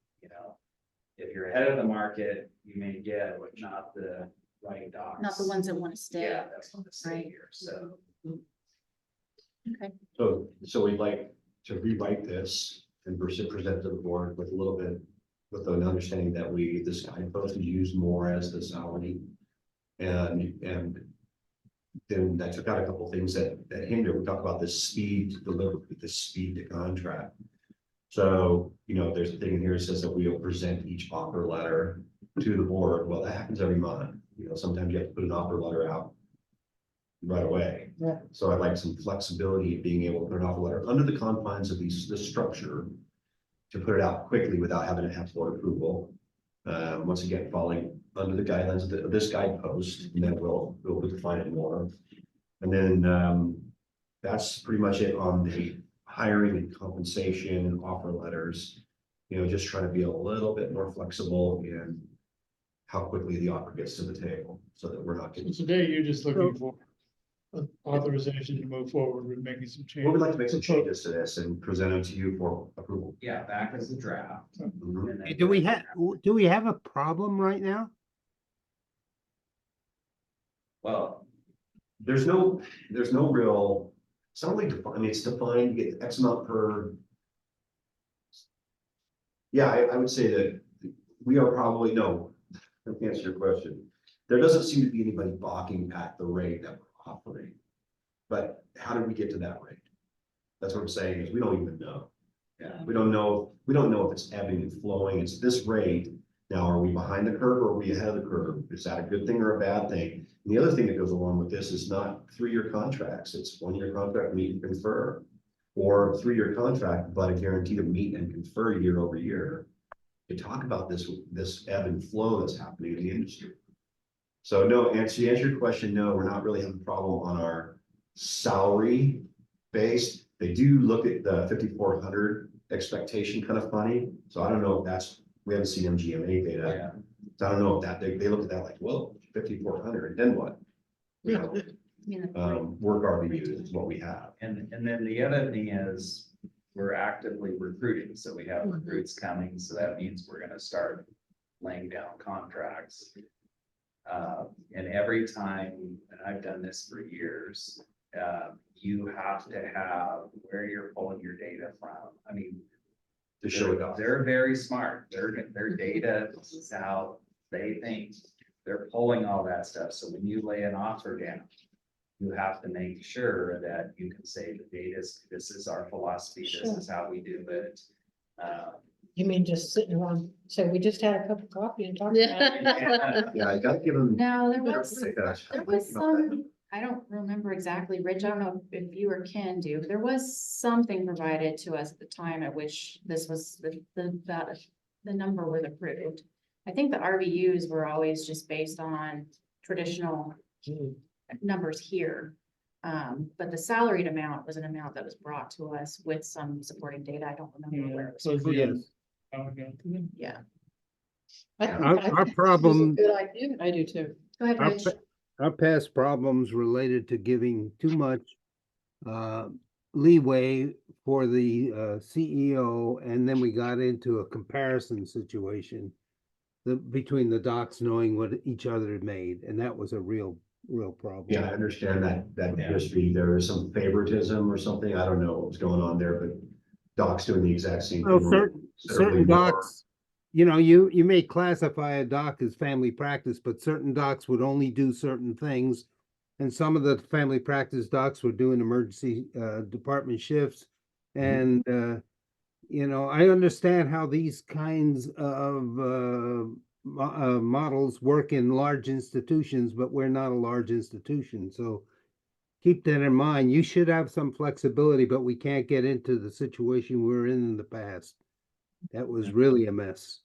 If you're ahead of the market, you may get not the right docs. Not the ones that want to stay. Yeah, that's what I'm saying Right. here, so. Okay. So we'd like to rewrite this and present to the board with a little bit, with an understanding that this guidepost is used more as the salary. And then I took out a couple things that hinder. We talked about the speed to deliver, the speed to contract. So, there's a thing in here that says that we will present each offer letter to the board. Well, that happens every month. Sometimes you have to put an offer letter out right away. Yeah. So I'd like some flexibility of being able to put an offer letter under the confines of this structure to put it out quickly without having to have board approval. Once again, falling under the guidelines of this guidepost, and then we'll define it more. And then, that's pretty much it on the hiring and compensation and offer letters. You know, just trying to be a little bit more flexible in how quickly the offer gets to the table, so that we're not getting. Today, you're just looking for authorization to move forward with making some changes. We would like to make some changes to this and present them to you for approval. Yeah, back as a draft. Mhm. and then Do we have a problem right now? Well, There's no real, it's not really defined, I mean, it's defined, you get X amount per. Yeah, I would say that we are probably, no, let me answer your question. There doesn't seem to be anybody balking at the rate that we're offering. But how did we get to that rate? That's what I'm saying, is we don't even know. yeah, We don't know if it's ebbing and flowing, it's this rate. Now, are we behind the curve or are we ahead of the curve? Is that a good thing or a bad thing? And the other thing that goes along with this is not 3-year contracts, it's 1-year contract, meet and confer. Or 3-year contract, but a guarantee to meet and confer year over year. To talk about this ebb and flow that's happening in the industry. So no, to answer your question, no, we're not really having a problem on our salary base. They do look at the 5,400 expectation kind of funny, so I don't know if we haven't seen MGMA data. yeah. So I don't know if they look at that like, well, 5,400, then what? You know, work RVU is what we have. And then the other thing is, we're actively recruiting, so we have recruits coming, so that means we're gonna start laying down contracts. And every time, and I've done this for years, you have to have where you're pulling your data from. I mean, To show it off. they're very smart. Their data is how they think. They're pulling all that stuff. So when you lay an offer down, you have to make sure that you can say the data is, this is our philosophy, this Sure. is how we do it. You mean just sitting around, say, we just had a cup of coffee and talked about it? Yeah. Yeah, I gotta give them. No, there was There some, I don't remember exactly, Rich, I don't know if you or Ken do, but there was something provided to us at the time at which this was, the number was approved. I think the RVUs were always just based on traditional numbers here. But the salaried amount was an amount that was brought to us with some supporting data. I don't remember where it was. So, Yes. Yeah, I think- Our- I our think problem- it's a Good idea. I do too. go ahead, Our, Rich. our past problems related to giving too much leeway for the CEO, and then we got into a comparison situation between the docs knowing what each other had made, and that was a real problem. Yeah, I understand that Yeah. history. There is some favoritism or something. I don't know what was going on there, but Doc's doing the exact same Well, thing. certain Considerably more. docs, you may classify a doc as family practice, but certain docs would only do certain things. And some of the family practice docs were doing emergency department shifts. And I understand how these kinds of models work in large institutions, but we're not a large institution, so keep that in mind. You should have some flexibility, but we can't get into the situation we were in the past. That was really a mess.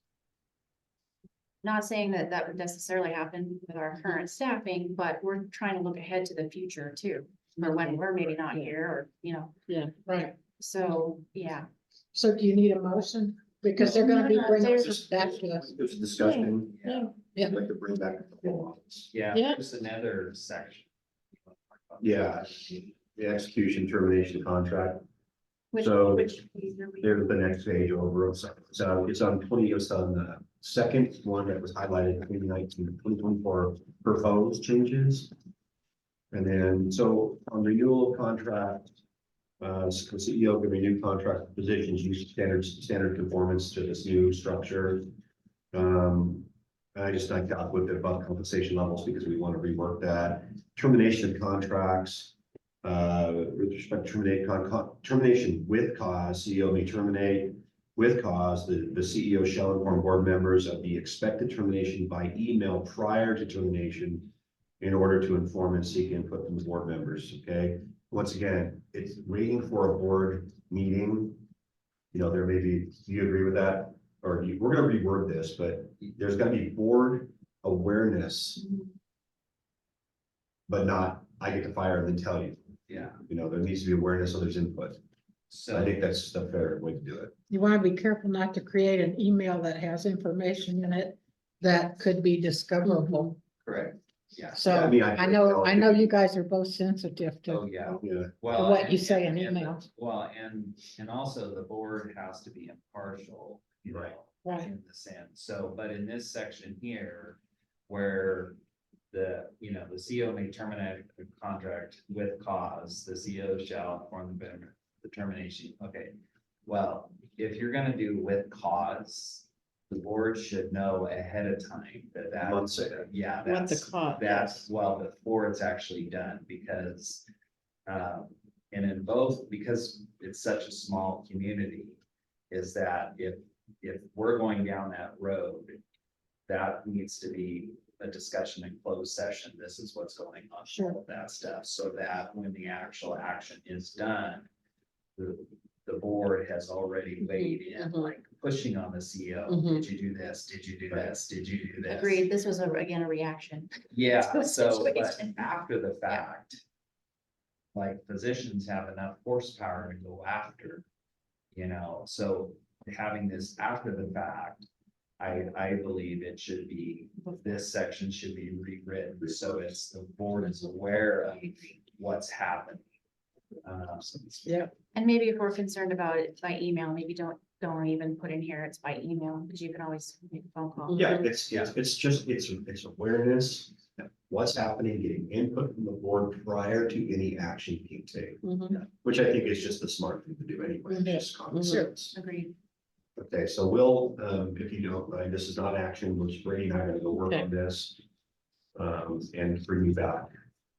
Not saying that that would necessarily happen with our current staffing, but we're trying to look ahead to the future too. For when we're maybe not here, or, Right. so, yeah. So do you need a motion? Because they're gonna be bringing this back to us. There's a discussion. Yeah. I'd like to bring back the whole office. Yeah, Yeah. there's another section. Yeah, the execution termination contract. Which, So- which. page are we- There's the next page over. So it's on the second one that was highlighted, 2019, 2024 proposed changes. And then, so on renewal of contract, the CEO can renew contract positions, use standard conformance to this new structure. I talked with it about compensation levels because we want to rework that. Termination of contracts. With respect to termination with cause, CEO may terminate with cause. The CEO shall inform board members of the expected termination by email prior to termination. in order to inform and seek input from the board members, okay? Once again, it's waiting for a board meeting. You know, there may be, do you agree with that? Or we're gonna reword this, but there's gotta be board awareness. But not, I get to fire and then tell you, Yeah, you know, there needs to be awareness, so there's input. I so, think that's the fair way to do it. You want to be careful not to create an email that has information in it that could be discoverable. correct, yeah. So Yeah, I mean, I know you guys are both sensitive Oh, to yeah. Yeah, Well, what you and- say in and- emails. Well, and also the board has to be impartial, you Right. know, Right. in the sense. So, but in this section here, where the CO may terminate the contract with cause, the CO shall inform the termination. Okay, well, if you're gonna do with cause, the board should know ahead of time that. Months ahead. Yeah, What the that's, cause that's, well, before it's actually done, because. And in both, because it's such a small community, is that if we're going down that road, that needs to be a discussion in closed session. This is what's going on, Sure. all of that stuff, so that when the actual action is done, the board has already weighed in, like pushing on the CEO. Did you do this? Did you do this? Did you do this? Agreed, this was again a reaction. Yeah, To a so, but situation. after the fact. Like physicians have enough horsepower to go after. You know, so having this after the fact. I believe it should be, this section should be rewritten, so it's, the board is aware of what's happening. Yeah. And maybe if we're concerned about it by email, maybe don't even put in here it's by email, because you can always make a phone call. Yeah, it's awareness, what's happening, getting input from the board prior to any action being taken. Which I think is just the smart thing to do anyway, it's just common sense. Agreed. Okay, so we'll, if you don't mind, this is not action, we're Brady and I are gonna go work on this. And bring you back,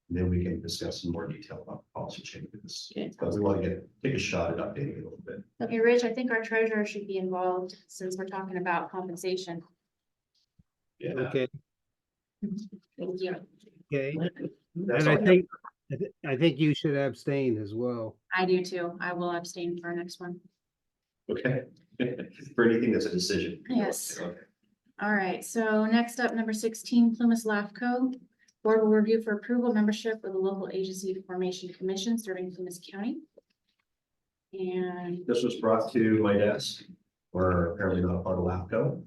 and then we can discuss in more detail about policy changes. But we want to take a shot at updating it a little bit. Okay, Rich, I think our treasurer should be involved since we're talking about compensation. Yeah. Okay, Thank you. okay. That's And I all. think, I think you should abstain as well. I do too. I will abstain for our next one. Okay, for anything that's a decision. Yes. Okay. All right, so next up, number 16, Plymouth LAFCO. Board will review for approval membership of the local agency formation commission serving Plymouth County. And This was brought to my desk, we're apparently not a part of LAFCO.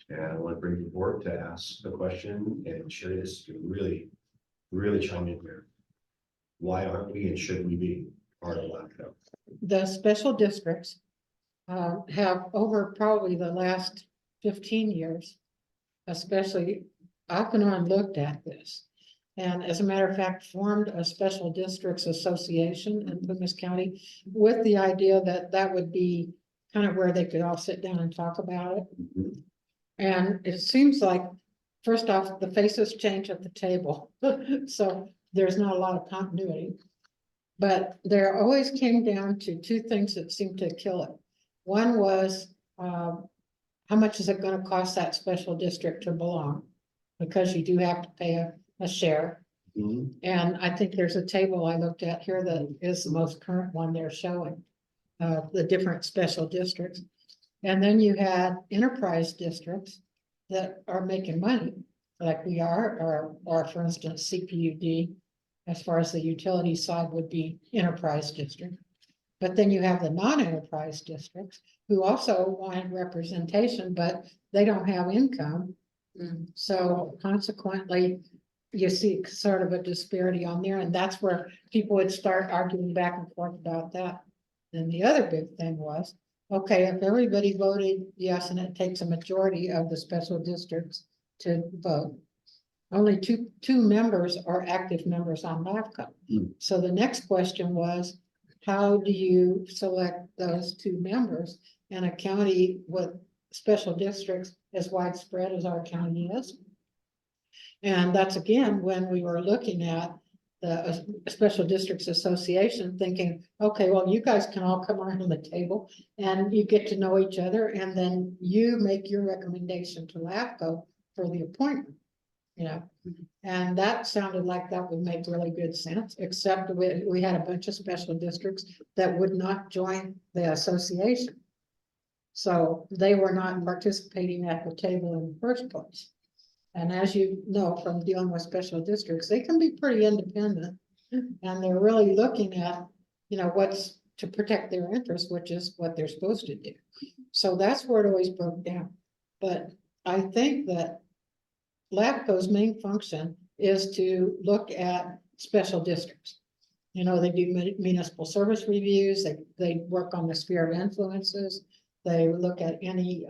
And I want to bring the board to ask the question, and Sherry, this can really chime in here. Why aren't we and should we be part of LAFCO? The special districts have over probably the last 15 years, especially Alkanon looked at this. And as a matter of fact, formed a special districts association in Plymouth County with the idea that that would be kind of where they could all sit down and talk about it. And it seems like, first off, the faces change at the table, so there's not a lot of continuity. But there always came down to two things that seemed to kill it. One was, how much is it gonna cost that special district to belong? Because you do have to pay a share. And I think there's a table I looked at here that is the most current one they're showing. The different special districts. And then you had enterprise districts that are making money, like we are, or for instance, CPUD. As far as the utility side would be enterprise district. But then you have the non-enterprise districts who also want representation, but they don't have income. So consequently, you see sort of a disparity on there, and that's where people would start arguing back and forth about that. Then the other big thing was, okay, if everybody voted yes, and it takes a majority of the special districts to vote. Only two members are active members on LAFCO. So the next question was, how do you select those two members in a county with special districts as widespread as our county is? And that's again, when we were looking at the Special Districts Association thinking, okay, well, you guys can all come around the table and you get to know each other, and then you make your recommendation to LAFCO for the appointment. you know. And that sounded like that would make really good sense, except we had a bunch of special districts that would not join the association. So they were not participating at the table in the first place. And as you know, from dealing with special districts, they can be pretty independent. And they're really looking at, you know, what's to protect their interests, which is what they're supposed to do. So that's where it always broke down. But I think that LAFCO's main function is to look at special districts. You know, they do municipal service reviews, they work on the sphere of influences, they look at any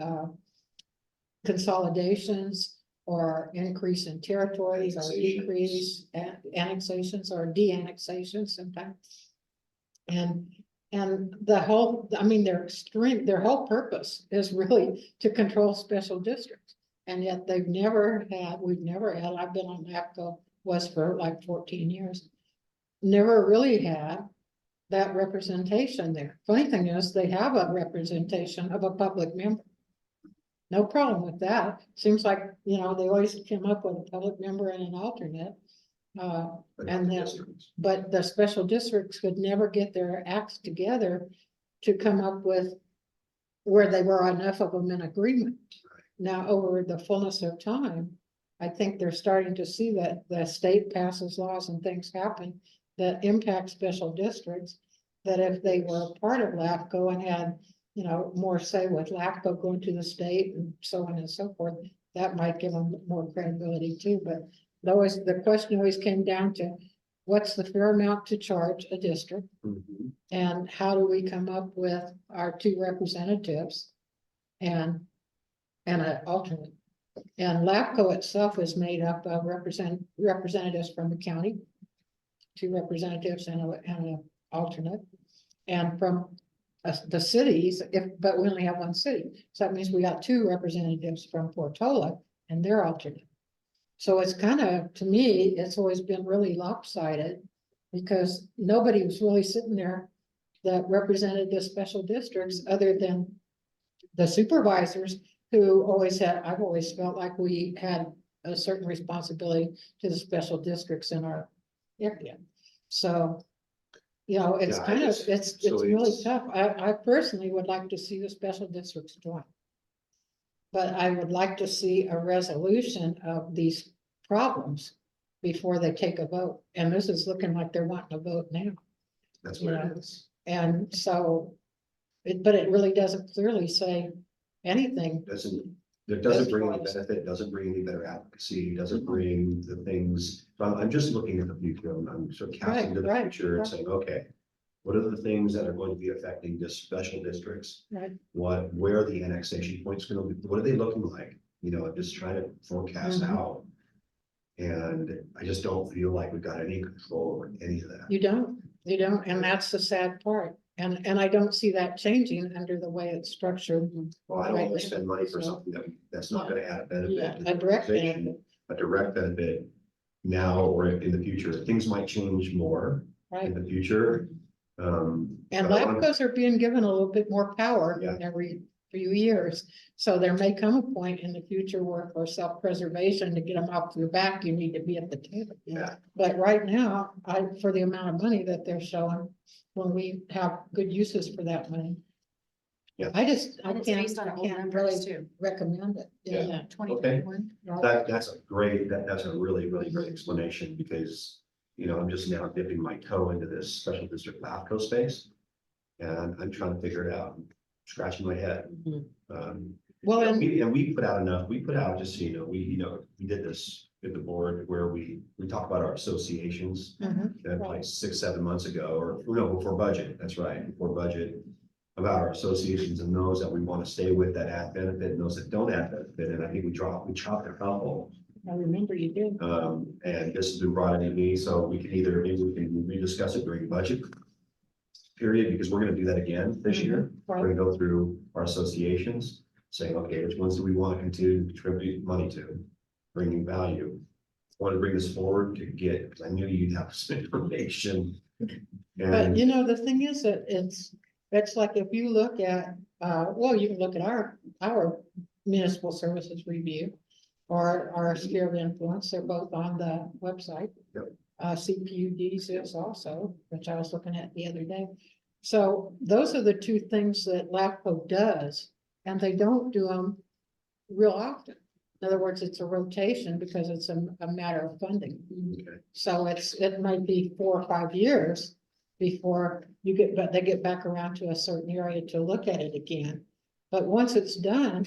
consolidations or increase in territories or decrease, annexations or de-annexations sometimes. And the whole, I mean, their whole purpose is really to control special districts. And yet we've never had, I've been on LAFCO, was for like 14 years, never really had that representation there. Funny thing is, they have a representation of a public member. No problem with that. Seems like, you know, they always come up with a public member and an alternate. But the special districts could never get their acts together to come up with where they were enough of them in agreement. Now, over the fullness of time, I think they're starting to see that the state passes laws and things happen that impact special districts, that if they were a part of LAFCO and had, you know, more say with LAFCO going to the state and so on and so forth, that might give them more credibility too. But the question always came down to what's the fair amount to charge a district? And how do we come up with our 2 representatives and an alternate? And LAFCO itself is made up of representatives from the county, 2 representatives and an alternate, and from the cities, but we only have 1 city. So that means we got 2 representatives from Portola and their alternate. So it's kind of, to me, it's always been really lopsided because nobody was really sitting there that represented the special districts other than the supervisors who always had, I've always felt like we had a certain responsibility to the special districts in our area. So, you know, it's Yeah, kind of, so it's really it's- tough. I personally would like to see the special districts join. But I would like to see a resolution of these problems before they take a vote. And this is looking like they're wanting to vote now. That's You what know, it is. And so, but it really doesn't clearly say anything. It doesn't bring any benefit, doesn't bring any better advocacy, doesn't bring the things, I'm just looking at the future, I'm sort of casting to the Right, future and right. saying, okay. What are the things that are going to be affecting just special districts? Right. Where are the annexation points gonna be, what are they looking like? You know, I'm just trying to forecast Mhm. out. And I just don't feel like we've got any control over any of that. You don't, and that's the sad part. And I don't see that changing under the way it's structured. Well, I don't right want to now. spend money for So, something that's not Yeah. gonna add a benefit. Yeah, to the a direct organization, benefit. A direct benefit now or in the future. Things might change more in Right. the future. And but I wanna- LAFCOs are being given a little bit more power Yeah. every few years. So there may come a point in the future where for self-preservation, to get them off your back, you need to be at the table. Yeah. But right now, for the amount of money that they're showing, when we have good uses for that money. Yeah. I It's can't based on old really numbers too. recommend it. Yeah. 2021. That's a great, that's a really great explanation because, you know, I'm just now dipping my toe into this special district LAFCO space. And I'm trying to figure it out, scratching my head. Well, and We put out enough, we put out, just so you know, we did this at the board where we talked about our associations. Like 6-7 months ago, or no, before budget, that's right, before budget. About our associations and those that we want to stay with that add benefit and those that don't add benefit, and I think we chopped a couple. I remember you did. And this has been brought into me, so maybe we can rediscuss it during budget period, because we're gonna do that again this year. We're gonna go through our associations, saying, okay, which ones do we want to continue to contribute money to, bringing value? I want to bring this forward to get, because I knew you'd have some information. But And you know, the thing is that it's like if you look at, well, you can look at our municipal services review. or our sphere of influence. They're both on the website. Yep. CPUD's is also, which I was looking at the other day. So those are the two things that LAFCO does, and they don't do them real often. In other words, it's a rotation because it's a matter of funding. Okay. So it might be 4 or 5 years before you get, but they get back around to a certain area to look at it again. But once it's done,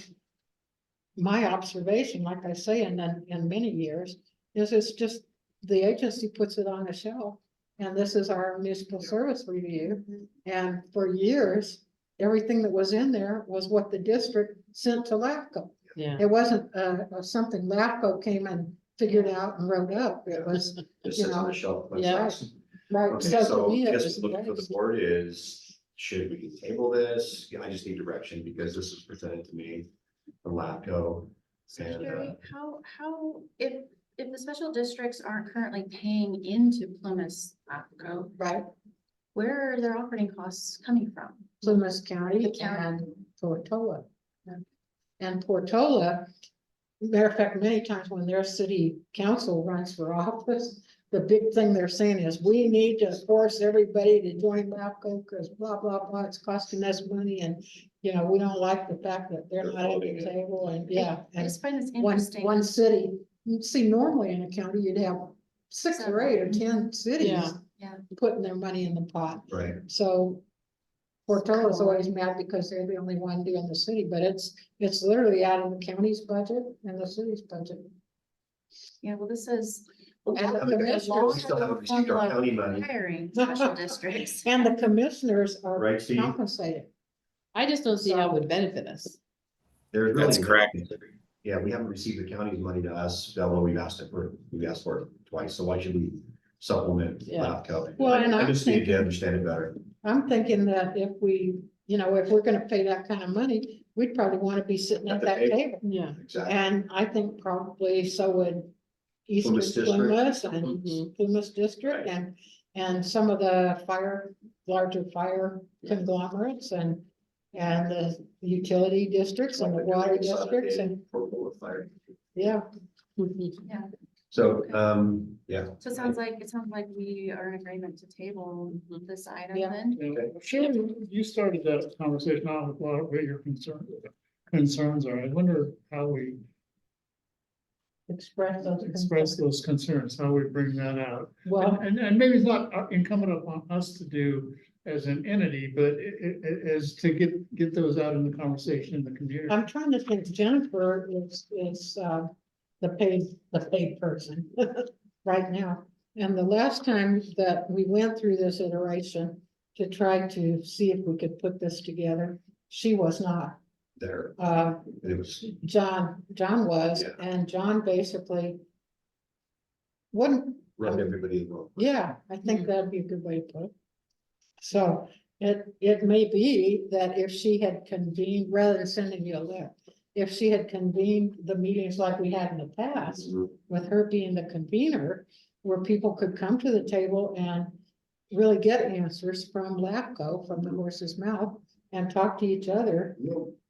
my observation, like I say, in many years, is it's just, the agency puts it on a shelf. And this is our municipal service review. And for years, everything that was in there was what the district sent to LAFCO. Yeah. It wasn't something LAFCO came and figured out and wrote up. It was, Just you sits on know, the shelf. yeah. Right. Okay, So for so me, I it guess was looking for the nice. board is, should we table this? Yeah, I just need direction because this was presented to me from LAFCO. And, Sherry, how, if the special districts aren't currently paying into Plymouth APCO, Right, where are their operating costs coming from? Plymouth County The county. and Portola. And Portola, matter of fact, many times when their city council runs for office, the big thing they're saying is, we need to force everybody to join LAFCO because blah, blah, blah, it's costing us money, and, you know, we don't like the fact that they're not at the table, and yeah. I And just find this one interesting. city, you'd see normally in a county, you'd have 6 or 8 or 10 cities Yeah. Yeah. putting their money in the pot. right, So Portola is always mad because they're the only one doing the city, but it's literally out of the county's budget and the city's budget. Yeah, well, this is. And the I mean, we commissioners, still haven't received our county money, Hiring special districts. and the commissioners are right, Steve? compensated. I just don't see how it would benefit us. There's That's really- correct. Yeah, we haven't received the county's money to us, although we've asked for it twice, so why should we supplement Yeah. LAFCO? Well, and I I'm just need to thinking- understand it better. I'm thinking that if we, you know, if we're gonna pay that kind of money, we'd probably want to be sitting at At the that table. table. Yeah. Exactly. And I think probably so would Eastern Plymouth District. Plymouth and Mhm. Plymouth District and some of the larger fire conglomerates and the utility districts and the water districts and, Portola Fire. yeah. So, yeah. So it sounds like we are in agreement to table this item Yeah. then. Sure, you started that conversation off with what your concerns are. I wonder how we Express those. express those concerns, how we bring that out. Well, And maybe it's not incumbent upon us to do as an entity, but as to get those out in the conversation in the community. I'm trying to think, Jennifer is the paid person right now. And the last time that we went through this iteration to try to see if we could put this together, she was not. There, it was, John was, Yeah. and John basically wouldn't, run everybody involved. yeah, I think that'd be a good way to put it. So it may be that if she had convened, rather than sending you a letter, if she had convened the meetings like we had in the past, with her being the convener, where people could come to the table and really get answers from LAFCO, from the horse's mouth, and talk to each other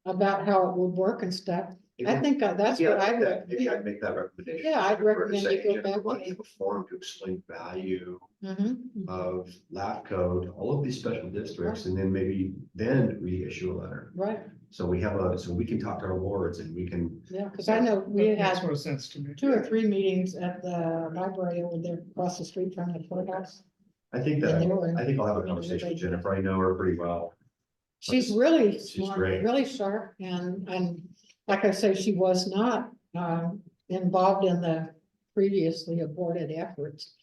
about how it would work and stuff. I think that's what I would. Maybe I'd make that recommendation. Yeah, I'd Jennifer, to recommend say, you go Jennifer, back why to- don't you have a forum to explain value Mhm. of LAFCO to all of these special districts, and then maybe then reissue a letter. Right, So so we can talk to our boards and we can, yeah, because I know we That makes had more sense to me. 2 or 3 meetings at the library over there across the street from the courthouse. I think And that, they were- I think I'll have a conversation with Jennifer. I know her pretty well. She's really She's smart, great. really sharp, and like I say, she was not involved in the previously aborted efforts.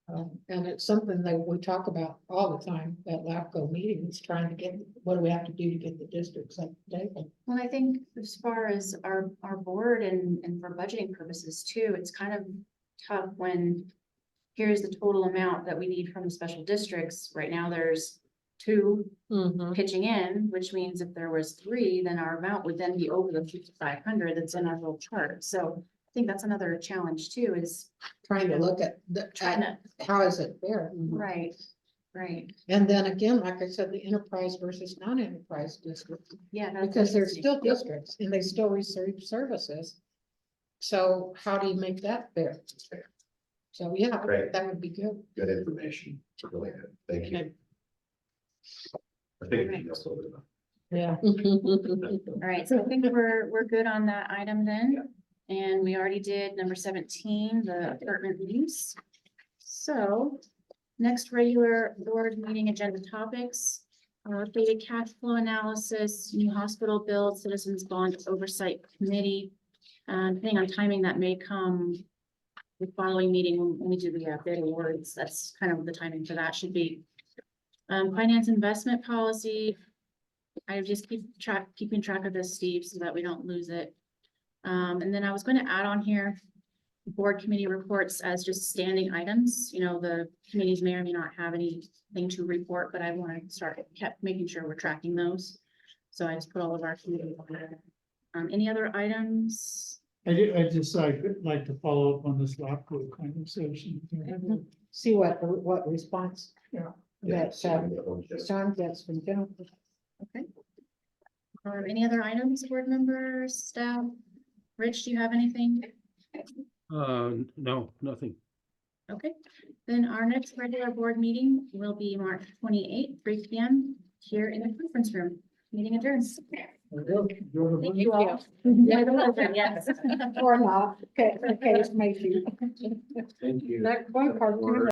And it's something that we talk about all the time at LAFCO meetings, trying to get, what do we have to do to get the districts at the table? Well, I think as far as our board and for budgeting purposes too, it's kind of tough when here's the total amount that we need from the special districts. Right now, there's 2 pitching in, which means if there was 3, then our amount would then be over the 5,500 that's in our little chart. So I think that's another challenge too, is Trying to look at trying to, how is it fair? right. And then again, like I said, the enterprise versus non-enterprise districts, Yeah. that's because they're interesting. still districts and they still receive services. So how do you make that fair? So, yeah, Right. that would be good. Good information. Really good. Thank you. Okay. I think anything else over there? Yeah. All right, so I think we're good on that item then. And we already did number 17, the apartment use. So next regular board meeting agenda topics, updated cash flow analysis, new hospital build, citizens bond oversight committee. Depending on timing, that may come the following meeting when we do the bid awards. That's kind of the timing for that should be. Finance investment policy. I just keeping track of this, Steve, so that we don't lose it. And then I was going to add on here board committee reports as just standing items. You know, the committees may or may not have anything to report, but I want to kept making sure we're tracking those. So I just put all of our committees on there. Any other items? I just like to follow up on this LAFCO conversation. See what response. Yeah. That, Sean gets from Jennifer. Okay. Any other items, board members, staff? Rich, do you have anything? No, nothing. Okay, then our next regular board meeting will be March 28th, 3 p.m. here in the conference room. Meeting adjourns. Thank you all. Yes. Or not, okay, maybe. Thank you. Not quite part-time.